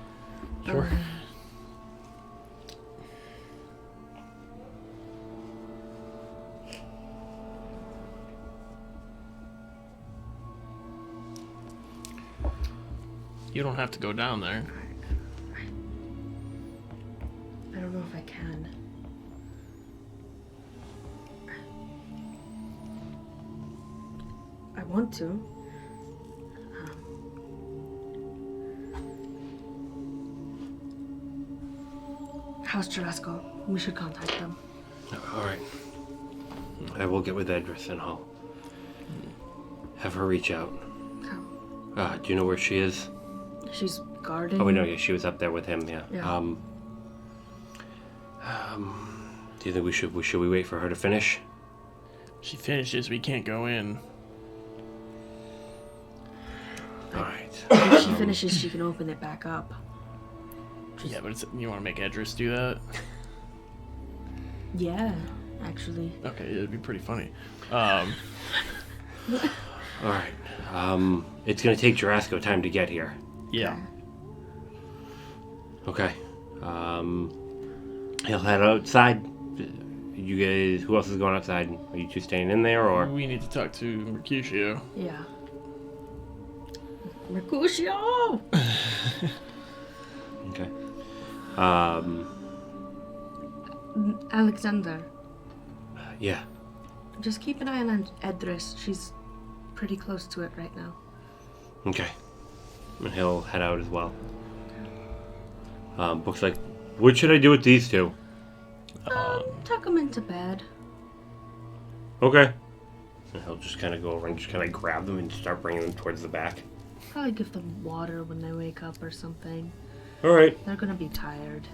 Sure. You don't have to go down there. I don't know if I can. I want to. How's Jurassico? We should contact them. Alright. I will get with Edris and I'll have her reach out. Do you know where she is? She's guarding. Oh, wait, no, yeah, she was up there with him, yeah. Do you think should we wait for her to finish? She finishes, we can't go in. Alright. If she finishes, she can open it back up. Yeah, but you want to make Edris do that? Yeah, actually. Okay, it'd be pretty funny. Alright. It's gonna take Jurassico time to get here. Yeah. Okay. He'll head outside. You guys, who else is going outside? Are you two staying in there, or? We need to talk to Mercutio. Yeah. Mercutio! Okay. Alexander. Yeah. Just keep an eye on Edris. She's pretty close to it right now. Okay. And he'll head out as well. Book's like, what should I do with these two? Tuck them into bed. Okay. And he'll just kind of go over and just kind of grab them and start bringing them towards the back. Probably give them water when they wake up or something. Alright. They're gonna be tired.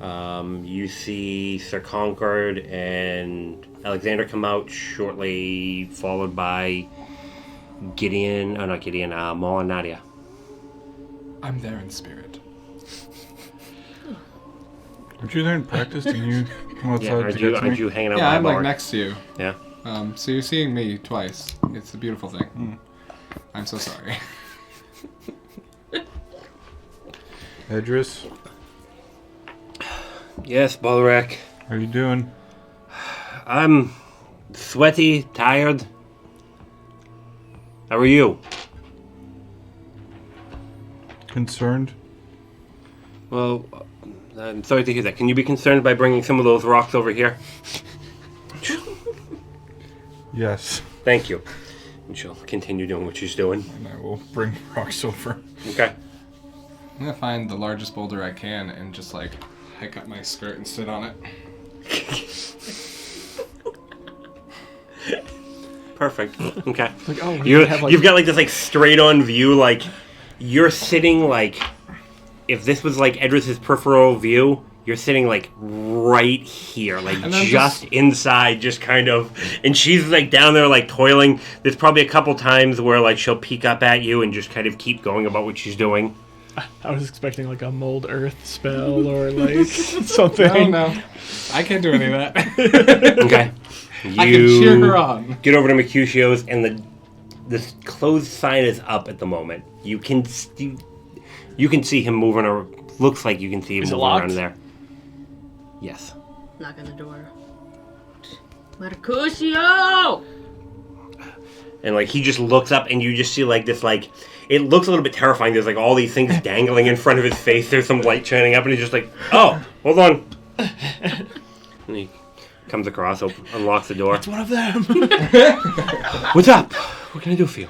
You see Sir Concord and Alexander come out shortly, followed by Maul and Nadia. I'm there in spirit. Aren't you there in practice? Didn't you come outside Aren't you hanging out Yeah, by I'm the bar? like next to you. Yeah. So you're seeing me twice. It's a beautiful thing. I'm so sorry. Edris, Yes, Balrak. how you doing? I'm sweaty, tired. How are you? Concerned? Well, I'm sorry to hear that. Can you be concerned by bringing some of those rocks over here? Yes. Thank you. And she'll continue doing what she's doing. And I will bring rocks over. Okay. I'm gonna find the largest boulder I can and just like hike up my skirt and sit on it. Perfect. Okay. Like, oh, You've got like this like straight on view, like you're sitting like if this was like Edris's peripheral view, you're sitting like right here, like just inside, just kind of, and she's like down there like toiling. There's probably a couple times where like she'll peek up at you and just kind of keep going about what she's doing. I was expecting like a mold earth spell or like something. No, I can't do any of that. Okay. I can cheer her on. Get over to Mercutio's, and the closed sign is up at the moment. You can see him moving, or looks like you can see him Is it moving locked? around there. Yes. Knock on the door. Mercutio! And like he just looks up, and you just see like this like it looks a little bit terrifying. There's like all these things dangling in front of his face. There's some light shining up, and he's just like, "Oh, hold on." And he comes across, unlocks the door. It's one of them. What's up? What can I do for you?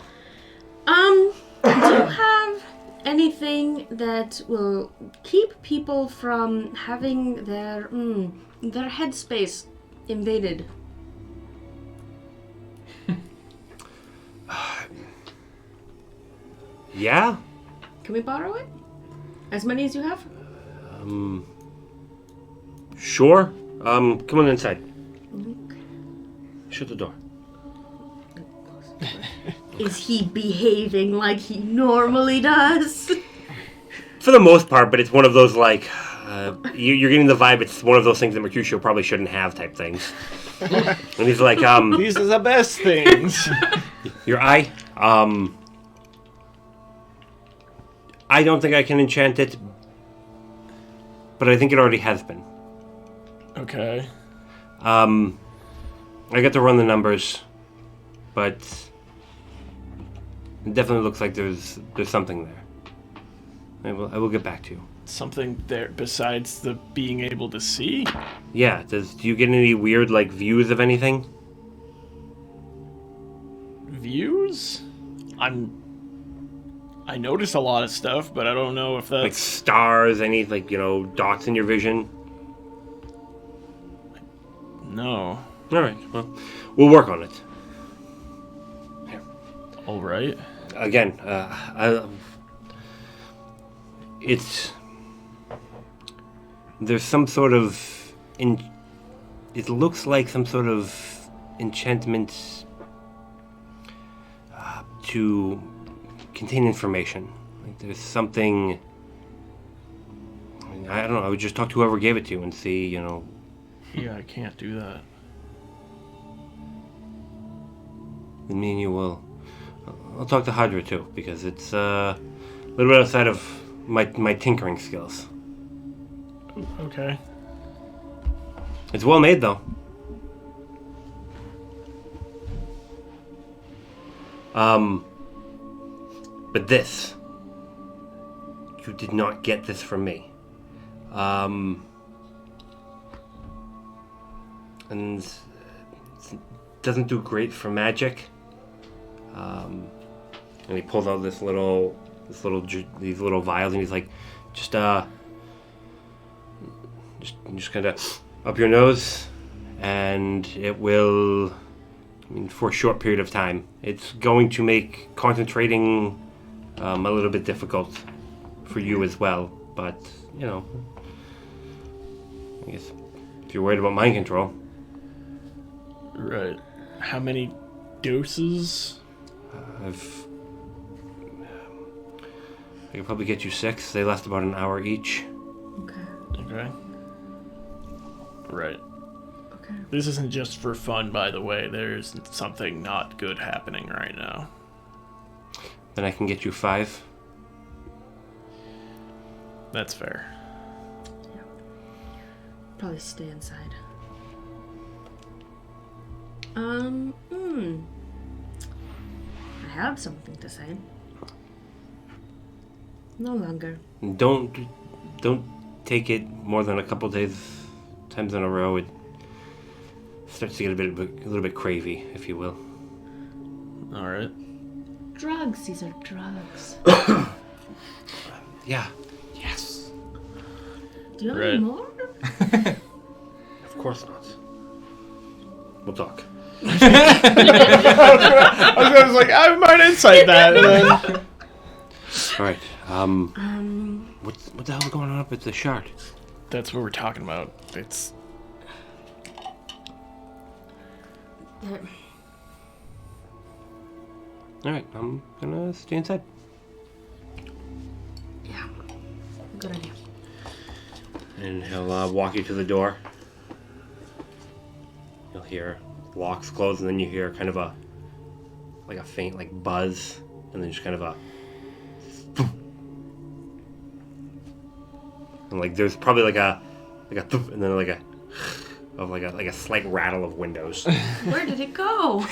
Do you have anything that will keep people from having their headspace invaded? Yeah. Can we borrow it? As many as you have? Sure. Come on inside. Okay. Shut the door. Is he behaving like he normally does? For the most part, but it's one of those like you're getting the vibe. It's one of those things that Mercutio probably shouldn't have type things. And he's like, These are the best things. your eye. I don't think I can enchant it, but I think it already has been. Okay. I got to run the numbers, but it definitely looks like there's something there. I will get back to you. Something there besides the being able to see? Yeah. Do you get any weird like views of anything? Views? I notice a lot of stuff, but I don't know if that's Like stars, any like dots in your vision? No. All right. Well, we'll work on it. Here. All right. Again, there's some sort of it looks like some sort of enchantment to contain information. Like there's something. I don't know. I would just talk to whoever gave it to you and see. Yeah, I can't do that. Me and you will. I'll talk to Hydra too, because it's a little bit outside of my tinkering skills. Okay. It's well made though. But this, you did not get this from me. And it doesn't do great for magic. And he pulls out these little vials, and he's like, just kind of up your nose, and it will. For a short period of time, it's going to make concentrating a little bit difficult for you as well. But I guess if you're worried about mind control. Right. How many doses? I could probably get you 6. They last about an hour each. Okay. Okay. Right. Okay. This isn't just for fun, by the way. There's something not good happening right now. Then I can get you 5. That's fair. Yeah. Probably stay inside. I have something to say. No longer. Don't take it more than a couple times in a row. It starts to get a little bit cravey, if you will. All right. Drugs. These are drugs. Yeah. Yes. Do you have Right. any more? Of course not. We'll talk. I was like, I might insight that. And then... All right. What the hell's going on up at the shard? That's what we're talking about. It's All right. I'm gonna stay inside. Yeah. Good idea. And he'll walk you to the door. You'll hear locks close, and then you hear kind of a faint buzz, and then just kind of a and there's probably a and then a slight rattle of windows. Where did it go?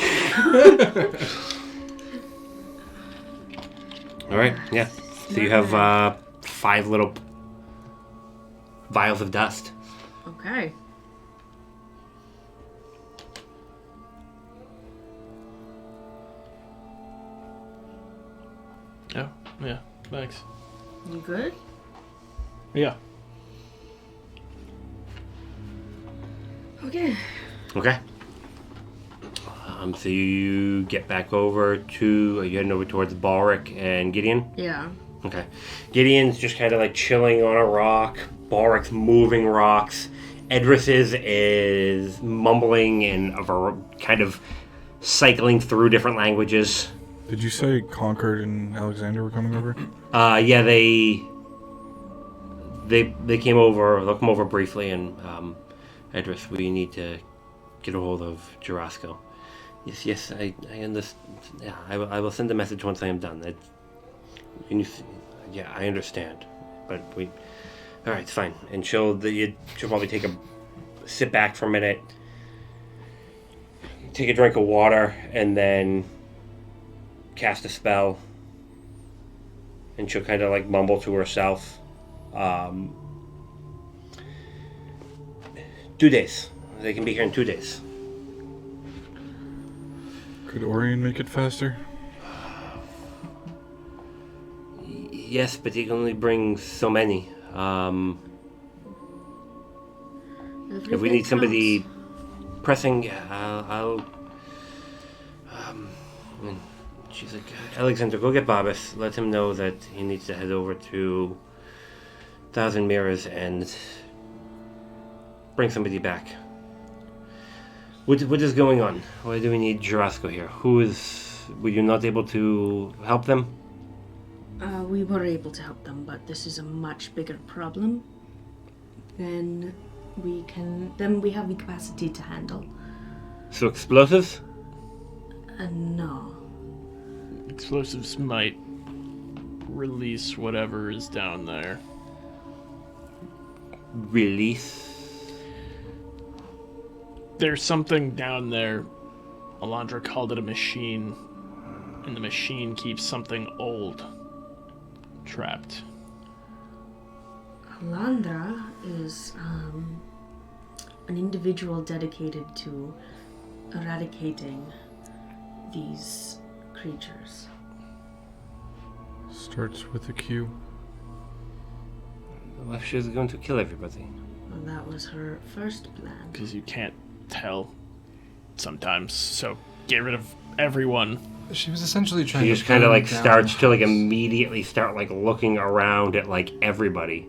All right, yeah. So you have 5 little vials of dust. Okay. Yeah, thanks. You good? Yeah. Okay. Okay. So you get back over to... Are you heading over towards Balric and Gideon? Yeah. Okay. Gideon's just kind of chilling on a rock. Balric's moving rocks. Edris's is mumbling and kind of cycling through different languages. Did you say Concord and Alexander were coming over? Yeah, they came over. They'll come over briefly, and Edris, we need to get a hold of Jurasko. Yes, I understand. Yeah, I will send a message once I am done. Yeah, I understand, but we. All right, it's fine. And she'll probably sit back for a minute, take a drink of water, and then cast a spell. And she'll kind of mumble to herself. 2 days. They can be here in 2 days. Could Orion make it faster? Yes, but he can only bring so many. If we need somebody pressing, I'll. And she's like, Alexander, go get Barbas. Let him know that he needs to head over to Thousand Mirrors and bring somebody back. What is going on? Why do we need Jurasko here? Were you not able to help them? We were able to help them, but this is a much bigger problem than we have the capacity to handle. So explosives? No. Explosives might release whatever is down there. Release? There's something down there. Alondra called it a machine, and the machine keeps something old trapped. Alondra is an individual dedicated to eradicating these creatures. Starts with a Q. Well, she's going to kill everybody. Well, that was her first plan. Because you can't tell sometimes, so get rid of everyone. She was essentially trying She to just kind of burn down starts the to house. immediately start looking around at everybody.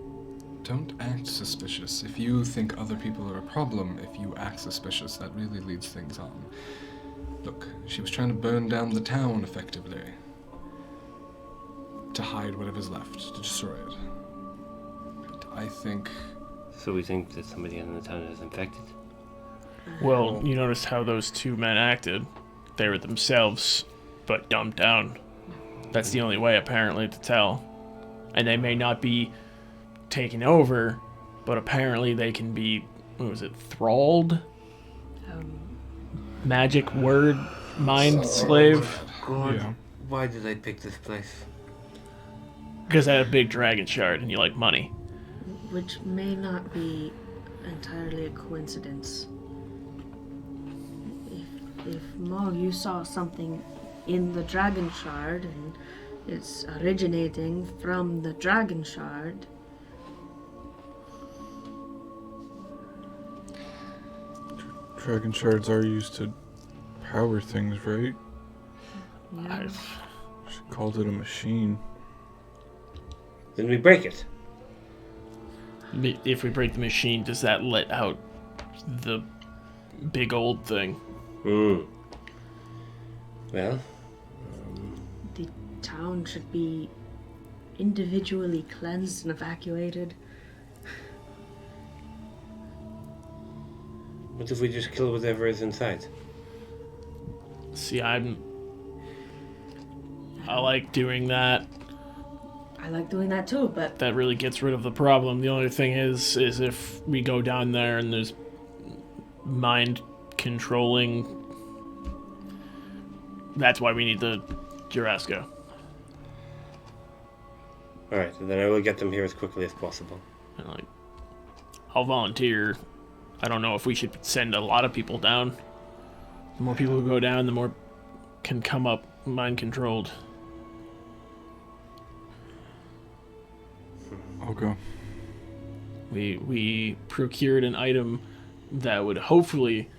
Don't act suspicious. If you think other people are a problem, if you act suspicious, that really leads things on. Look, she was trying to burn down the town effectively. To hide whatever's left, to destroy it. But I think... So we think that somebody in the town is infected. Well, you noticed how those 2 men acted. They were themselves, but dumbed down. That's the only way, apparently, to tell. And they may not be taken over, but apparently they can be, thralled? Magic word, mind slave? God, Yeah. why did I pick this place? Because I had a big dragon shard and you like money. Which may not be entirely a coincidence. If Mo, you saw something in the dragon shard and it's originating from the dragon shard. Dragon shards are used to power things, right? Yeah. She called it a machine. Then we break it. If we break the machine, does that let out the big old thing? Hmm. Well, The town should be individually cleansed and evacuated. What if we just kill whatever is inside? See, I like doing that. I like doing that too, but That really gets rid of the problem. The only thing is if we go down there and there's mind controlling, that's why we need the Jurassico. Alright, then I will get them here as quickly as possible. And like, I'll volunteer. I don't know if we should send a lot of people down. The more people who go down, the more can come up mind controlled. I'll go. We procured an item that would hopefully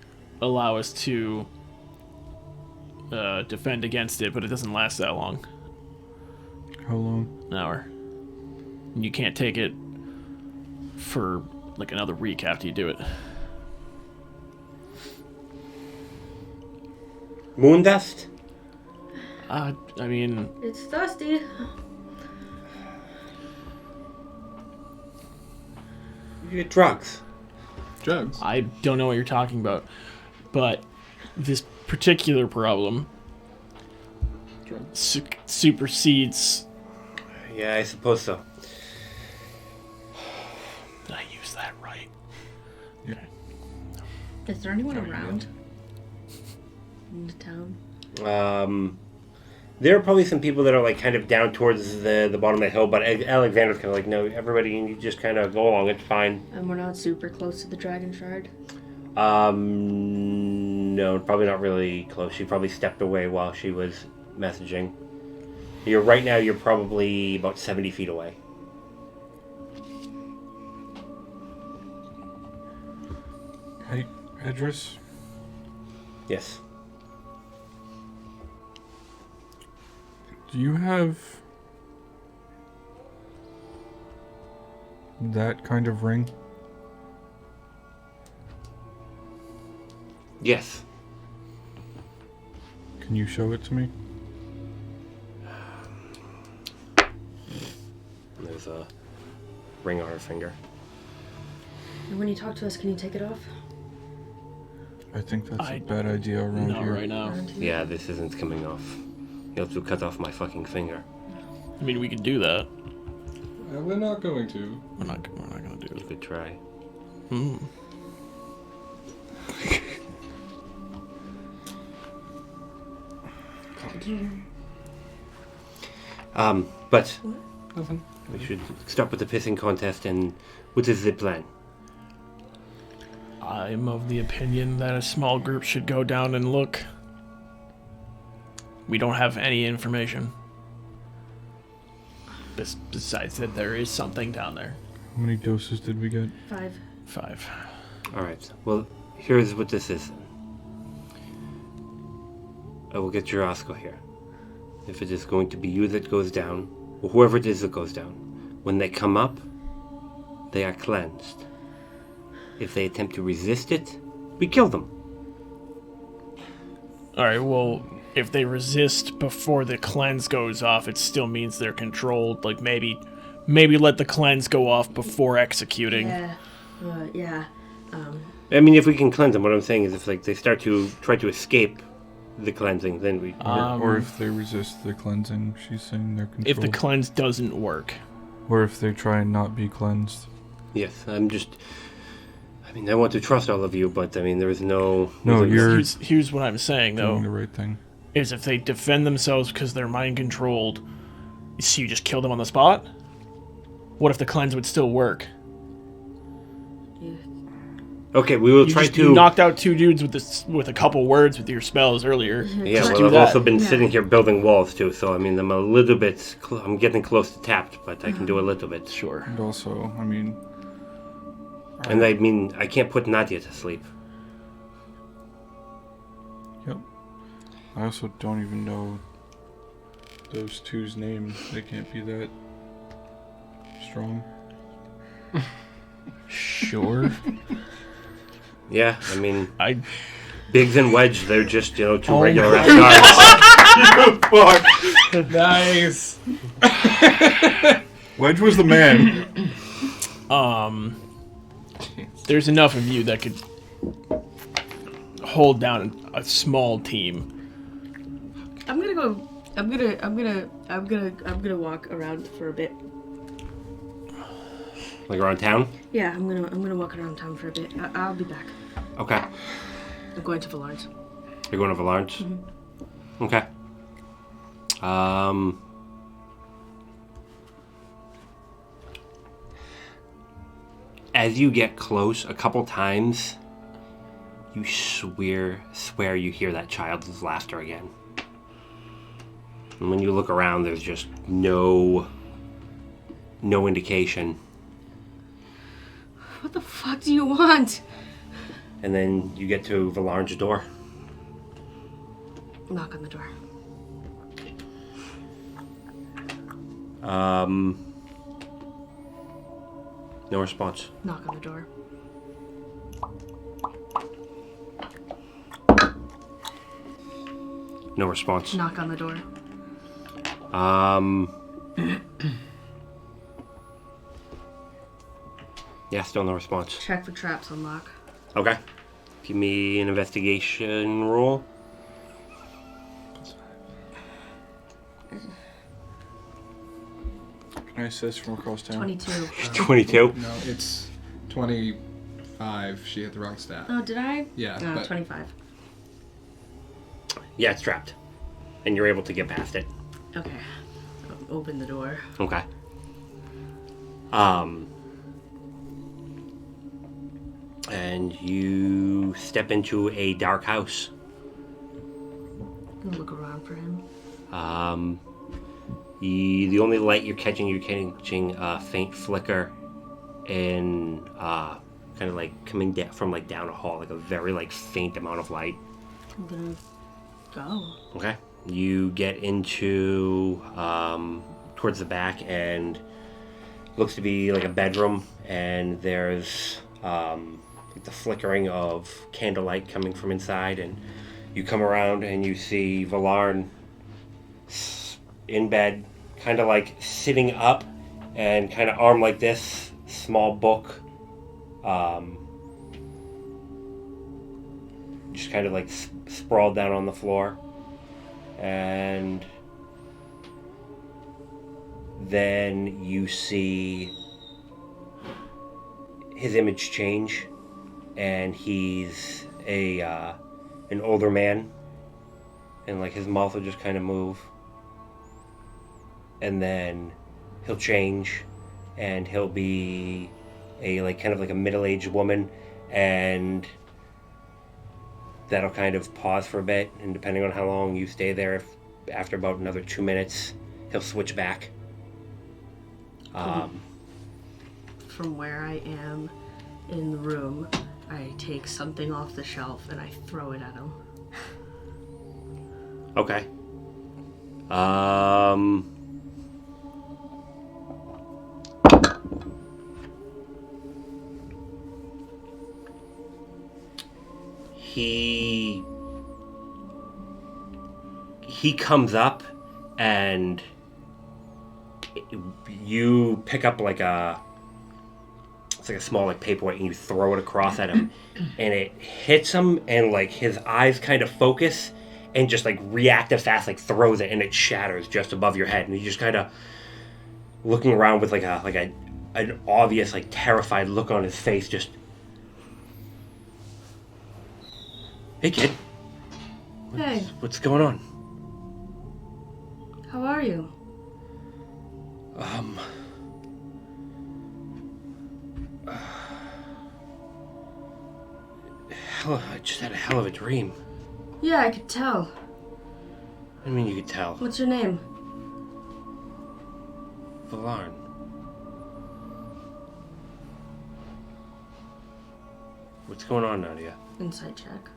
allow us to defend against it, but it doesn't last that long. How long? An hour. And you can't take it for like another week after you do it. Moon dust? I mean, it's dusty. You get drugs. Drugs. I don't know what you're talking about, but this particular problem supersedes. Yeah, I suppose so. Did I use that right? Yeah. Is there anyone around in the town? There are probably some people that are like kind of down towards the bottom of the hill, but Alexander's kind of like, no, everybody, you just kind of go along, it's fine. And we're not super close to the Dragon Shard? No, probably not really close. She probably stepped away while she was messaging. Right now, you're probably about 70 feet away. Hey, Edris? Yes. Do you have that kind of ring? Yes. Can you show it to me? There's a ring on her finger. And when you talk to us, can you take it off? I think that's a bad idea around Not here. right now. Around here? Yeah, this isn't coming off. You'll have to cut off my fucking finger. I mean, we could do that. We're not going to. We're not gonna do You it. could try. Hmm. But Nothing. we should stop with the pissing contest and what is the plan? I'm of the opinion that a small group should go down and look. We don't have any information. Besides that, there is something down there. How many doses did we get? 5. 5. Alright, well, here's what this is. I will get Jurassico here. If it is going to be you that goes down, or whoever it is that goes down, when they come up, they are cleansed. If they attempt to resist it, we kill them. Alright, well, if they resist before the cleanse goes off, it still means they're controlled. Like, maybe let the cleanse go off before executing. Yeah. Yeah. I mean, if we can cleanse them, what I'm saying is if like they start to try to escape the cleansing, then we... Or if they resist the cleansing, she's saying they're controlled. If the cleanse doesn't work. Or if they try and not be cleansed. Yes, I want to trust all of you, but I mean, there is no... No, you're Here's what I'm saying, though. doing the right thing. Is if they defend themselves because they're mind controlled, so you just kill them on the spot? What if the cleanse would still work? Okay, we will try You knocked out 2 dudes with a couple words with your spells earlier. Yeah, Just well, do I've that. also been sitting here building walls too, so I mean, I'm a little bit... I'm getting close to tapped, but I can do a little bit. Sure. And also, I mean... And I mean, I can't put Nadia to sleep. Yep. I also don't even know those two's names. They can't be that strong. Sure. Yeah, I mean, Biggs and Wedge, they're just, 2 Oh regular my ass guys. Nice. Wedge was the man. There's enough of you that could hold down a small team. I'm gonna walk around for a bit. Like around town? Yeah, I'm gonna walk around town for a bit. I'll be back. Okay. I'm going to Villarn's. You're going to Villarn's? Mm-hmm. Okay. As you get close, a couple times, you swear you hear that child's laughter again. And when you look around, there's just no indication. What the fuck do you want? And then you get to Villarn's door. Knock on the door. No response. Knock on the door. No response. Knock on the door. Yeah, still no response. Check for traps, unlock. Okay. Give me an investigation roll. Can I assist from across town? 22. 22. No, it's 25. She hit the wrong stat. Oh, did I? Yeah, No, but 25. Yeah, it's trapped. And you're able to get past it. Okay. Open the door. Okay. And you step into a dark house. I'm gonna look around for him. The only light you're catching a faint flicker and kind of like coming down from like down a hall, like a very like faint amount of light. I'm gonna go. Okay. You get into towards the back and looks to be like a bedroom, and there's like the flickering of candlelight coming from inside, and you come around and you see Villarn in bed, kind of like sitting up and kind of armed like this, small book, just kind of like sprawled down on the floor. And then you see his image change, and he's an older man, and like his mouth will just kind of move, and then he'll change, and he'll be a like kind of like a middle-aged woman, and that'll kind of pause for a bit, and depending on how long you stay there, if after about another 2 minutes, he'll switch back. From where I am in the room, I take something off the shelf and I throw it at him. Okay. He comes up, and you pick up like it's like a small like paperweight, and you throw it across at him, and it hits him, and like his eyes kind of focus, and just like reactive fast, like throws it, and it shatters just above your head, and you just kind of looking around with an obvious like terrified look on his face. Just, hey kid, Hey, what's going on? how are you? I just had a hell of a dream. Yeah, I could tell. I mean, you could tell. What's your name? Villarn. What's going on, Nadia? Insight check.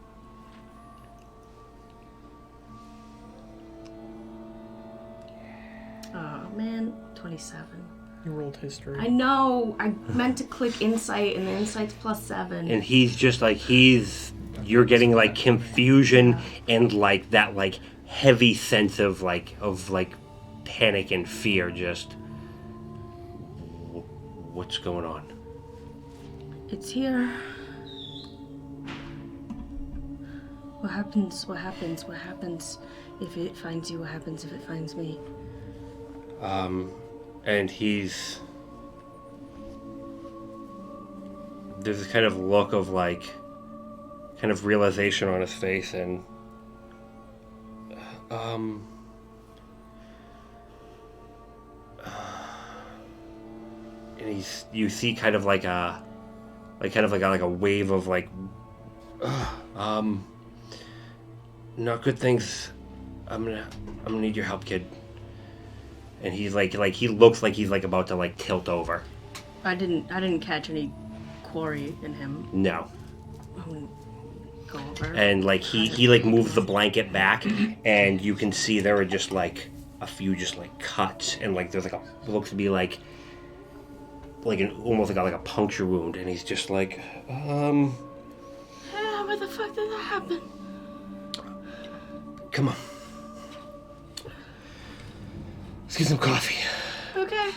Oh man, 27. You rolled history. I know. I meant to click insight, and the insight's +7. And he's just like, you're getting like confusion and like that like heavy sense of panic and fear, just... What's going on? It's here. What happens? What happens? What happens if it finds you? What happens if it finds me? And he's... There's this kind of look of, like, kind of realization on his face, and... and you see kind of like a wave of like, not good things. I'm gonna need your help, kid. And he's like he looks like he's like about to like tilt over. I didn't catch any quarry in him. No. Go over. And like he like moves the blanket back, and you can see there are just like a few just like cuts, and like there's like it looks to be like almost like a puncture wound, and he's just like, where the fuck did that happen? Come on. Let's get some coffee. Okay.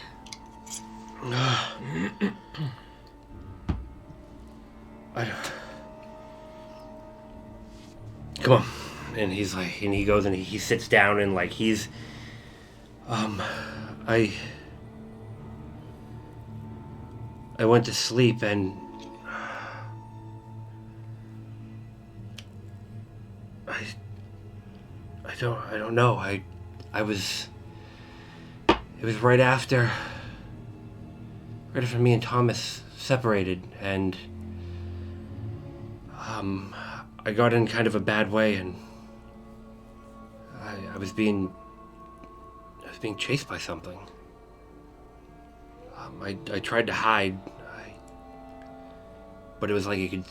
Come on. And he's like, and he goes and he sits down, and like he's, I went to sleep, and I don't know. It was right after me and Thomas separated, and I got in kind of a bad way, and I was being chased by something. I tried to hide, but it was like you could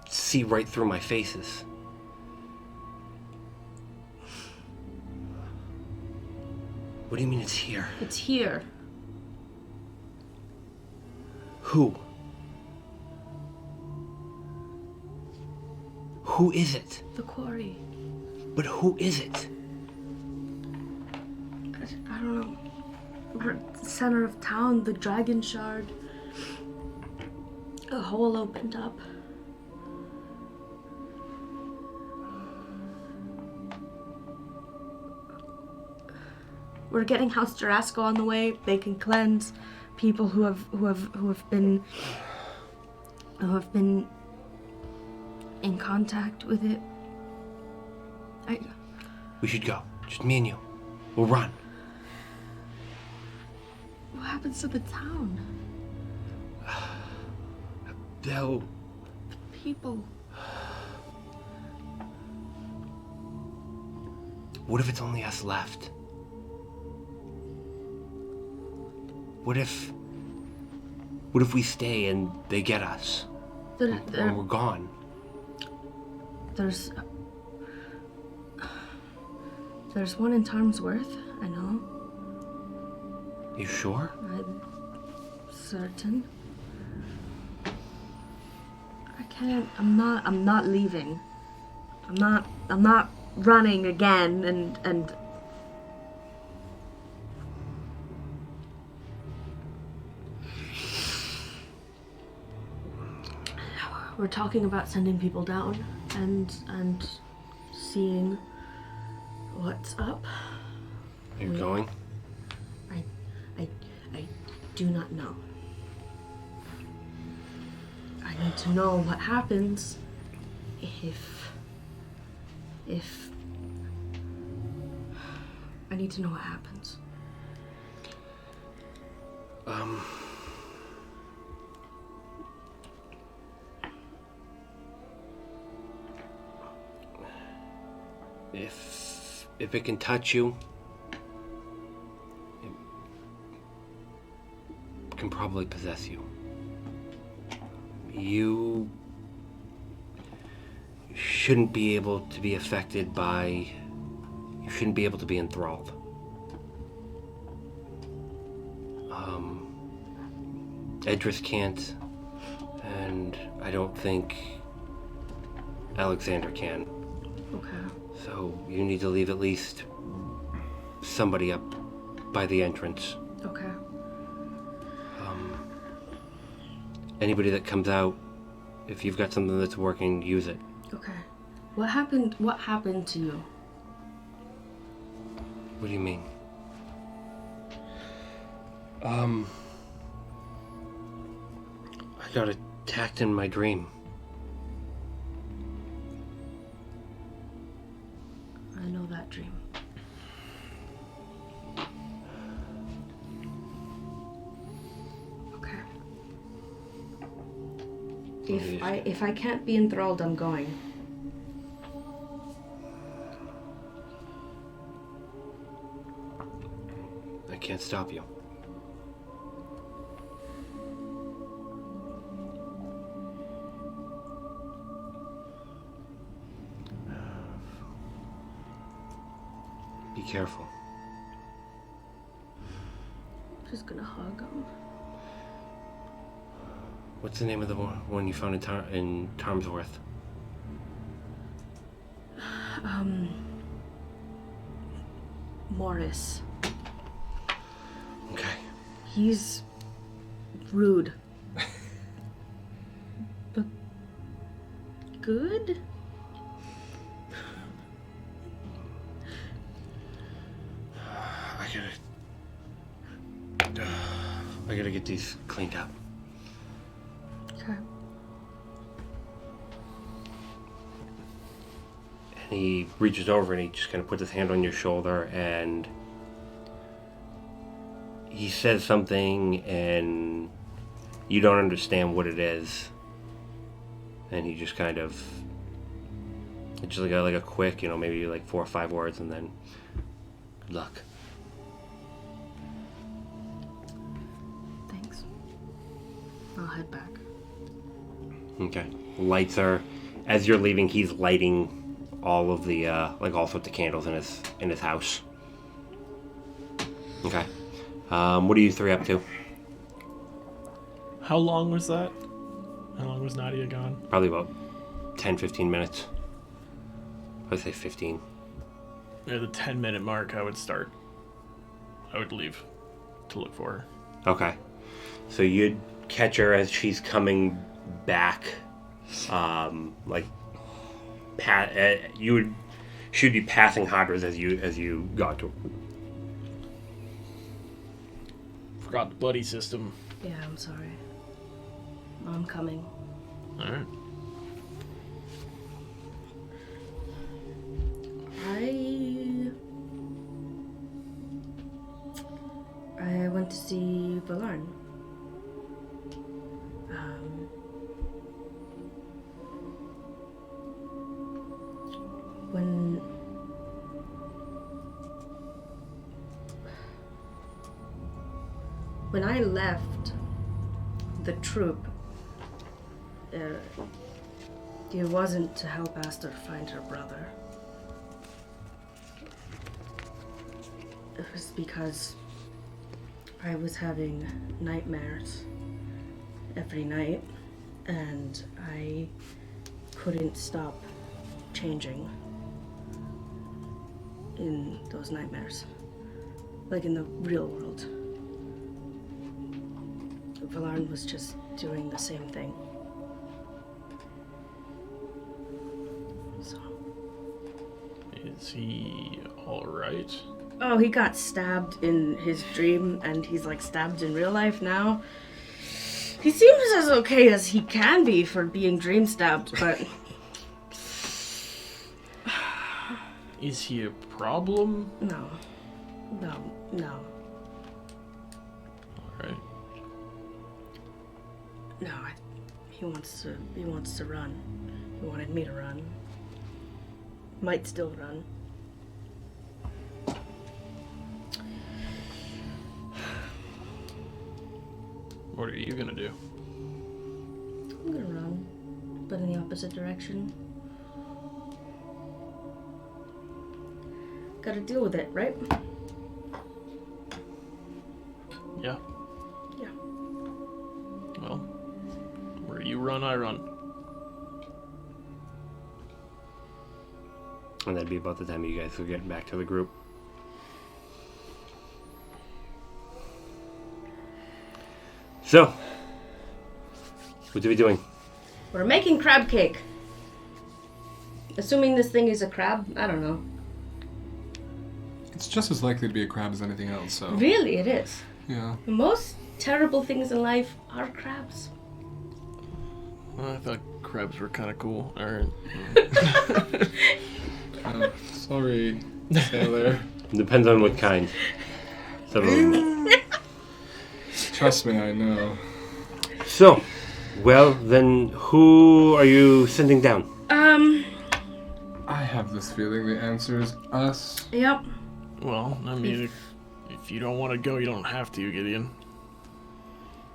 see right through my faces. What do you mean it's here? It's here. Who? Who is it? The quarry. But who is it? I don't know. Center of town, the dragon shard. A hole opened up. We're getting House Jarasco on the way. They can cleanse people who have been in contact with it. We should go. Just me and you. We'll run. What happens to the town? They'll... People. What if it's only us left? What if we stay and they get us? And we're gone. There's one in Tarmsworth, I know. You sure? I'm certain. I can't. I'm not leaving. I'm not running again and we're talking about sending people down and seeing what's up. You're going? I do not know. I need to know what happens if I need to know what happens. If it can touch you, it can probably possess you. You shouldn't be able to be affected by... You shouldn't be able to be enthralled. Edris can't, and I don't think Alexander can. Okay. So you need to leave at least somebody up by the entrance. Okay. Anybody that comes out, if you've got something that's working, use it. Okay. What happened to you? What do you mean? I got attacked in my dream. I know that dream. Okay. If I can't be enthralled, I'm going. I can't stop you. Be careful. I'm just gonna hug him. What's the name of the one you found in Tarmsworth? Morris. Okay. He's rude. But good? I gotta get these cleaned up. Okay. And he reaches over and he just kind of puts his hand on your shoulder and he says something and you don't understand what it is. And he just kind of, it's just like a quick, maybe like 4 or 5 words and then good luck. Thanks. I'll head back. Okay. Lights are, as you're leaving, he's lighting all of the all sorts of candles in his house. Okay. What are you 3 up to? How long was that? How long was Nadia gone? Probably about 10-15 minutes. I'd say 15. At the 10-minute mark, I would leave to look for her. Okay. So you'd catch her as she's coming back. She'd be passing Hodras as you got to her. Forgot the buddy system. Yeah, I'm sorry. I'm coming. Alright. I went to see Valorn. When I left the troop, it wasn't to help Aster find her brother. It was because I was having nightmares every night, and I couldn't stop changing in those nightmares. Like in the real world. Valorn was just doing the same thing. So. Is he alright? Oh, he got stabbed in his dream, and he's like stabbed in real life now. He seems as okay as he can be for being dream stabbed, but... Is he a problem? No. Alright. No, he wants to run. He wanted me to run. Might still run. What are you gonna do? I'm gonna run, but in the opposite direction. Gotta deal with it, right? Yeah. Yeah. Well, where you run, I run. And that'd be about the time you guys were getting back to the group. So, what are we doing? We're making crab cake. Assuming this thing is a crab, I don't know. It's just as likely to be a crab as anything else, so... Really, it is. Yeah. The most terrible things in life are crabs. I thought crabs were kind of cool. Alright. Sorry, sailor. Depends on what kind. Some of them. Trust me, I know. So, well, then who are you sending down? I have this feeling the answer is us. Yep. Well, I mean, if you don't want to go, you don't have to, Gideon.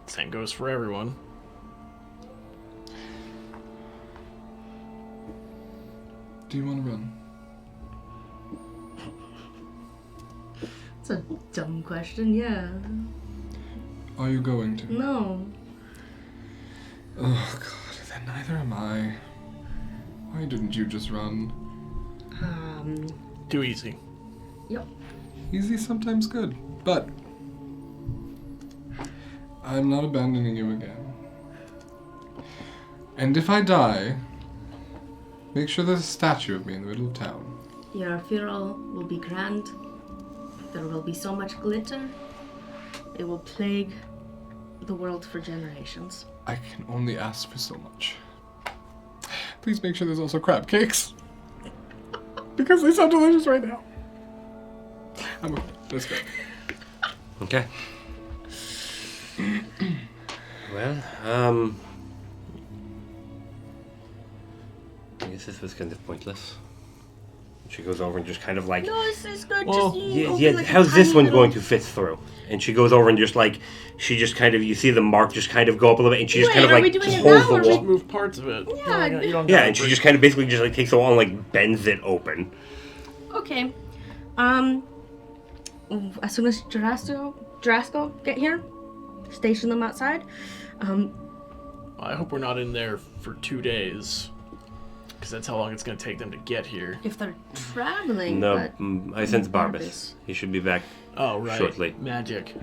Same goes for everyone. Do you want to run? It's a dumb question, yeah. Are you going to? No. Oh god, then neither am I. Why didn't you just run? Too easy. Yep. Easy sometimes good, but I'm not abandoning you again. And if I die, make sure there's a statue of me in the middle of town. Your funeral will be grand. There will be so much glitter. It will plague the world for generations. I can only ask for so much. Please make sure there's also crab cakes. Because they sound delicious right now. Let's go. Okay. Well, I guess this was kind of pointless. She goes over and just kind of like... No, it's good. Well, Yeah, how's this one going to fit through? And she goes over and just like, she just kind of, you see the mark just kind of go up a little bit, and she just kind of like pulls the wall. Move parts of it. Yeah, You don't Yeah, gotta and she break- just kind of basically just like takes the wall and like bends it open. Okay. As soon as Jarasco get here, station them outside. I hope we're not in there for 2 days. Because that's how long it's going to take them to get here. If they're traveling, No, but I sense Barbas. Barbas. He should be back. Oh, right. Shortly. Magic.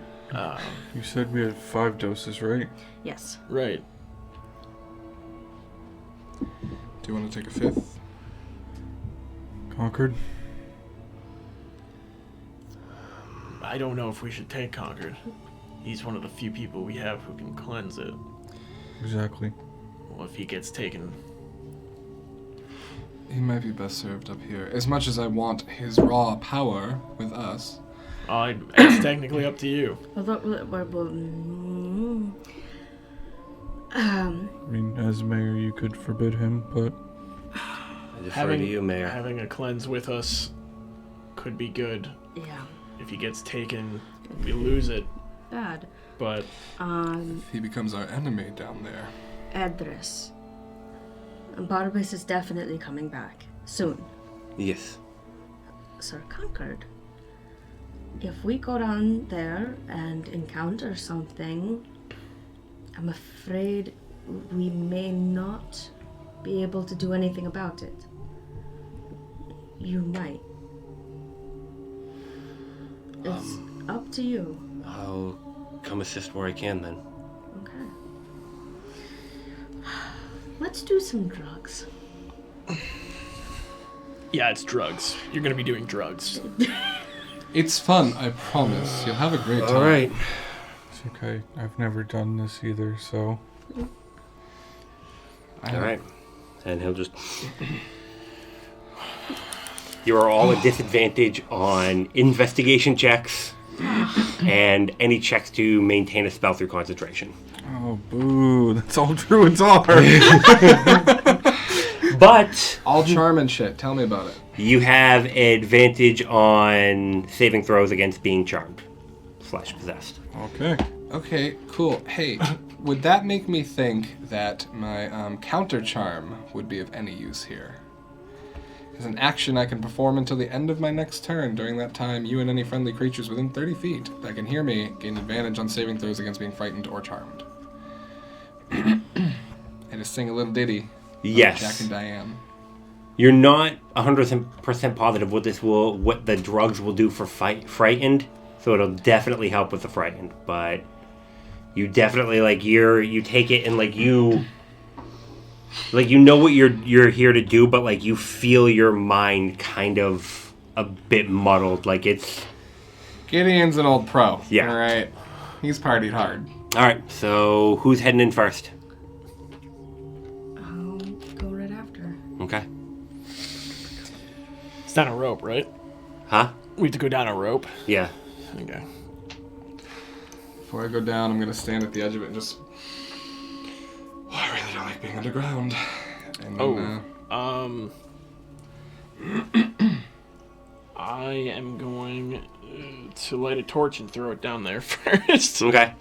You said we had 5 doses, right? yes. Right. Do you want to take a fifth? Conquered? I don't know if we should take Conquered. He's one of the few people we have who can cleanse it. Exactly. Well, if he gets taken... He might be best served up here. As much as I want his raw power with us. It's technically up to you. I mean, as mayor, you could forbid him, but I defer to you, Mayor. Having a cleanse with us could be good. Yeah. If he gets taken, we lose it. Bad. But If he becomes our enemy down there. Address. Barbas is definitely coming back soon. Yes. Sir Conquered. If we go down there and encounter something, I'm afraid we may not be able to do anything about it. You might. It's up to you. I'll come assist where I can then. Okay. Let's do some drugs. yeah, it's drugs. You're going to be doing drugs. It's fun, I promise. You'll have a great time. Alright. it's okay. I've never done this either, so... Alright. And he'll just... You are all at disadvantage on investigation checks and any checks to maintain a spell through concentration. Oh, boo. That's all druids are. But All charm and shit. Tell me about it. you have advantage on saving throws against being charmed / possessed. Okay. Okay, cool. Hey, would that make me think that my counter charm would be of any use here? As an action I can perform until the end of my next turn. During that time, you and any friendly creatures within 30 feet that can hear me gain advantage on saving throws against being frightened or charmed. I just sing a little ditty. about Yes. Jack and Diane. You're not 100% positive what the drugs will do for frightened, so it'll definitely help with the frightened, but You definitely you take it and you know what you're here to do, but you feel your mind kind of a bit muddled. It's Gideon's an old pro. Yeah. All right. He's partied hard. all right. So who's heading in first? I'll go right after. Okay. It's down a rope, right? Huh? We have to go down a rope. Yeah. Okay. Before I go down, I'm gonna stand at the edge of it and just. I really don't like being underground. And then, I am going to light a torch and throw it down there first. Okay.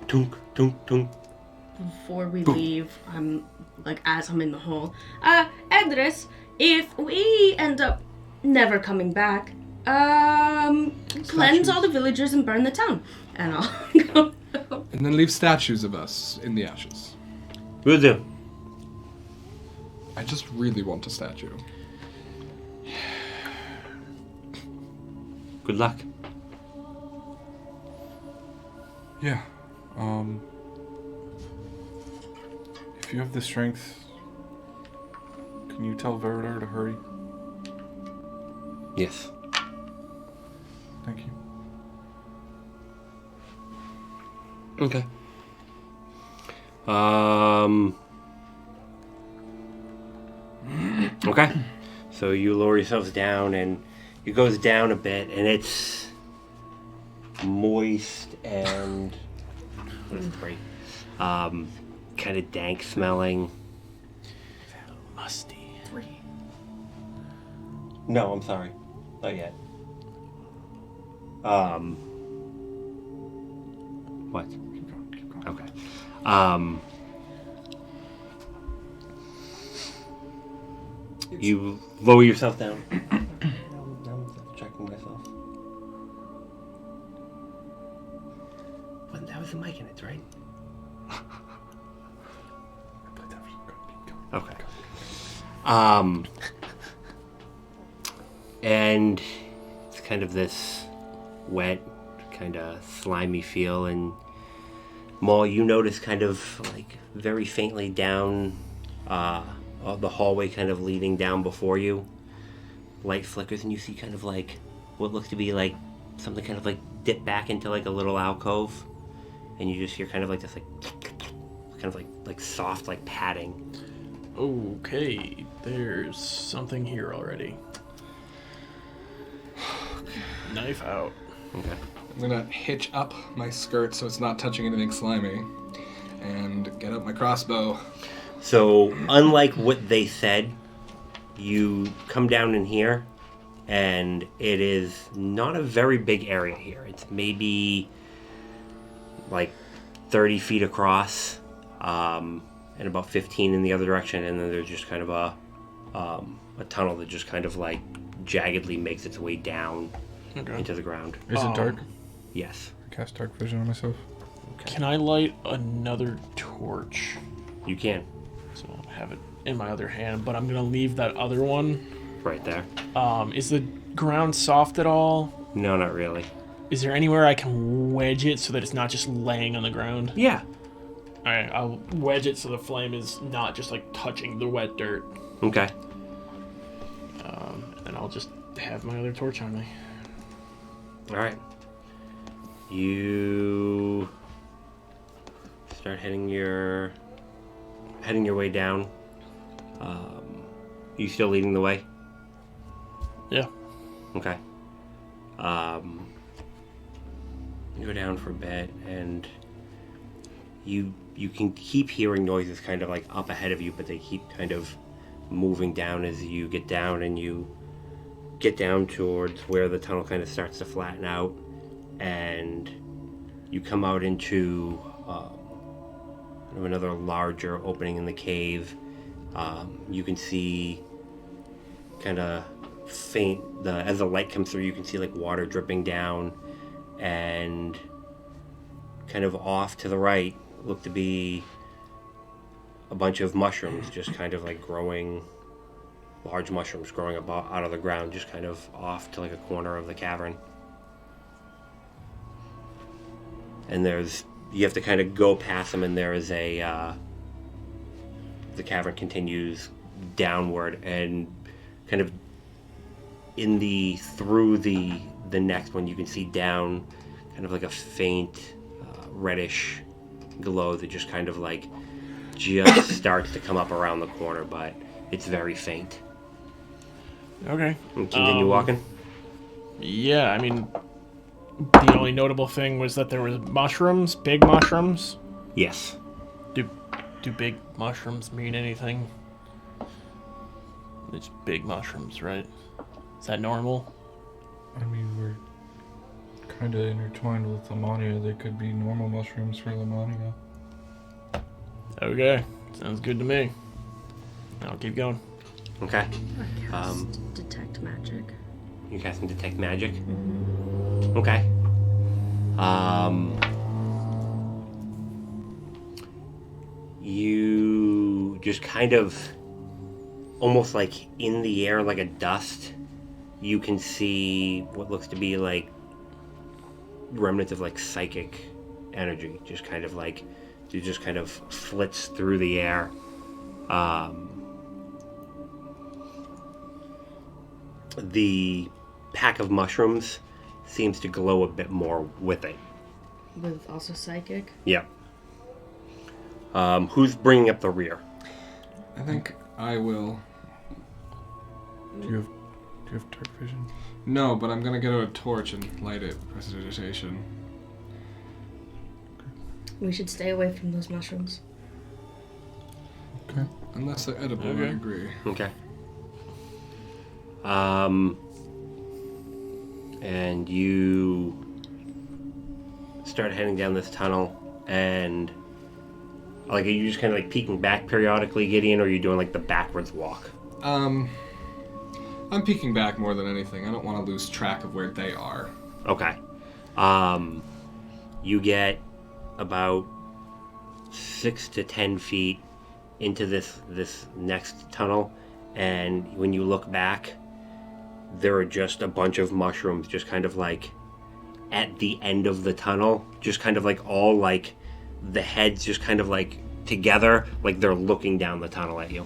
Tunk, tunk, tunk. Before we leave, I'm as I'm in the hole. Edris, if we end up never coming back, cleanse all the villagers and burn the town, and I'll go. and then leave statues of us in the ashes. Will do. I just really want a statue. Good luck. Yeah. If you have the strength, can you tell Veridar to hurry? Yes. Thank you. Okay. Okay. So you lower yourselves down, and it goes down a bit, and it's moist and great. Kind of dank smelling. Musty. No, I'm sorry. Not yet. What? Keep going. Okay. You lower yourself down. I'm checking myself. Well, that was the mic in it, right? Okay. And it's kind of this wet, kind of slimy feel, and Maul, you notice kind of very faintly down the hallway, kind of leading down before you, light flickers, and you see kind of what looks to be something kind of dip back into a little alcove, and you just hear kind of this kind of soft padding. Okay, there's something here already. Knife out. Okay. I'm gonna hitch up my skirt so it's not touching anything slimy, and get out my crossbow. So, unlike what they said, you come down in here, and it is not a very big area here. It's maybe 30 feet across, and about 15 in the other direction, and then there's just kind of a tunnel that just kind of jaggedly makes its way down into the ground. Is it dark? Yes. I cast dark vision on myself. Okay. Can I light another torch? You can. So I'll have it in my other hand, but I'm gonna leave that other one. Right there. Is the ground soft at all? No, not really. Is there anywhere I can wedge it so that it's not just laying on the ground? Yeah. Alright, I'll wedge it so the flame is not just touching the wet dirt. Okay. And I'll just have my other torch on me. Alright. You start heading your way down. You still leading the way? Yeah. Okay. You go down for a bit, and you can keep hearing noises kind of up ahead of you, but they keep kind of moving down as you get down, and you get down towards where the tunnel kind of starts to flatten out, and you come out into another larger opening in the cave. You can see kind of faint, as the light comes through, you can see water dripping down, and kind of off to the right look to be a bunch of mushrooms just kind of growing, large mushrooms growing up out of the ground, just kind of off to a corner of the cavern. And there's you have to kind of go past them, and there is a the cavern continues downward, and kind of through the next one you can see down kind of like a faint reddish glow that just kind of like just starts to come up around the corner, but it's very faint. Okay. And continue walking. Yeah, I mean, the only notable thing was that there was mushrooms, big mushrooms. Yes. Do big mushrooms mean anything? It's big mushrooms, right? Is that normal? I mean, we're kind of intertwined with Lamania. They could be normal mushrooms for Lamania. Okay, sounds good to me. I'll keep going. Okay. I cast detect magic. You guys can detect magic? Okay. You just kind of, almost like in the air, like a dust, you can see what looks to be like remnants of like psychic energy. Just kind of like, it just kind of flits through the air. The pack of mushrooms seems to glow a bit more with it. With also psychic? Yeah. Who's bringing up the rear? I think I will. Do you have dark vision? No, but I'm gonna get out a torch and light it. Prestidigitation. We should stay away from those mushrooms. Okay. Unless they're edible, Okay. I agree. Okay. And you start heading down this tunnel, and like, are you just kind of like peeking back periodically, Gideon, or are you doing like the backwards walk? I'm peeking back more than anything. I don't want to lose track of where they are. Okay. You get about 6 to 10 feet into this next tunnel, and when you look back, there are just a bunch of mushrooms just kind of like at the end of the tunnel, just kind of like all like the heads just kind of like together, like they're looking down the tunnel at you.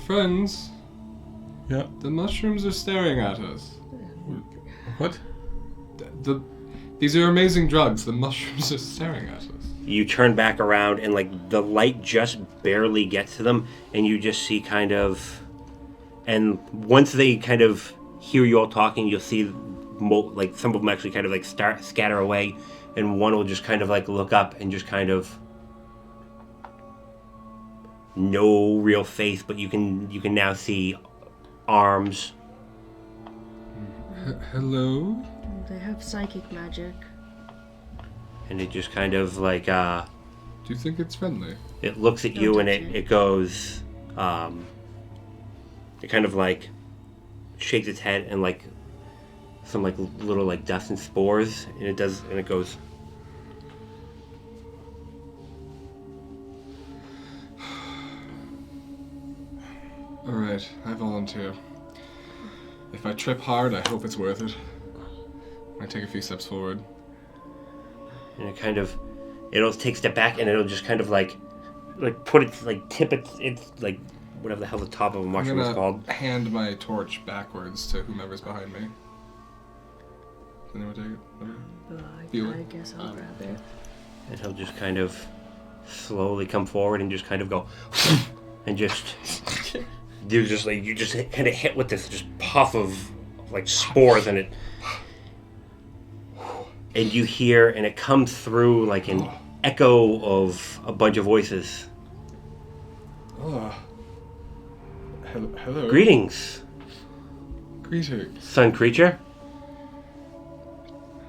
Friends, Yeah. the mushrooms are staring at us. What? These are amazing drugs. The mushrooms are staring at us. You turn back around, and like the light just barely gets to them, and you just see kind of, and once they kind of hear you all talking, you'll see like some of them actually kind of like scatter away, and one will just kind of like look up and just kind of, no real face, but you can now see arms. Hello? They have psychic magic. And it just kind of like Do you think it's friendly? it looks at Don't you, and touch it. it goes it kind of like shakes its head, and like some like little like dust and spores, and it goes, Alright, I volunteer. If I trip hard, I hope it's worth it. I take a few steps forward. and it'll take a step back, and it'll just kind of like put its like tip it's like whatever the hell the top of a mushroom is I'm called. gonna hand my torch backwards to whomever's behind me. Does anyone take it? Feel I it? guess I'll grab it. And he'll just kind of slowly come forward and just kind of go and just you just kind of hit with this just puff of like spores, and you hear, and it comes through like an echo of a bunch of voices. Oh. Hello. Greetings, Greetings. sun creature.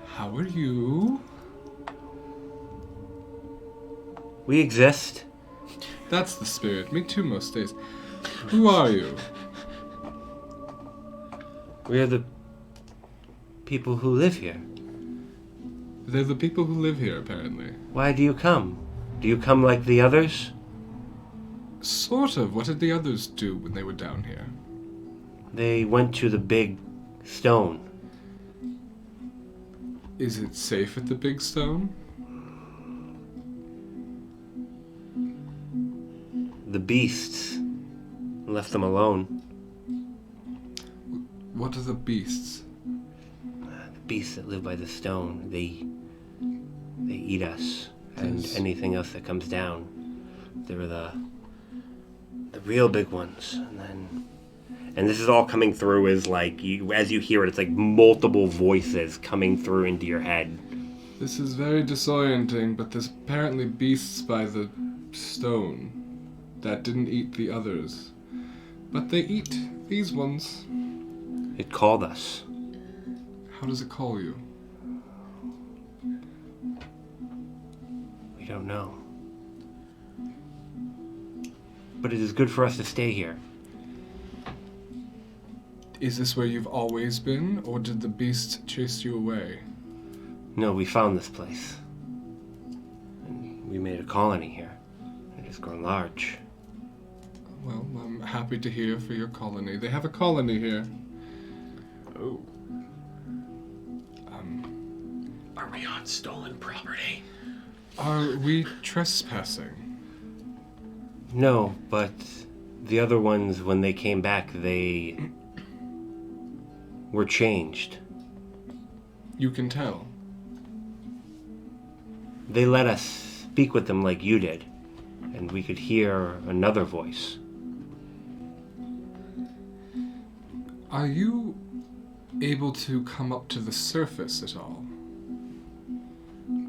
How are you? We exist. That's the spirit. Me too, most days. Who are you? We are the people who live here. They're the people who live here, apparently. Why do you come? Do you come like the others? Sort of. What did the others do when they were down here? They went to the big stone. Is it safe at the big stone? The beasts left them alone. What are the beasts? The beasts that live by the stone, they eat us and anything else that comes down. They're the real big ones. And this is all coming through as like as you hear it, it's like multiple voices coming through into your head. This is very disorienting, but there's apparently beasts by the stone that didn't eat the others. But they eat these ones. It called us. How does it call you? We don't know. But it is good for us to stay here. Is this where you've always been, or did the beast chase you away? No, we found this place. And we made a colony here. It has grown large. Well, I'm happy to hear for your colony. They have a colony here. Oh. Are we on stolen property? Are we trespassing? No, but the other ones, when they came back, they were changed. You can tell. They let us speak with them like you did, and we could hear another voice. Are you able to come up to the surface at all?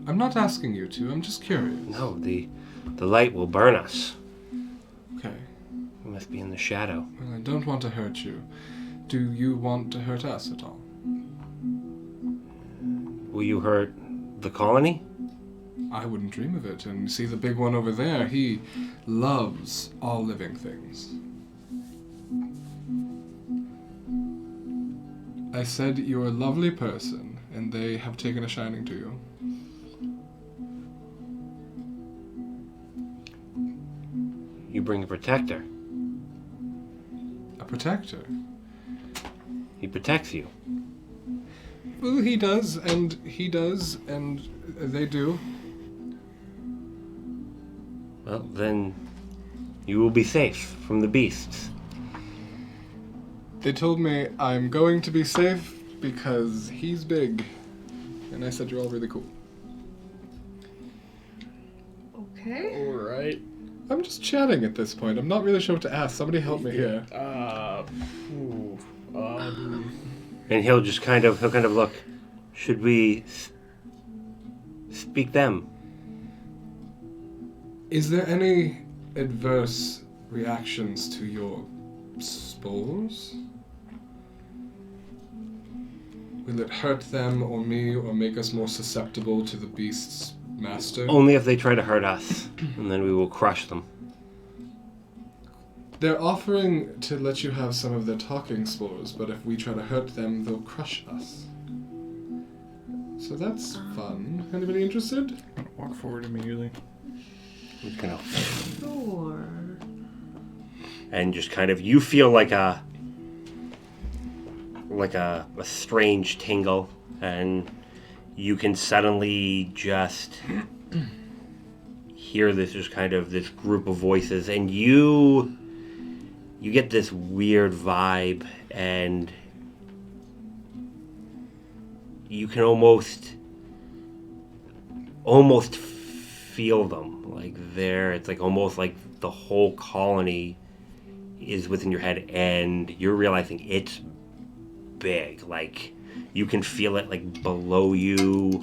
I'm not asking you to, I'm just curious. No, the light will burn us. Okay. We must be in the shadow. Well, I don't want to hurt you. Do you want to hurt us at all? Will you hurt the colony? I wouldn't dream of it. And see the big one over there, he loves all living things. I said you're a lovely person, and they have taken a shining to you. You bring a protector. A protector? He protects you. Well, he does, and they do. Well, then you will be safe from the beasts. They told me I'm going to be safe because he's big. And I said you're all really cool. Okay. Alright. I'm just chatting at this point. I'm not really sure what to ask. Somebody help me here. And he'll kind of look. Should we speak them? Is there any adverse reactions to your spores? Will it hurt them or me or make us more susceptible to the beast's master? Only if they try to hurt us, and then we will crush them. They're offering to let you have some of their talking spores, but if we try to hurt them, they'll crush us. So that's fun. Anybody interested? Walk forward immediately. He's gonna Sure. and just kind of you feel like a strange tingle, and you can suddenly just hear this just kind of this group of voices, and you get this weird vibe, and you can almost feel them. Like it's like almost like the whole colony is within your head, and you're realizing it's big. Like you can feel it like below you,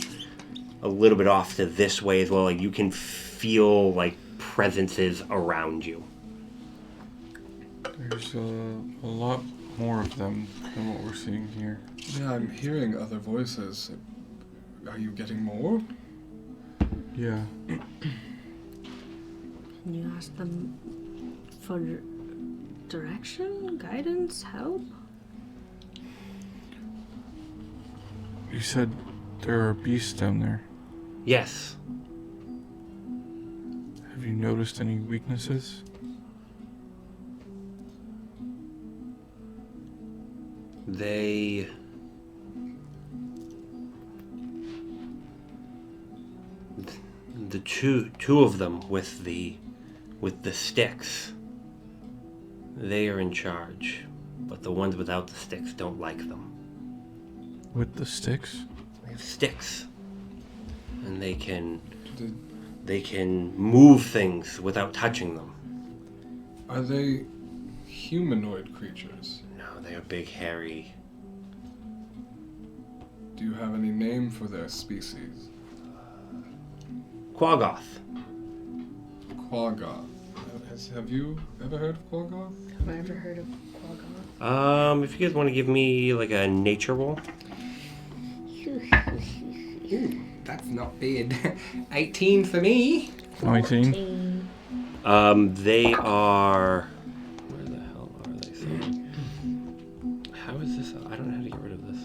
a little bit off to this way as well. Like you can feel like presences around you. There's a lot more of them than what we're seeing here. Yeah, I'm hearing other voices. Are you getting more? Yeah. Can you ask them for direction, guidance, help? You said there are beasts down there. Yes. Have you noticed any weaknesses? The two of them with the sticks. They are in charge, but the ones without the sticks don't like them. With the sticks? They have sticks, and they can move things without touching them. Are they humanoid creatures? No, they are big, hairy. Do you have any name for their species? Quaggoth. Quaggoth. Have you ever heard of Quaggoth? Have I ever heard of Quaggoth? If you guys want to give me like a nature roll. Ooh, that's not bad. 18 for me. 19. They are... Where the hell are they? Sorry. How is this? I don't know how to get rid of this.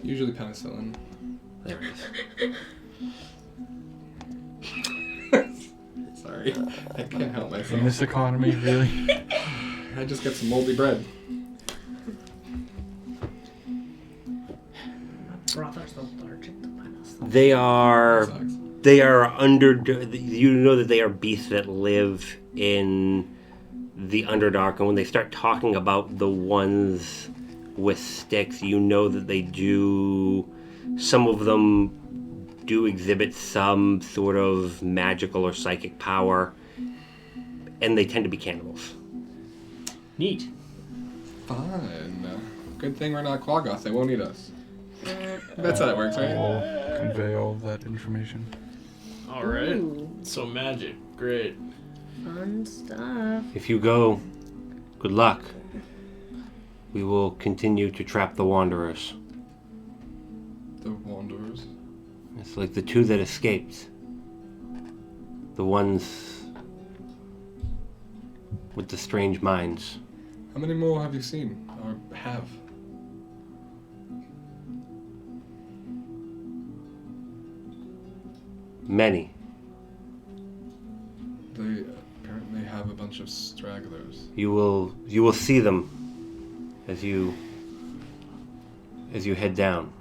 Usually penicillin. There it is. Sorry, I can't help In myself. this economy, really? I just get some moldy bread. Brothers allergic to penicillin. They are... Sucks. They are you know that they are beasts that live in the Underdark, and when they start talking about the ones with sticks, you know that they do, some of them do exhibit some sort of magical or psychic power, and they tend to be cannibals. Neat. Fine. Good thing we're not Quaggoth. They won't eat us. That's how that works, right? I'll convey all that information. All right. Ooh. So magic, great. Fun stuff. If you go, good luck. We will continue to trap the Wanderers. The Wanderers. It's like the two that escaped. The ones with the strange minds. How many more have you seen? Or have? Many. They apparently have a bunch of stragglers. You will see them as you head down.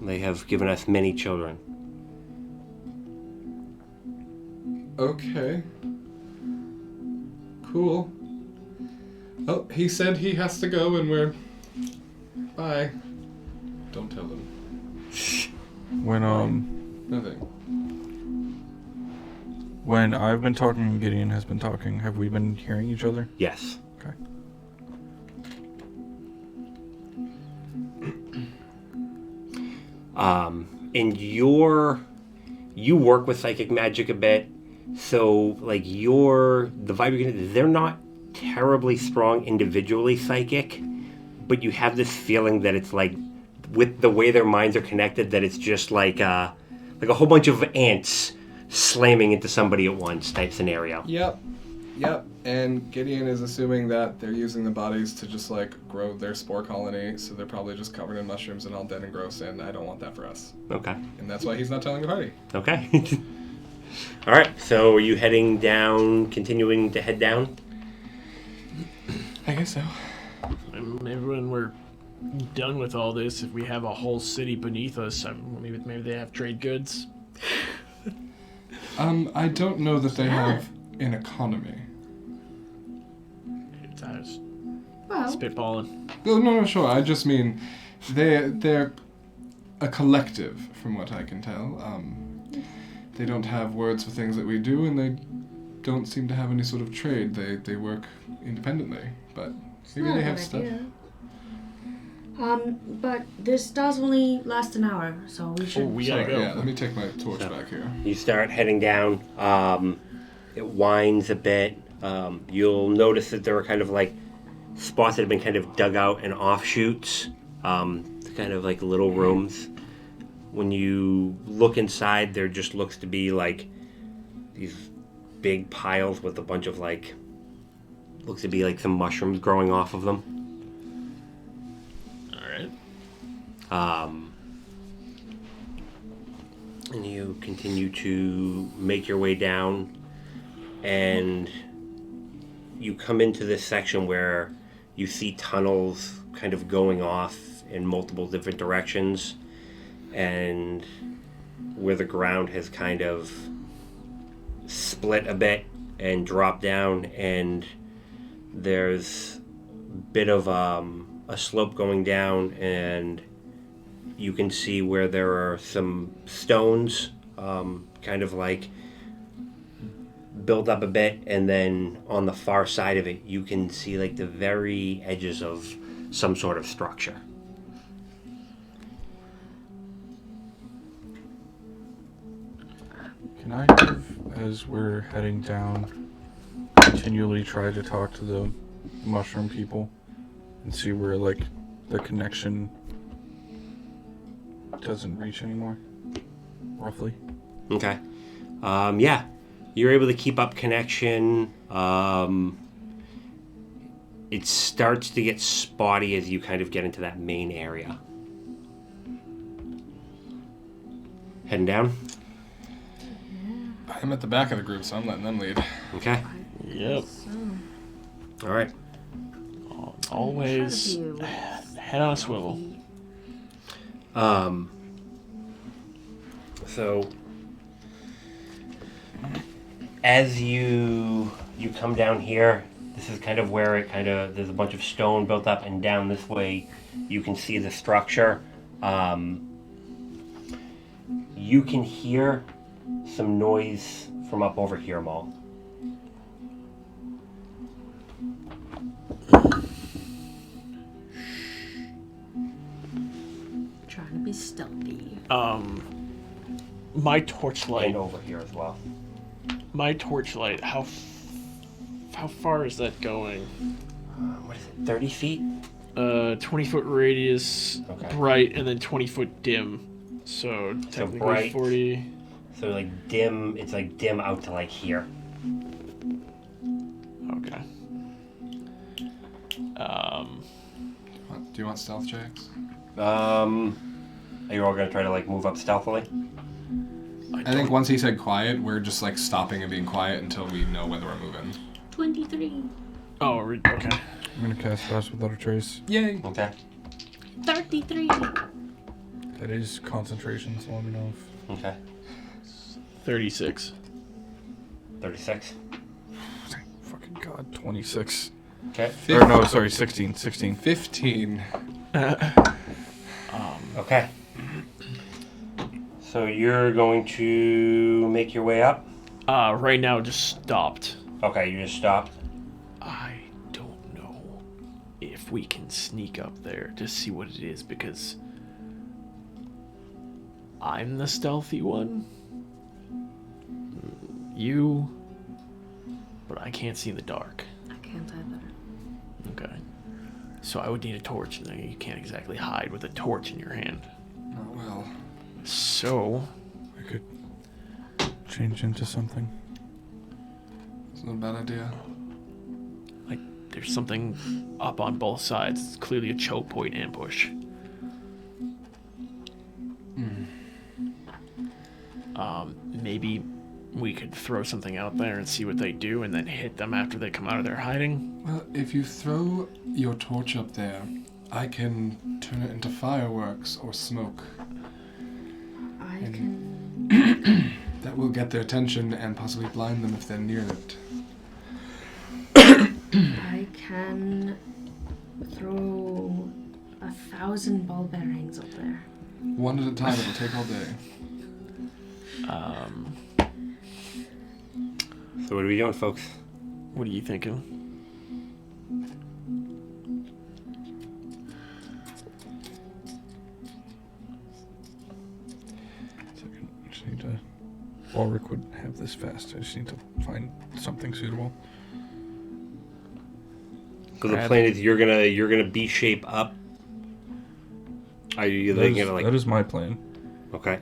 They have given us many children. Okay. Cool. Oh, he said he has to go and we're... Bye. Don't tell him. When Nothing. when I've been talking and Gideon has been talking, have we been hearing each other? Yes. Okay. And you work with psychic magic a bit, so like the vibe you're getting, they're not terribly strong individually psychic, but you have this feeling that it's like, with the way their minds are connected, that it's just like a whole bunch of ants slamming into somebody at once type scenario. Yep. And Gideon is assuming that they're using the bodies to just like grow their spore colony, so they're probably just covered in mushrooms and all dead and gross, and I don't want that for us. Okay. And that's why he's not telling the party. Okay. All right. So are you heading down? Continuing to head down? I guess so. And maybe when we're done with all this, if we have a whole city beneath us, maybe they have trade goods. I don't know that they have an economy. It's Well, spitballing. No, sure. I just mean they're a collective, from what I can tell. They don't have words for things that we do, and they don't seem to have any sort of trade. They work independently, but maybe they have stuff. But this does only last an hour, so we should. Oh, we gotta go. Yeah, let me take my torch back here. You start heading down. It winds a bit. You'll notice that there are kind of like spots that have been kind of dug out and offshoots. Kind of like little rooms. When you look inside, there just looks to be like these big piles with a bunch of like, looks to be like some mushrooms growing off of them. All right. And you continue to make your way down, and you come into this section where you see tunnels kind of going off in multiple different directions, and where the ground has kind of split a bit and dropped down, and there's a bit of a slope going down, and you can see where there are some stones kind of like build up a bit, and then on the far side of it you can see like the very edges of some sort of structure. Can I, as we're heading down, continually try to talk to the mushroom people and see where, like, the connection doesn't reach anymore? Roughly. Okay. Yeah. You're able to keep up connection. It starts to get spotty as you kind of get into that main area. Heading down? I'm at the back of the group, so I'm letting them lead. Okay. Yep. All right. Always head on a swivel. So as you come down here, this is kind of where it there's a bunch of stone built up, and down this way you can see the structure. You can hear some noise from up over here, Maul. Trying to be stealthy. My torchlight. And over here as well. My torchlight. How far is that going? What is it? 30 feet? 20-foot radius, Okay. bright, and then 20-foot dim. So technically bright. 40. So like dim, it's like dim out to like here. Okay. Do you want stealth checks? Are you all gonna try to like move up stealthily? I think once he said quiet, we're just like stopping and being quiet until we know whether we're moving. 23. Oh, okay. I'm gonna cast Fast Without a Trace. Yay! Okay. 33. That is concentration, so let me know if... Okay. 36. 36. Thank fucking God, 26. Okay. Or no, sorry, 16. 15. Okay. So you're going to make your way up? Right now just stopped. Okay, you just stopped. I don't know if we can sneak up there to see what it is, because I'm the stealthy one. You, but I can't see in the dark. I can't either. Okay. So I would need a torch, and you can't exactly hide with a torch in your hand. Oh, well. So I could change into something. It's not a bad idea. like there's something up on both sides. It's clearly a choke point ambush. Maybe we could throw something out there and see what they do, and then hit them after they come out of their hiding. Well, if you throw your torch up there, I can turn it into fireworks or smoke. I can. That will get their attention and possibly blind them if they're near it. I can throw 1,000 ball bearings up there. One at a time, it'll take all day. So what are we doing, folks? What are you thinking? Second, I just need to... Ulrich would have this fast. I just need to find something suitable. So the plan is you're gonna B shape up. Are you gonna like? That is my plan. Okay.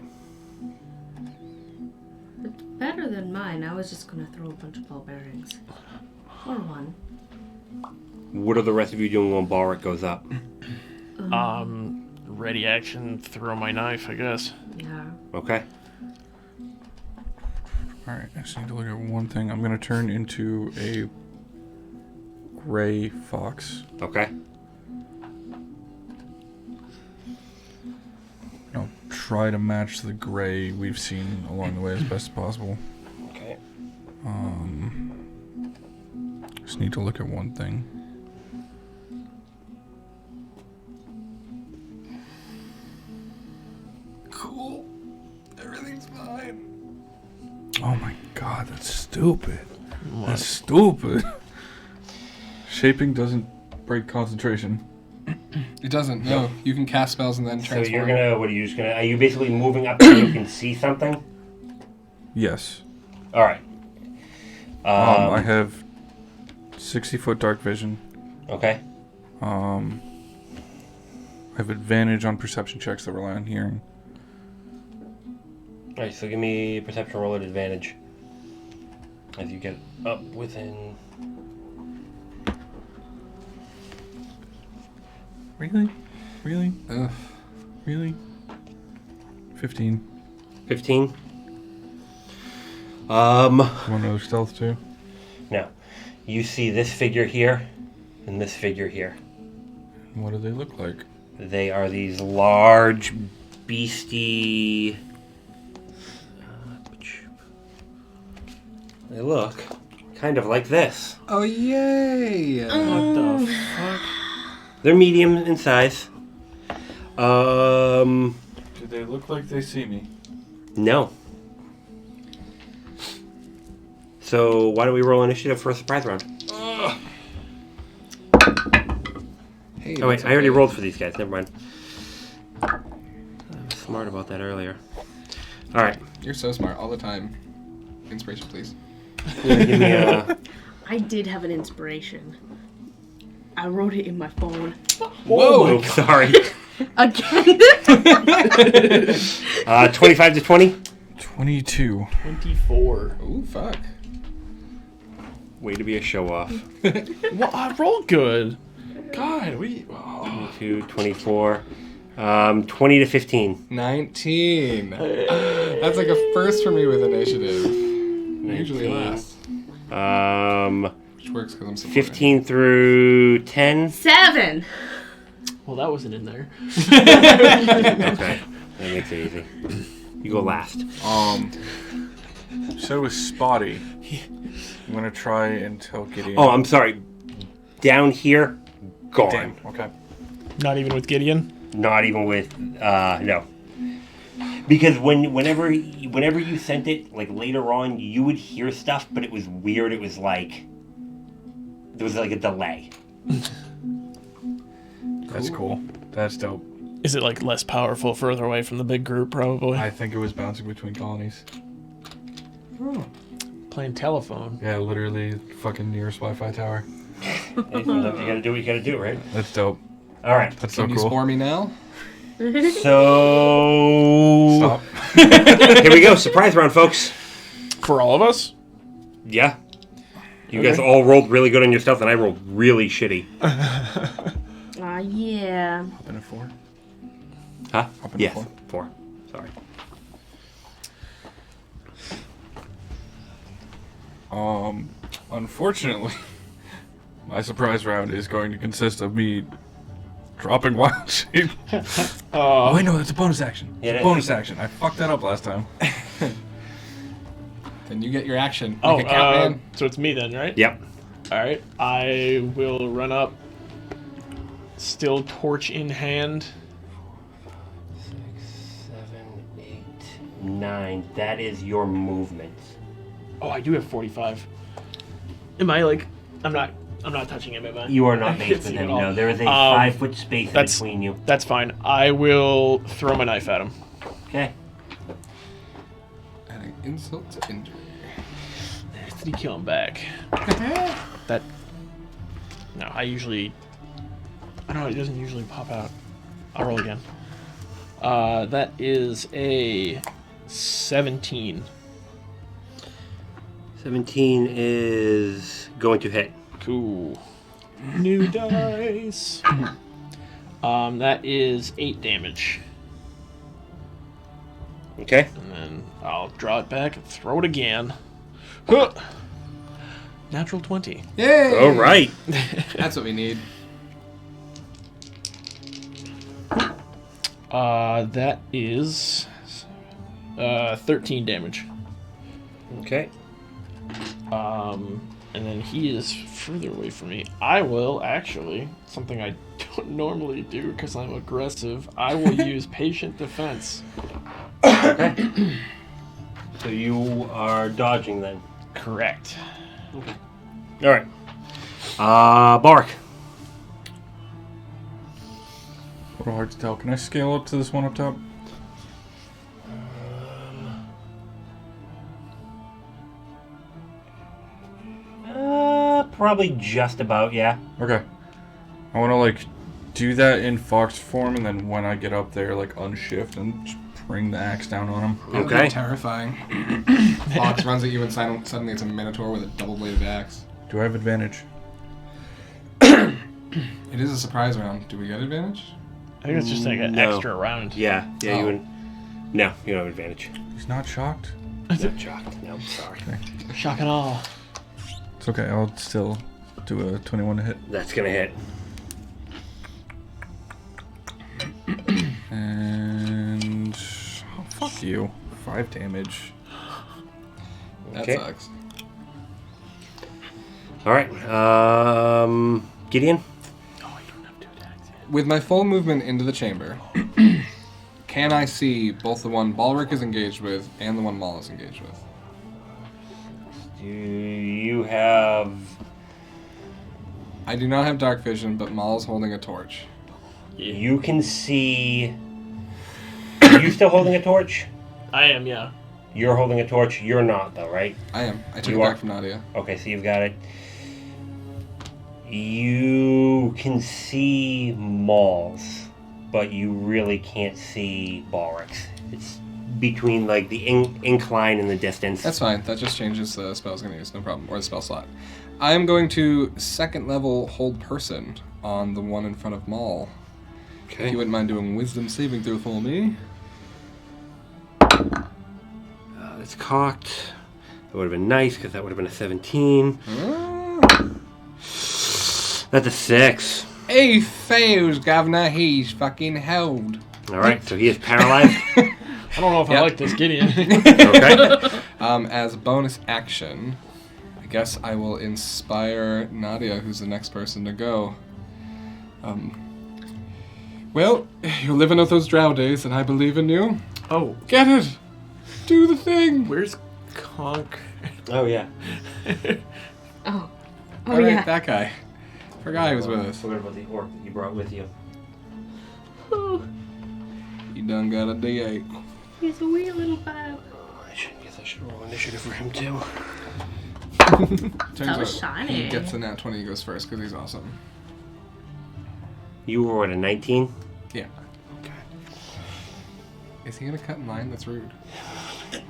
It's better than mine. I was just gonna throw a bunch of ball bearings. Or one. What are the rest of you doing when Balric goes up? Ready action, throw my knife, I guess. Yeah. Okay. Alright, I just need to look at one thing. I'm going to turn into a gray fox. Okay. No, try to match the gray we've seen along the way as best as possible. Okay. Just need to look at one thing. Cool. Everything's fine. Oh my god, that's stupid. That's stupid. Shaping doesn't break concentration. It doesn't. No, you can cast spells and then transform. So you're gonna. What are you just gonna? Are you basically moving up so you can see something? Yes. All right. I have 60-foot dark vision. Okay. I have advantage on perception checks that rely on hearing. All right. So give me a perception roll at advantage as you get up within. Really? Really? Ugh. Really? 15. 15. You want another stealth too? Now, you see this figure here and this figure here. What do they look like? They are these large, beastie. They look kind of like this. Oh, yay! What the fuck? They're medium in size. Do they look like they see me? No. So why don't we roll initiative for a surprise round? Hey, Oh wait, that's I already okay. rolled for these guys. Never mind. I was smart about that earlier. All right. You're so smart all the time. Inspiration, please. Give me a. I did have an inspiration. I wrote it in my phone. Whoa! Oh, sorry. Again. 25 to 20. 22. 24. Ooh, fuck. Way to be a show off. Well, I rolled good. God, we. Oh. 22, 24. 20 to 15. 19. That's like a first for me with initiative. Usually 19. last. Which works because I'm so 15 through 10. 7. Well, that wasn't in there. Okay. That makes it easy. You go last. You said it was spotty. I'm gonna try and tell Gideon. Oh, I'm sorry. Down here, gone. Damn. Okay. Not even with Gideon? Not even with no. Because whenever you sent it, like later on, you would hear stuff, but it was weird. It was like there was like a delay. That's cool. That's dope. Is it like less powerful further away from the big group, probably? I think it was bouncing between colonies. Playing telephone. Yeah, literally fucking nearest Wi-Fi tower. Hey, sometimes you gotta do what you gotta do, right? That's dope. All right. That's Can so you cool. spore me now? So Stop. here we go. Surprise round, folks. For all of us? Yeah. You guys all rolled really good on your stuff, and I rolled really shitty. Yeah. Hop in a 4. Huh? Hop in Yes. a 4. Sorry. Unfortunately, my surprise round is going to consist of me dropping wild shape. Oh, wait, no, that's a bonus action. Yeah, it is. Bonus action. I fucked that up last time. Then you get your action. Oh, Make a count, man. so it's me then, right? Yep. Alright, I will run up, still torch in hand. 6, 7, 8, 9. That is your movement. Oh, I do have 45. Am I like... I'm not touching him, am I? You are I not can't based see with at him. all. No, there is a 5-foot space that's- between you. That's fine. I will throw my knife at him. Okay. Adding insult to injury. Did he kill him back? That... No, I usually... I don't know, it doesn't usually pop out. I'll roll again. That is a 17. 17 is going to hit. Cool. New dice. That is 8 damage. Okay. And then I'll draw it back and throw it again. Huh. Natural 20. Yay! All right. That's what we need. That is 13 damage. Okay. And then he is further away from me. I will actually, something I don't normally do because I'm aggressive, I will use patient defense. Okay. So you are dodging then? Correct. Okay. Alright. Bark. A little hard to tell. Can I scale up to this one up top? Probably just about, yeah. Okay. I want to, like, do that in fox form, and then when I get up there, like, unshift and just bring the axe down on him. That would be Okay. terrifying. Fox runs at you and suddenly it's a minotaur with a double-bladed axe. Do I have advantage? It is a surprise round. Do we get advantage? I think it's just like an No. extra round. Yeah, Oh. you would. No, you don't have advantage. He's not shocked? Not shocked. No, sorry. Shock and awe. It's okay. I'll still do a 21 to hit. That's gonna hit. And... oh, fuck you. 5 damage. That Okay. sucks. Alright, Gideon? With my full movement into the chamber, can I see both the one Balric is engaged with and the one Maul is engaged with? Do you have... I do not have dark vision, but Maul is holding a torch. You can see... Are you still holding a torch? I am, yeah. You're holding a torch. You're not, though, right? I am. I took You it are? back from Nadia. Okay, so you've got it. You can see Mauls, but you really can't see Balric's. It's between, like, the incline and the distance. That's fine. That just changes the spell I was going to use. No problem. Or the spell slot. I am going to second level hold person on the one in front of Maul. Okay. If you wouldn't mind doing wisdom saving throw for me. It's cocked. That would have been nice, because that would have been a 17. That's a 6. He fails, Governor. He's fucking held. Alright, so he is paralyzed. I don't know if I Yep. like this, Gideon. Okay. As a bonus action, I guess I will inspire Nadia, who's the next person to go. Well, you're living out those drow days, and I believe in you. Oh, Get it! Do the thing! where's Conk? Oh, yeah. Oh. Oh, Alright, yeah. that guy. Forgot he was with us. Forgot about the orc that you brought with you. Oh, You done got a D8. he's a wee little bab. Oh, I should roll initiative for him, too. Turns That was out shiny. he gets the nat 20, he goes first, because he's awesome. You were at a 19? Yeah. Okay. Is he gonna cut in line? That's rude. 6.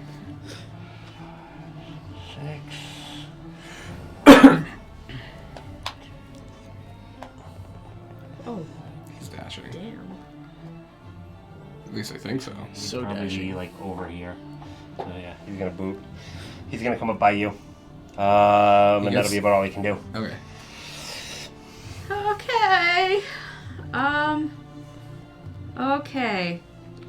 Oh, He's dashing. damn. At least I think so. So Probably dashing. like over here. So yeah, he's gonna boot. He's gonna come up by you. And Yes. that'll be about all he can do. Okay. Okay. Okay.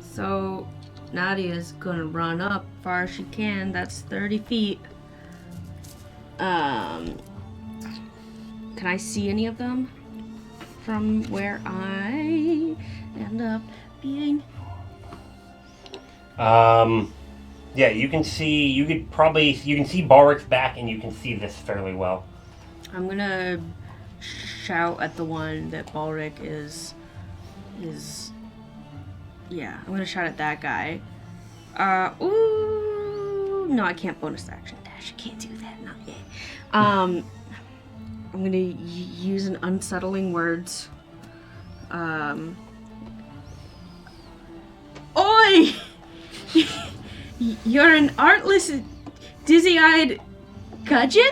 So, Nadia's gonna run up far as she can. That's 30 feet. Can I see any of them from where I end up being? Yeah, you can see. You can see Balric's back, and you can see this fairly well. I'm gonna shout at the one that Balric is. Yeah, I'm gonna shout at that guy. Ooh, no, I can't bonus action dash. I can't do that, not yet. I'm gonna use an unsettling words. Oi! You're an artless, dizzy-eyed gudgeon?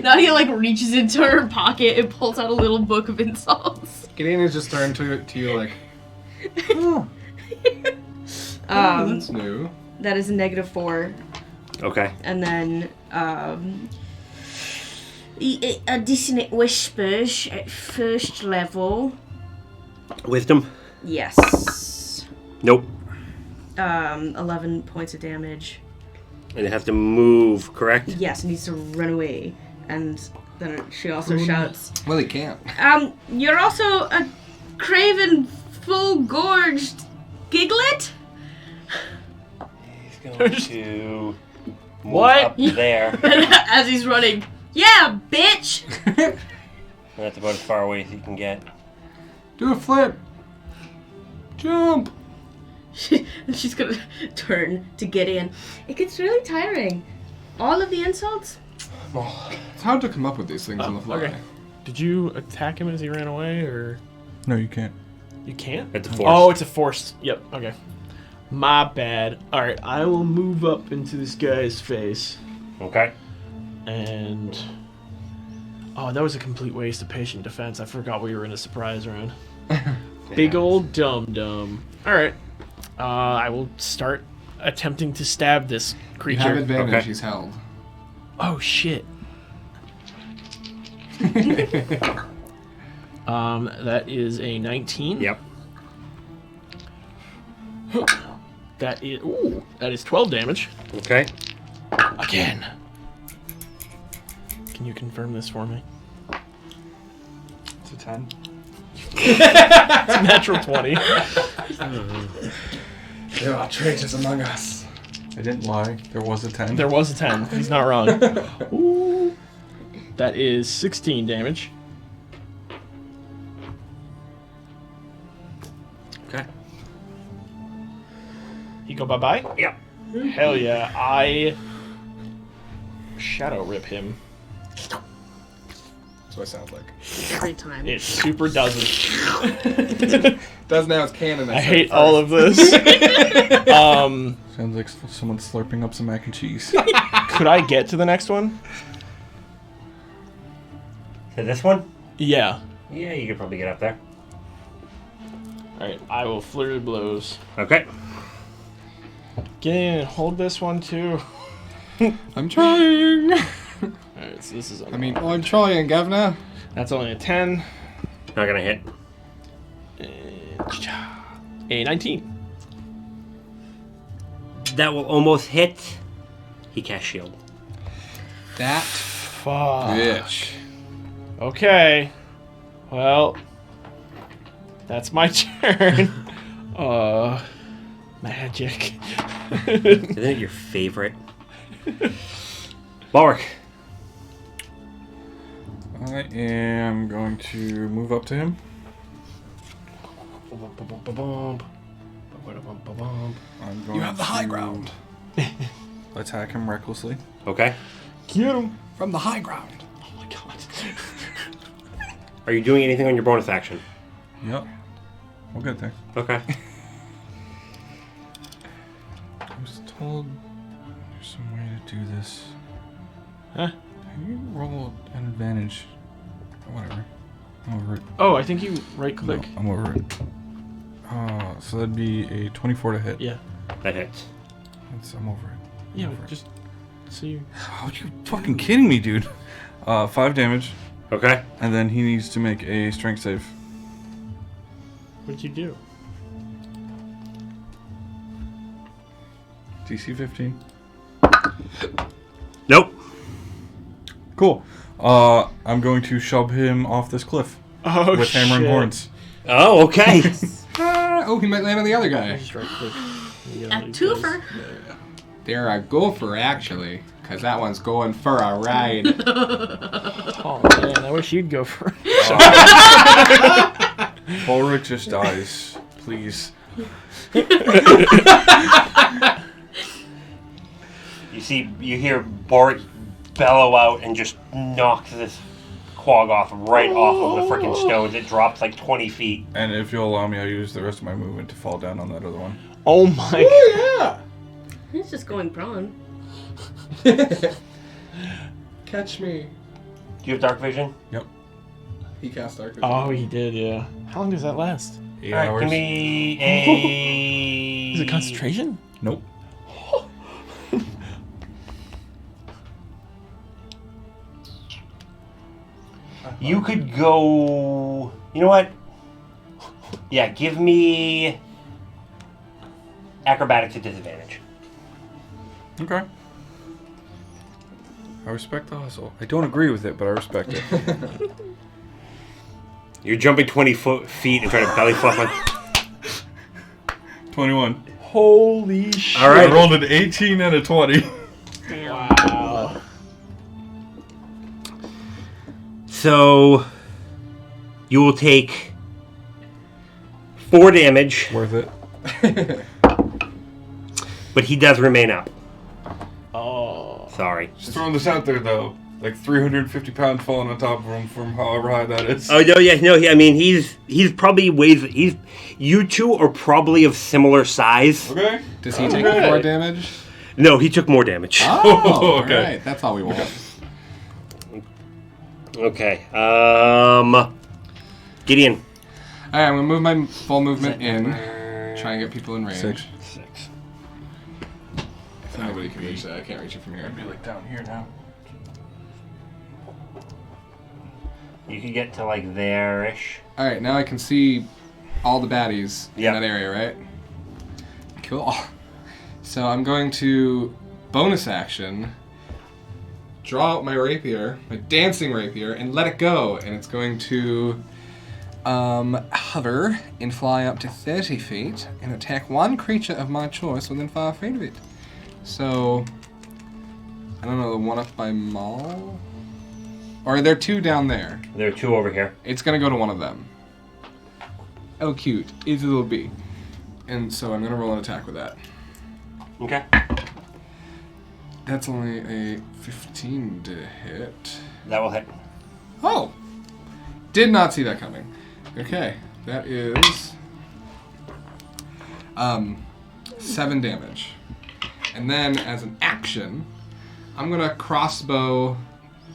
Nadia like reaches into her pocket and pulls out a little book of insults. Gideon is just turned to you like, that's new. That is a -4, Okay. and then a dissonant whispers at first level. Wisdom. Yes. Nope. 11 points of damage. And it has to move, correct? Yes, it needs to run away. And then she also shouts, Well, he can't. you're also a craven, full-gorged giglet? He's going to move What? up there. As he's running. Yeah, bitch! That's about as far away as he can get. Do a flip. Jump. She's gonna turn to Gideon. It gets really tiring. All of the insults? It's hard to come up with these things on the fly. Okay. Did you attack him as he ran away, or No, you can't. you can't? It's a force. Oh, it's a force. Yep. Okay. My bad. All right, I will move up into this guy's face, Okay. and oh, that was a complete waste of patient defense. I forgot we were in a surprise round. Big old dum dum. All right. I will start attempting to stab this You have creature. advantage. Okay. He's held. Oh shit. That is a 19. Yep. That is 12 damage. Okay. Again. Can you confirm this for me? It's a 10. It's a natural 20. There are traitors among us. I didn't lie. There was a 10. There was a 10. He's not wrong. Ooh. That is 16 damage. Okay. You go bye-bye? Yep. Hell yeah. I shadow rip him. That's what it sounds like. Every time. It super doesn't. Does now it's canon. I hate all of this. Sounds like someone slurping up some mac and cheese. Could I get to the next one? To this one? Yeah. Yeah, you could probably get up there. Alright, I will flurry of blows. Okay. Get in, hold this one too. I'm trying. Alright, so this is I'm trying, Governor. that's only a 10. Not gonna hit. A 19. That will almost hit. He cast shield. That Fuck. Bitch. Okay. Well, that's my turn. Magic. Isn't it your favorite? Balric. I am going to move up to him. I'm going You have the high to ground. Attack him recklessly. Okay. Get him. From the high ground. Oh my god. Are you doing anything on your bonus action? Yep. We'll get there. Okay. I was told there's some way to do this. Huh? Can you roll an advantage? Whatever. I'm over it. Oh, I think you right click. No, I'm over it. So that'd be a 24 to hit. Yeah. That hits. I'm over it. Yeah, Over it. just so you. Oh, you fucking kidding me, dude? 5 damage, Okay. and then he needs to make a strength save. What'd you do? DC 15. Nope. Cool. I'm going to shove him off this cliff Oh with hammer and horns. Oh, okay. Oh, he might land on the other guy. Just right click. A twofer. they're a gopher actually, because that one's going for a ride. Oh man, I wish you'd go for. Ulrich just dies. Please. You hear Bort bellow out and just knock this quag off right off of the freaking stones. It drops like 20 feet. And if you'll allow me, I'll use the rest of my movement to fall down on that other one. Oh my. Yeah. He's just going prone. Catch me. Do you have dark vision? Yep. He cast dark vision. Oh, he did. Yeah. How long does that last? 8 Alright, hours. give me a... Is it concentration? Nope. You could go... You know what? Yeah, give me acrobatics at disadvantage. Okay. I respect the hustle. I don't agree with it, but I respect it. You're jumping 20 feet and trying to belly flop on... 21. Holy shit. All right. I rolled an 18 and a 20. Wow. So, you will take 4 damage, Worth it. but he does remain up. Oh. Sorry. Just throwing this out there, though. Like 350 pounds falling on top of him from however high that is. Oh, no, yeah, no, I mean, he's probably you two are probably of similar size. Okay. Does he take 4 damage? No, he took more damage. Oh, Okay. Alright, that's all we want. Okay, Gideon. Alright, I'm gonna move my full movement in. Try and get people in range. 6. Nobody can reach that. I can't reach it from here. I'd be like down here now. You could get to like there-ish. Alright, now I can see all the baddies Yeah. in that area, right? Cool. So I'm going to bonus action, draw out my rapier, my dancing rapier, and let it go. And it's going to hover and fly up to 30 feet and attack one creature of my choice within 5 feet of it. So, I don't know, the one up by Maul? Or are there 2 down there? There are 2 over here. It's gonna go to one of them. Oh, cute. It's a little bee. And so I'm gonna roll an attack with that. Okay. That's only a 15 to hit. That will hit. Oh! Did not see that coming. Okay, that is 7 damage. And then as an action, I'm gonna crossbow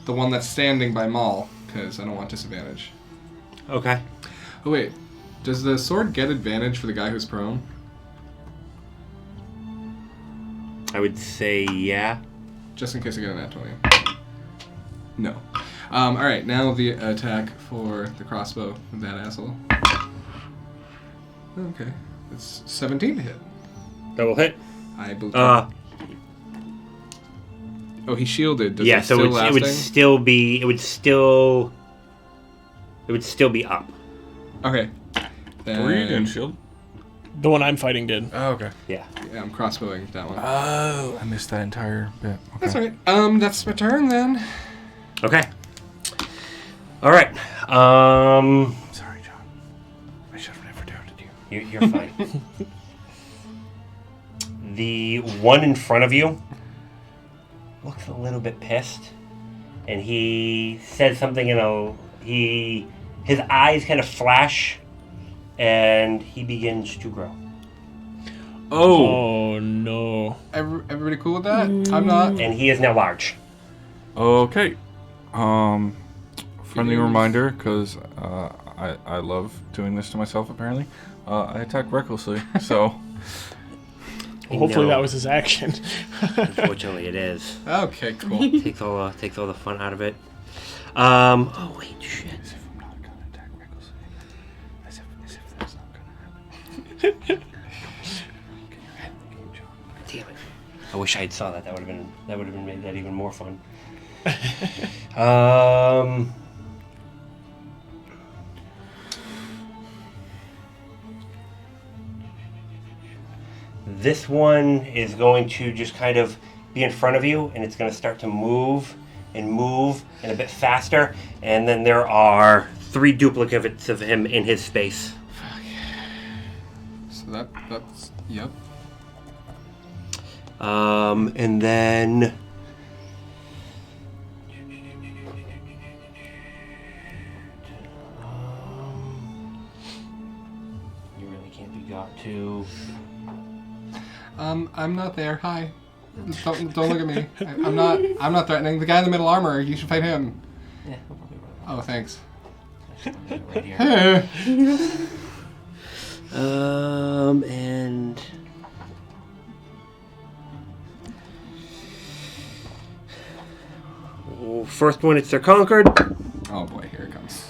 the one that's standing by Maul, because I don't want disadvantage. Okay. Oh wait, does the sword get advantage for the guy who's prone? I would say yeah. Just in case I get an nat 20. No. Alright, now the attack for the crossbow with that asshole. Okay, it's 17 to hit. That will hit. I believe. Oh, he shielded. Does Yeah, it so still it lasting? would still be up. Okay. Then, Were you doing shield? The one I'm fighting did. Oh, okay. Yeah. Yeah, I'm crossbowing that one. Oh, I missed that entire bit. Okay. That's alright. That's my turn then. Okay. All right. Sorry, John. I should have never doubted you. You're fine. The one in front of you looks a little bit pissed, and he says something his eyes kind of flash, and he begins to grow. Oh no. Everybody cool with that? I'm not. And he is now large. Okay. Friendly reminder, because I love doing this to myself, apparently. I attack recklessly, so... Hopefully No. that was his action. Unfortunately, it is. Okay, cool. Takes all the fun out of it. Oh wait, shit. As if I'm not going to attack recklessly. As if that's not going to happen. Get your head in the game, John. Damn it! I wish I had saw that. That would have made that even more fun. This one is going to just kind of be in front of you, and it's going to start to move and a bit faster. And then there are 3 duplicates of him in his space. So that's yep. And then you really can't be got to. I'm not there. Hi. Don't look at me. I'm not threatening. The guy in the middle armor, you should fight him. Yeah, we'll probably run Oh, thanks. right here. Hey. And first one, it's their conquered. Oh boy, here it comes.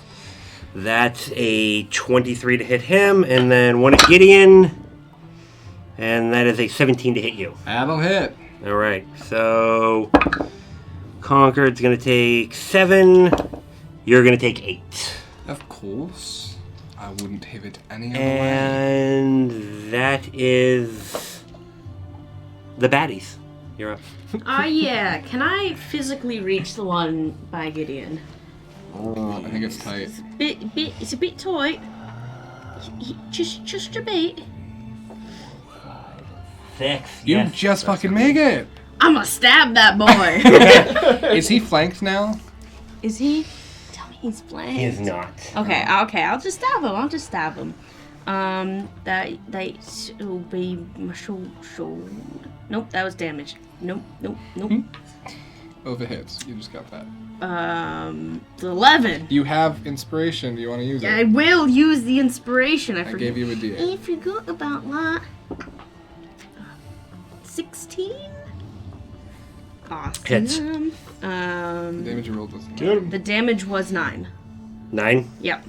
That's a 23 to hit him, and then one at Gideon, and that is a 17 to hit you. That'll hit. All right, so Concord's going to take 7. You're going to take 8. Of course. I wouldn't have it any other way. And that is the baddies. You're up. Yeah. Can I physically reach the one by Gideon? I think it's tight. It's a bit tight. Just a bit. 6. You Yes. just fucking make it. I'm gonna stab that boy. Is he flanked now? Is he? Tell me he's flanked. He is not. Okay. I'll just stab him. That will be my shoulder. Nope, that was damage. Nope. Oh, if it hits, you just got that. 11. You have inspiration. Do you want to use it? I will use the inspiration. I gave you a D8. I forgot about that. 16? Awesome. Hits. The damage you rolled was The damage was 9. 9. Yep.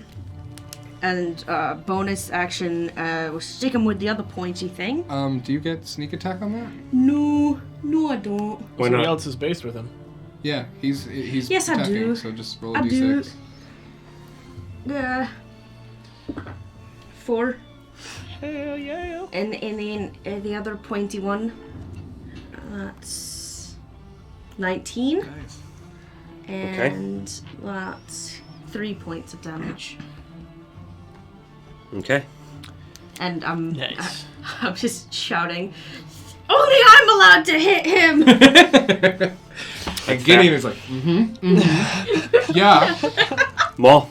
And bonus action, we'll stick him with the other pointy thing. Do you get sneak attack on that? No, I don't. Why Somebody not? else is based with him. Yeah, he's Yes, I attacking, do. so just roll a I do. D6. 4. Hell yeah. And then the other pointy one, that's 19. Nice. And that's 3 points of damage. Okay. And I'm Nice. I'm just shouting, only I'm allowed to hit him! And Gideon is like, yeah. Maul.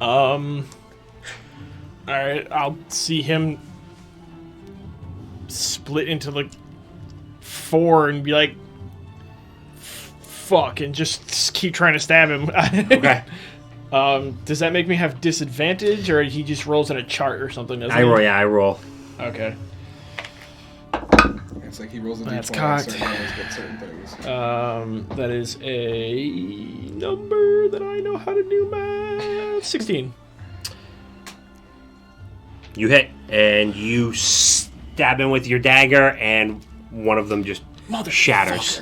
Alright, I'll see him split into like 4 and be like, fuck, and just keep trying to stab him. Okay. Does that make me have disadvantage, or he just rolls in a chart or something? Doesn't I he? roll. Yeah, I roll. Okay. It's like he rolls a That's D20 cocked. on certain rolls, but certain things. That is a number that I know how to do math. 16. You hit, and you stab him with your dagger, and one of them just shatters.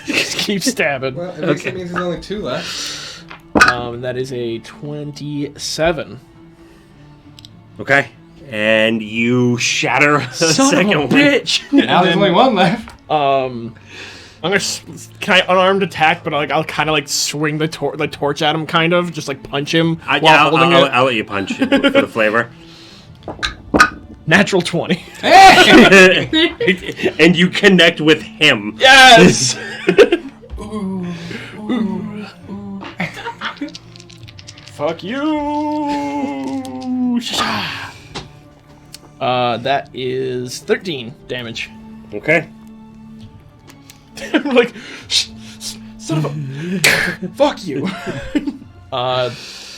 Just keep stabbing. Well, at least it means there's only 2 left. That is a 27. Okay. And you shatter the second one. bitch! Now there's only 1 left. I'm gonna. Can I unarmed attack? But I'll kind of like swing the torch at him, kind of just like punch him while holding it. I'll let you punch it for the flavor. Natural 20. And you connect with him. Yes. Fuck you. That is 13 damage. Okay. I'm like, son of a. Fuck you.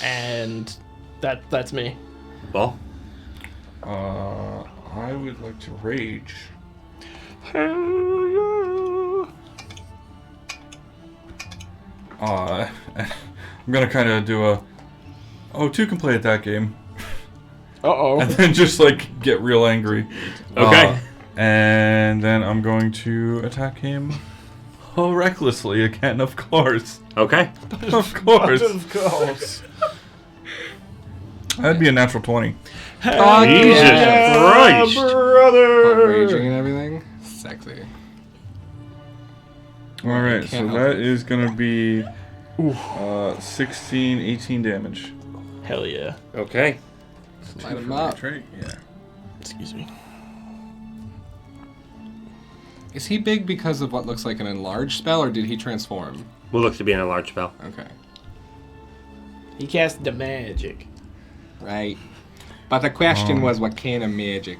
And that's me. Well, I would like to rage. I'm gonna kind of do a. Oh, 2 can play at that game. Uh-oh. And then just like get real angry. Okay. And then I'm going to attack him recklessly again, of course. okay. Of course. Of course. That'd be a natural 20. Jesus Christ. brother. Raging and everything. Sexy. Alright, so Can't help that it. is gonna be 16, 18 damage. Hell yeah. Okay. Light him up. Trait? Yeah. Excuse me. Is he big because of what looks like an enlarged spell, or did he transform? What looks to be a large spell. Okay. He cast the magic. Right. But the question was, what kind of magic?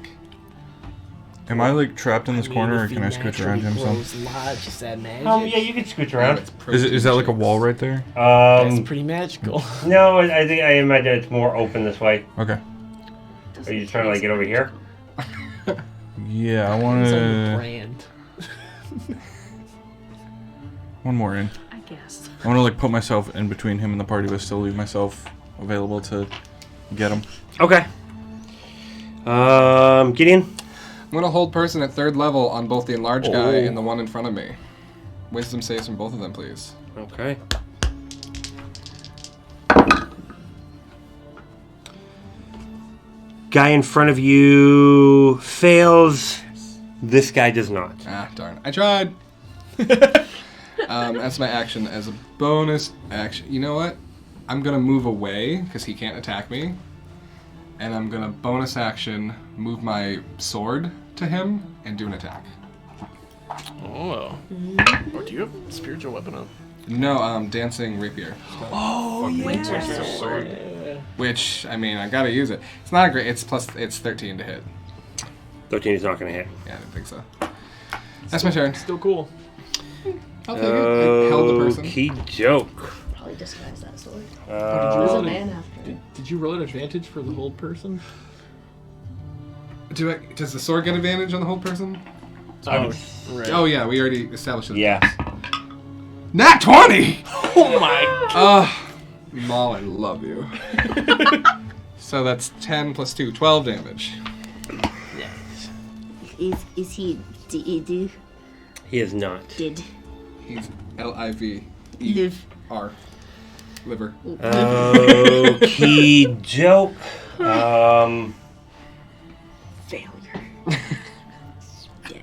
Am I like trapped in this corner, or can I scooch around him some? Yeah, you can scooch around. Is that like a wall right there? That's pretty magical. No, I think I imagine it's more open this way. Okay. Are you trying to like get over here? Yeah, I want to. brand. One more in. I guess. I want to like put myself in between him and the party, but still leave myself available to get him. Okay. Gideon? I'm going to hold person at 3rd level on both the enlarged guy and the one in front of me. Wisdom saves from both of them, please. Okay. Guy in front of you fails. This guy does not. Ah, darn. I tried. That's my action as a bonus action. You know what? I'm going to move away because he can't attack me. And I'm going to bonus action move my sword to him and do an attack. Oh. Or do you have spiritual weapon up? No, dancing rapier. Oh, yeah. Which, I mean, I gotta use it. It's not a great. It's 13 to hit. 13 is not going to hit. Yeah, I didn't think so. That's my turn. Still cool. I'll take it. I held the person. Key joke. Probably disguise that sword. There's There's a man after. Did you roll an advantage for the hold person? Does the sword get advantage on the hold person? Oh, right. Oh yeah, we already established it. Yeah. Nat 20! Oh my. Maul, I love you. So that's 10 plus 2, 12 damage. Is he dead? He is not. Did. He's Live. Liver. Key joke. Failure. Dead.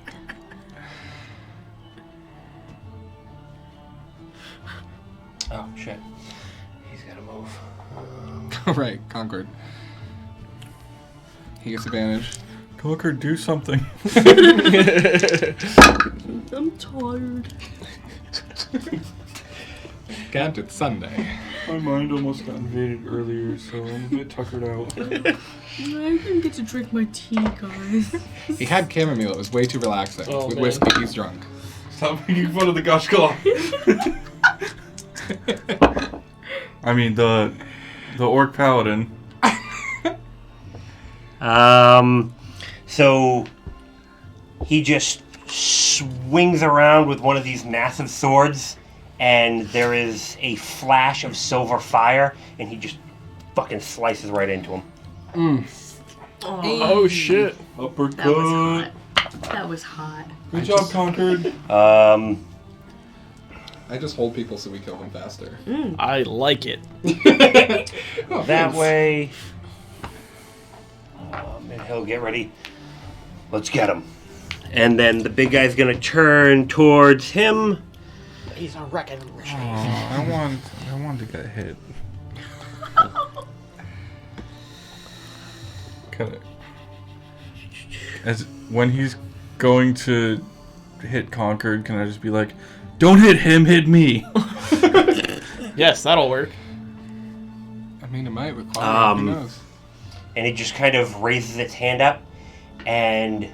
Oh, shit. He's got to move. Right, Concord. He gets advantage. Conquer, do something. I'm tired. Can't, it's Sunday. My mind almost got invaded earlier, so I'm a bit tuckered out. I didn't get to drink my tea, guys. He had chamomile, it was way too relaxing. Oh, With man. whiskey, he's drunk. Stop making fun of the Goshkala. I mean, the Orc Paladin. So he just swings around with one of these massive swords, and there is a flash of silver fire, and he just fucking slices right into him. Oh shit. Uppercut. That was hot. That was hot. Good job, Conquered. I just hold people so we kill them faster. I like it. That way. And he'll get ready. Let's get him. And then the big guy's gonna turn towards him. He's a wrecking machine. I want to get hit. Kind of. As when he's going to hit Conquered, can I just be like, "Don't hit him, hit me." Yes, that'll work. I mean, it might require who knows. And it just kind of raises its hand up, and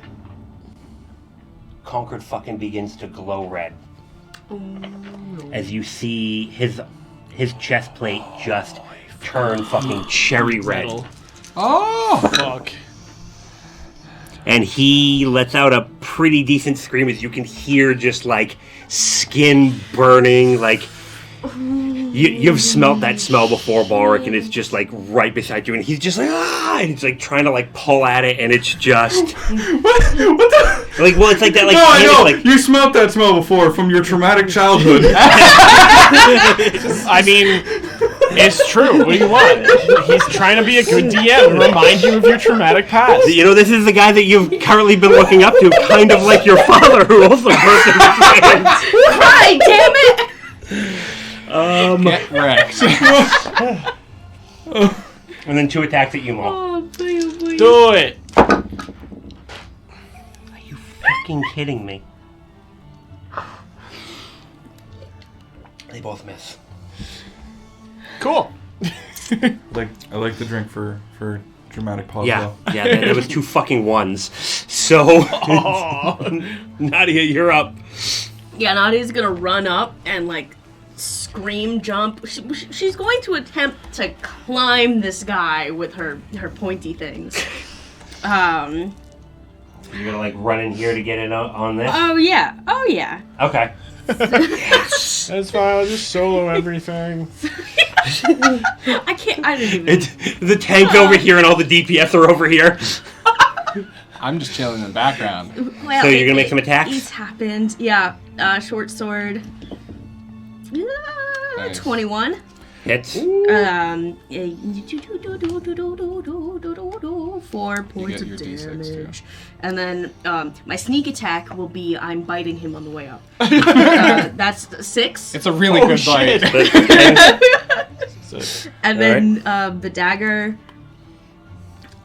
Conquered fucking begins to glow red. As you see his chest plate just turn fucking cherry red. Metal. Oh! Fuck. And he lets out a pretty decent scream as you can hear just like skin burning, like you've smelt that smell before, Balric, and it's just like right beside you, and he's just like and he's like trying to like pull at it, and it's just What the? like, well, it's like that, like No, I know. like You smelled that smell before from your traumatic childhood. I mean, it's true. What do you want? He's trying to be a good DM and remind you of your traumatic past. you know, this is the guy that you've currently been looking up to, kind of like your father, who also burst his hands. Cry, damn it! Get wrecked. And then 2 attacks at you, Maul. Oh, please, please. Do it. Are you fucking kidding me? They both miss. Cool. I like the drink for dramatic pause. Yeah, though. yeah, there was 2 fucking ones. So, Nadia, you're up. Yeah, Nadia's gonna run up and like scream, jump. She's going to attempt to climb this guy with her pointy things. You're gonna like run in here to get it on this? Oh yeah. Okay. That's fine. I'll just solo everything. I can't. I didn't even. The tank's over here and all the DPS are over here. I'm just chilling in the background. Well, So you're gonna make some attacks? It's happened. Yeah. Short sword. Nice. 21. Hits. 4 points of your D6 too. damage. And then my sneak attack will be I'm biting him on the way up. That's 6. It's a really good bite. And then the dagger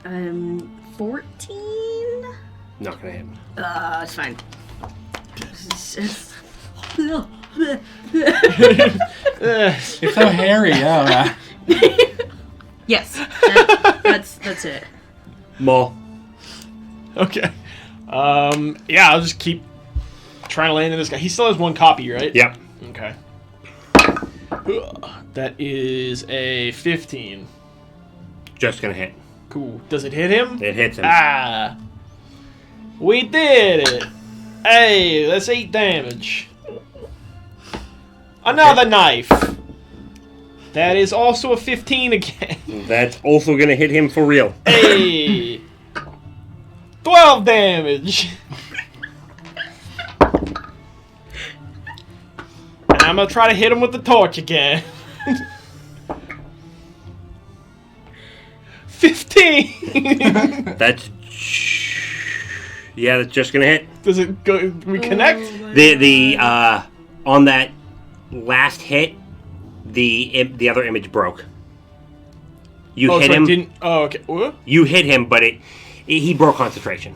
14. Not gonna hit. It's fine. It's so hairy, yeah. Yes. That's it. Maul. Okay. Yeah, I'll just keep trying to land in this guy. He still has 1 copy, right? Yep. Okay. That is a 15. Just gonna hit. Cool. Does it hit him? It hits him. Ah. We did it. Hey, that's 8 damage. Another knife. That is also a 15 again. That's also gonna hit him for real. Hey. 12 damage. And I'm gonna try to hit him with the torch again. 15. That's just gonna hit. Does it go? We connect? The on that last hit, the other image broke. You hit so him. I didn't. Oh, okay. What? You hit him, but he broke concentration.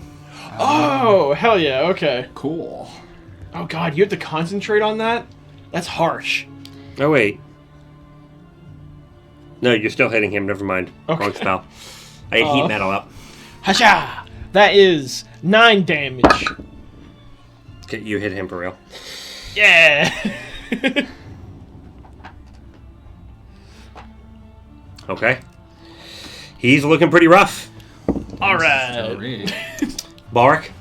Oh, hell yeah. Okay. Cool. Oh god, you have to concentrate on that? That's harsh. Oh wait. No, you're still hitting him. Never mind. Okay. Wrong spell. I had heat metal up. Hasha! That is 9 damage. Okay, you hit him for real. Yeah. Okay. He's looking pretty rough. All right. Sorry. Bark.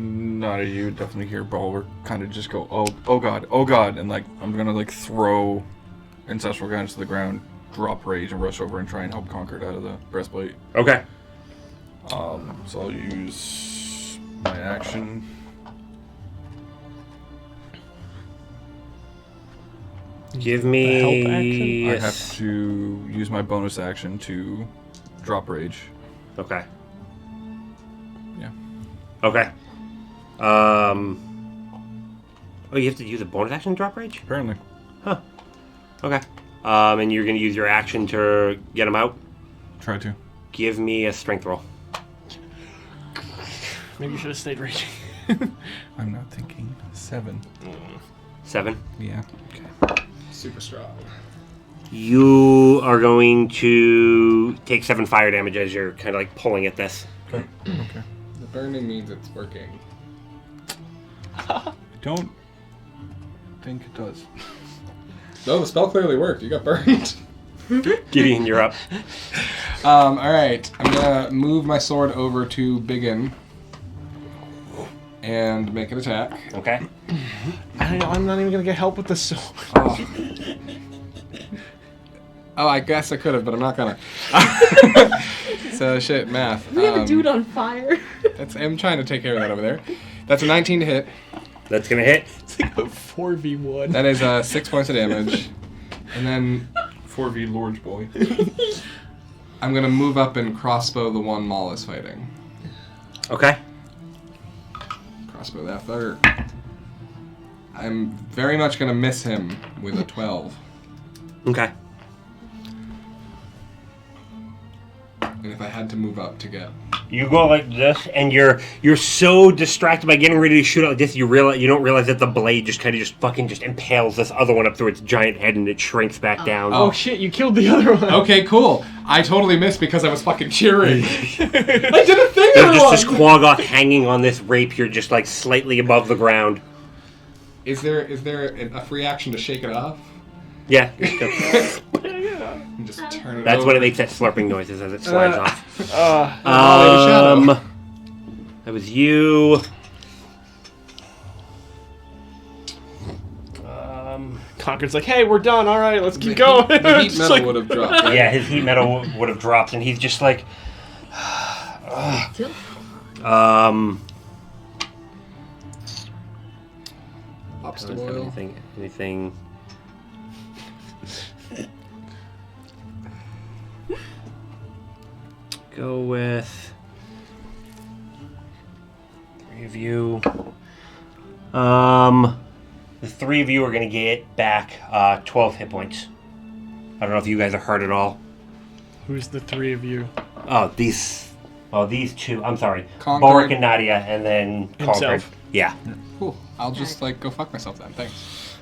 Not of you definitely hear Bulwark kind of just go, oh god, and like I'm gonna like throw ancestral guidance to the ground, drop rage, and rush over and try and help Conquered out of the breastplate. Okay. So I'll use my action. Give me. help action? I have to use my bonus action to drop rage. Okay. Yeah. Okay. Oh, you have to use a bonus action to drop rage? Apparently. Huh. Okay. And you're gonna use your action to get him out? Try to. Give me a strength roll. Maybe you should have stayed raging. I'm not thinking. 7. 7. Yeah. Super strong. You are going to take 7 fire damage as you're kind of like pulling at this. Okay. The burning means it's working. I don't think it does. No, the spell clearly worked. You got burned. Gideon, you're up. Alright. I'm gonna move my sword over to Biggin and make an attack. Okay. I'm not even gonna get help with the sword. Oh, I guess I could have, but I'm not gonna. So, shit, math. We have a dude on fire. I'm trying to take care of that over there. That's a 19 to hit. That's gonna hit. It's like a 4v1. That is 6 points of damage. And then 4v Lord's boy. I'm gonna move up and crossbow the one Maul is fighting. Okay. Crossbow that third. I'm very much gonna miss him with a 12. Okay. And if I had to move up to get. You go like this, and you're so distracted by getting ready to shoot out like this, you don't realize that the blade just impales this other one up through its giant head, and it shrinks back down. Oh shit, you killed the other one. Okay, cool. I totally missed because I was fucking cheering. I did a thing There's just wrong. this Quaggoth hanging on this rapier, just like slightly above the ground. Is there a free action to shake it off? Yeah. And just turn Turn it That's over. when it makes that slurping noises as it slides off. That was you. Conquered's like, hey, we're done. All right, let's keep going. The heat Just metal like- would have dropped. Right? Yeah, his heat metal would have dropped, and he's just like, Lobster don't have boil. anything. Go with 3 of you. The 3 of you are going to get back 12 hit points. I don't know if you guys are hurt at all. Who's the 3 of you? Oh, these 2. I'm sorry. Conquered. Boric and Nadia, and then Conquered. Himself. Yeah. Cool. I'll just like go fuck myself then. Thanks.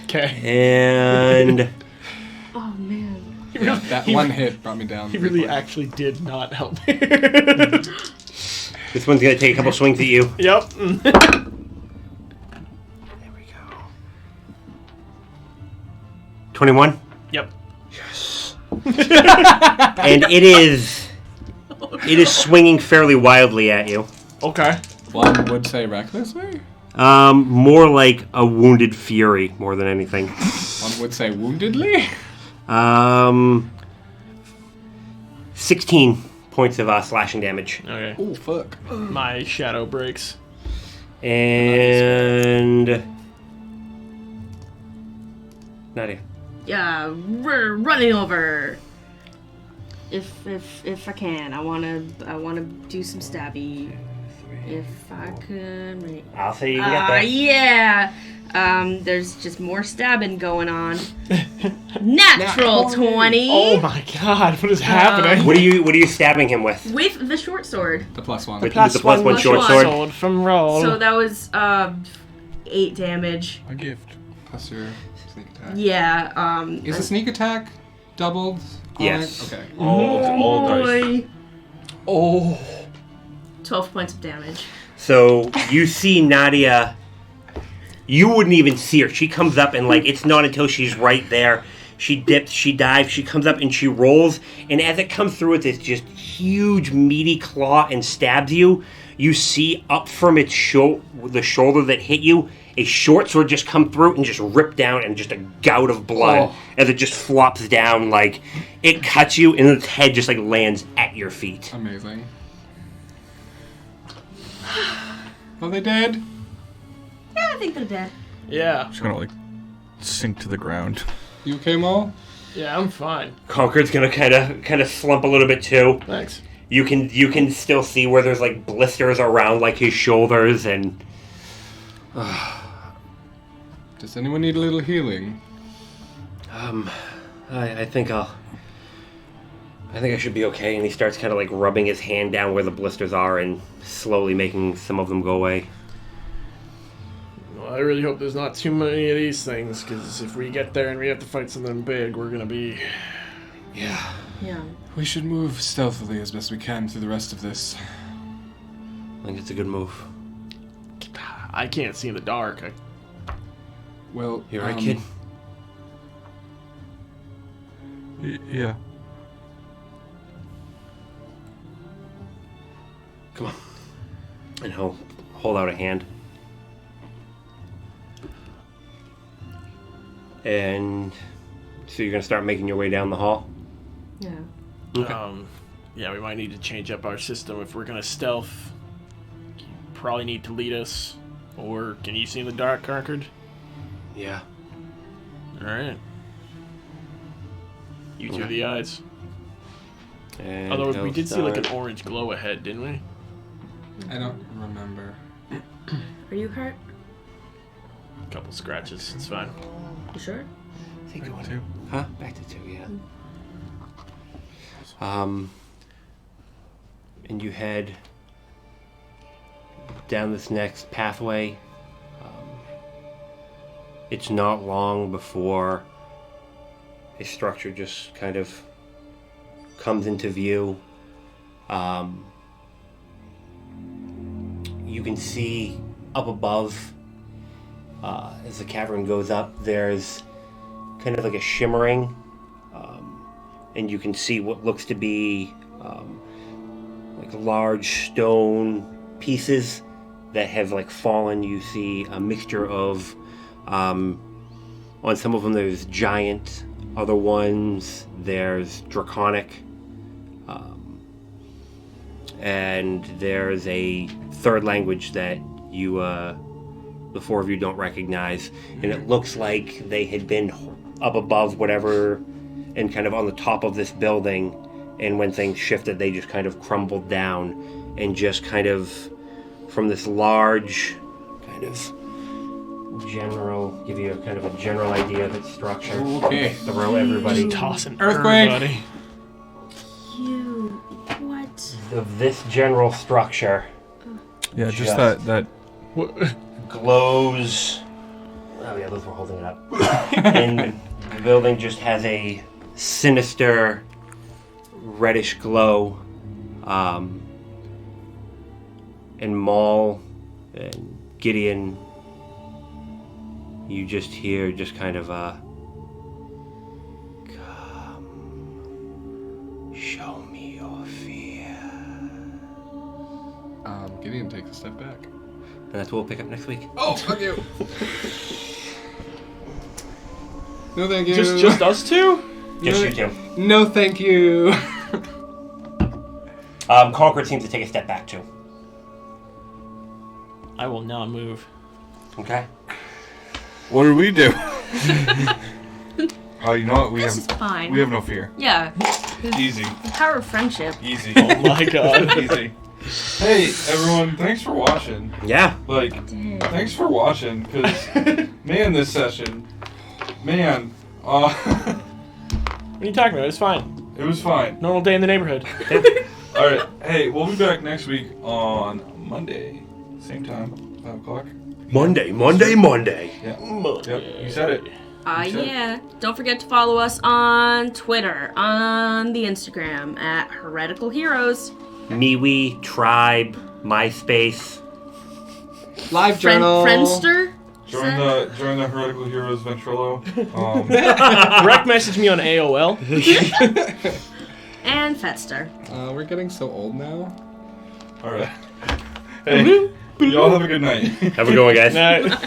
Okay. And Oh man. Yeah, that one hit brought me down. He really actually did not help me. this one's going to take a couple swings at you. Yep. There we go. 21. Yep. And it is swinging fairly wildly at you. Okay. One would say recklessly. More like a wounded fury more than anything. One would say woundedly. 16 points of slashing damage. Okay. Oh fuck. My shadow breaks. And Nadia. Yeah, we're running over. If I can, I wanna do some stabby. If I could. I'll say you can get there. Yeah. There's just more stabbing going on. Natural 20. Oh my god, what is happening? What are you stabbing him with? With the short sword. The +1. With the plus one short one. sword. From roll. So that was 8 damage. A gift. Plus your sneak attack. Yeah. Is the sneak attack doubled? on Yes. it? Okay. All dice. Boy. Oh. 12 points of damage. So you see Nadia. You wouldn't even see her. She comes up and it's not until she's right there. She dips, she dives, she comes up and she rolls. And as it comes through with this just huge meaty claw and stabs you, you see up from its the shoulder that hit you, a short sword just come through and just rip down and just a gout of blood as it just flops down. It cuts you and its head just lands at your feet. Amazing. Are they dead? Yeah, I think they're dead. Yeah. Just gonna sink to the ground. You okay, Mo? Yeah, I'm fine. Conquered's gonna kind of slump a little bit too. Thanks. You can still see where there's blisters around his shoulders and. Does anyone need a little healing? I think I should be okay. And he starts kind of rubbing his hand down where the blisters are and slowly making some of them go away. Well, I really hope there's not too many of these things, because if we get there and we have to fight something big, we're gonna be... Yeah. Yeah. We should move stealthily as best we can through the rest of this. I think it's a good move. I can't see in the dark. Well, You're right, kid. Yeah. Come on. And he'll hold out a hand. And so you're gonna start making your way down the hall? Yeah. Okay. Yeah, we might need to change up our system if we're gonna stealth. You probably need to lead us. Or can you see in the dark, Conquered? Yeah. Alright. You two are the eyes. And Although we he'll did see an start- orange glow ahead, didn't we? I don't remember. Are you hurt? A couple scratches, it's fine. You sure? I think Back it to- went- Huh? Back to 2, yeah. And you head down this next pathway. It's not long before a structure just kind of comes into view. You can see up above, as the cavern goes up, there's kind of a shimmering and you can see what looks to be like large stone pieces that have like fallen. You see a mixture of on some of them there's giant, other ones there's draconic, and there's a third language that you the four of you don't recognize, and it looks like they had been up above whatever and kind of on the top of this building, and when things shifted they just kind of crumbled down, and just kind of from this large kind of general, give you a kind of a general idea of its structure. Okay. Throw everybody Tossing Earthquake. everybody. You. What? of this general structure. Yeah, just Just- that. Glows. Oh yeah, those were holding it up. And the building just has a sinister reddish glow. And Maul and Gideon, you just hear just kind of come, show me your fear. Gideon takes a step back. And that's what we'll pick up next week. Oh, fuck you! No, thank you. Just us two? Just you two. No, thank you. Concord seems to take a step back too. I will not move. Okay. What do we do? Oh, you know what? This is fine. We have no fear. Yeah. Easy. The power of friendship. Easy. Oh my god. Easy. Hey, everyone, thanks for watching. Yeah. Like, thanks for watching, because, man, this session, man, What are you talking about? It's fine. it was fine. Normal day in the neighborhood. Alright, hey, we'll be back next week on Monday. Same time, 5 o'clock. Monday. Yeah. Yep, you said it. Yeah. Don't forget to follow us on Twitter, on the Instagram, at Heretical Heroes. MeWe, Tribe, MySpace. Live journal. Friendster? Join the Heretical Heroes Ventrilo. Direct message me on AOL. And Fetster. We're getting so old now. Alright. Hey, y'all have a good night. Have a good one, guys. Nah,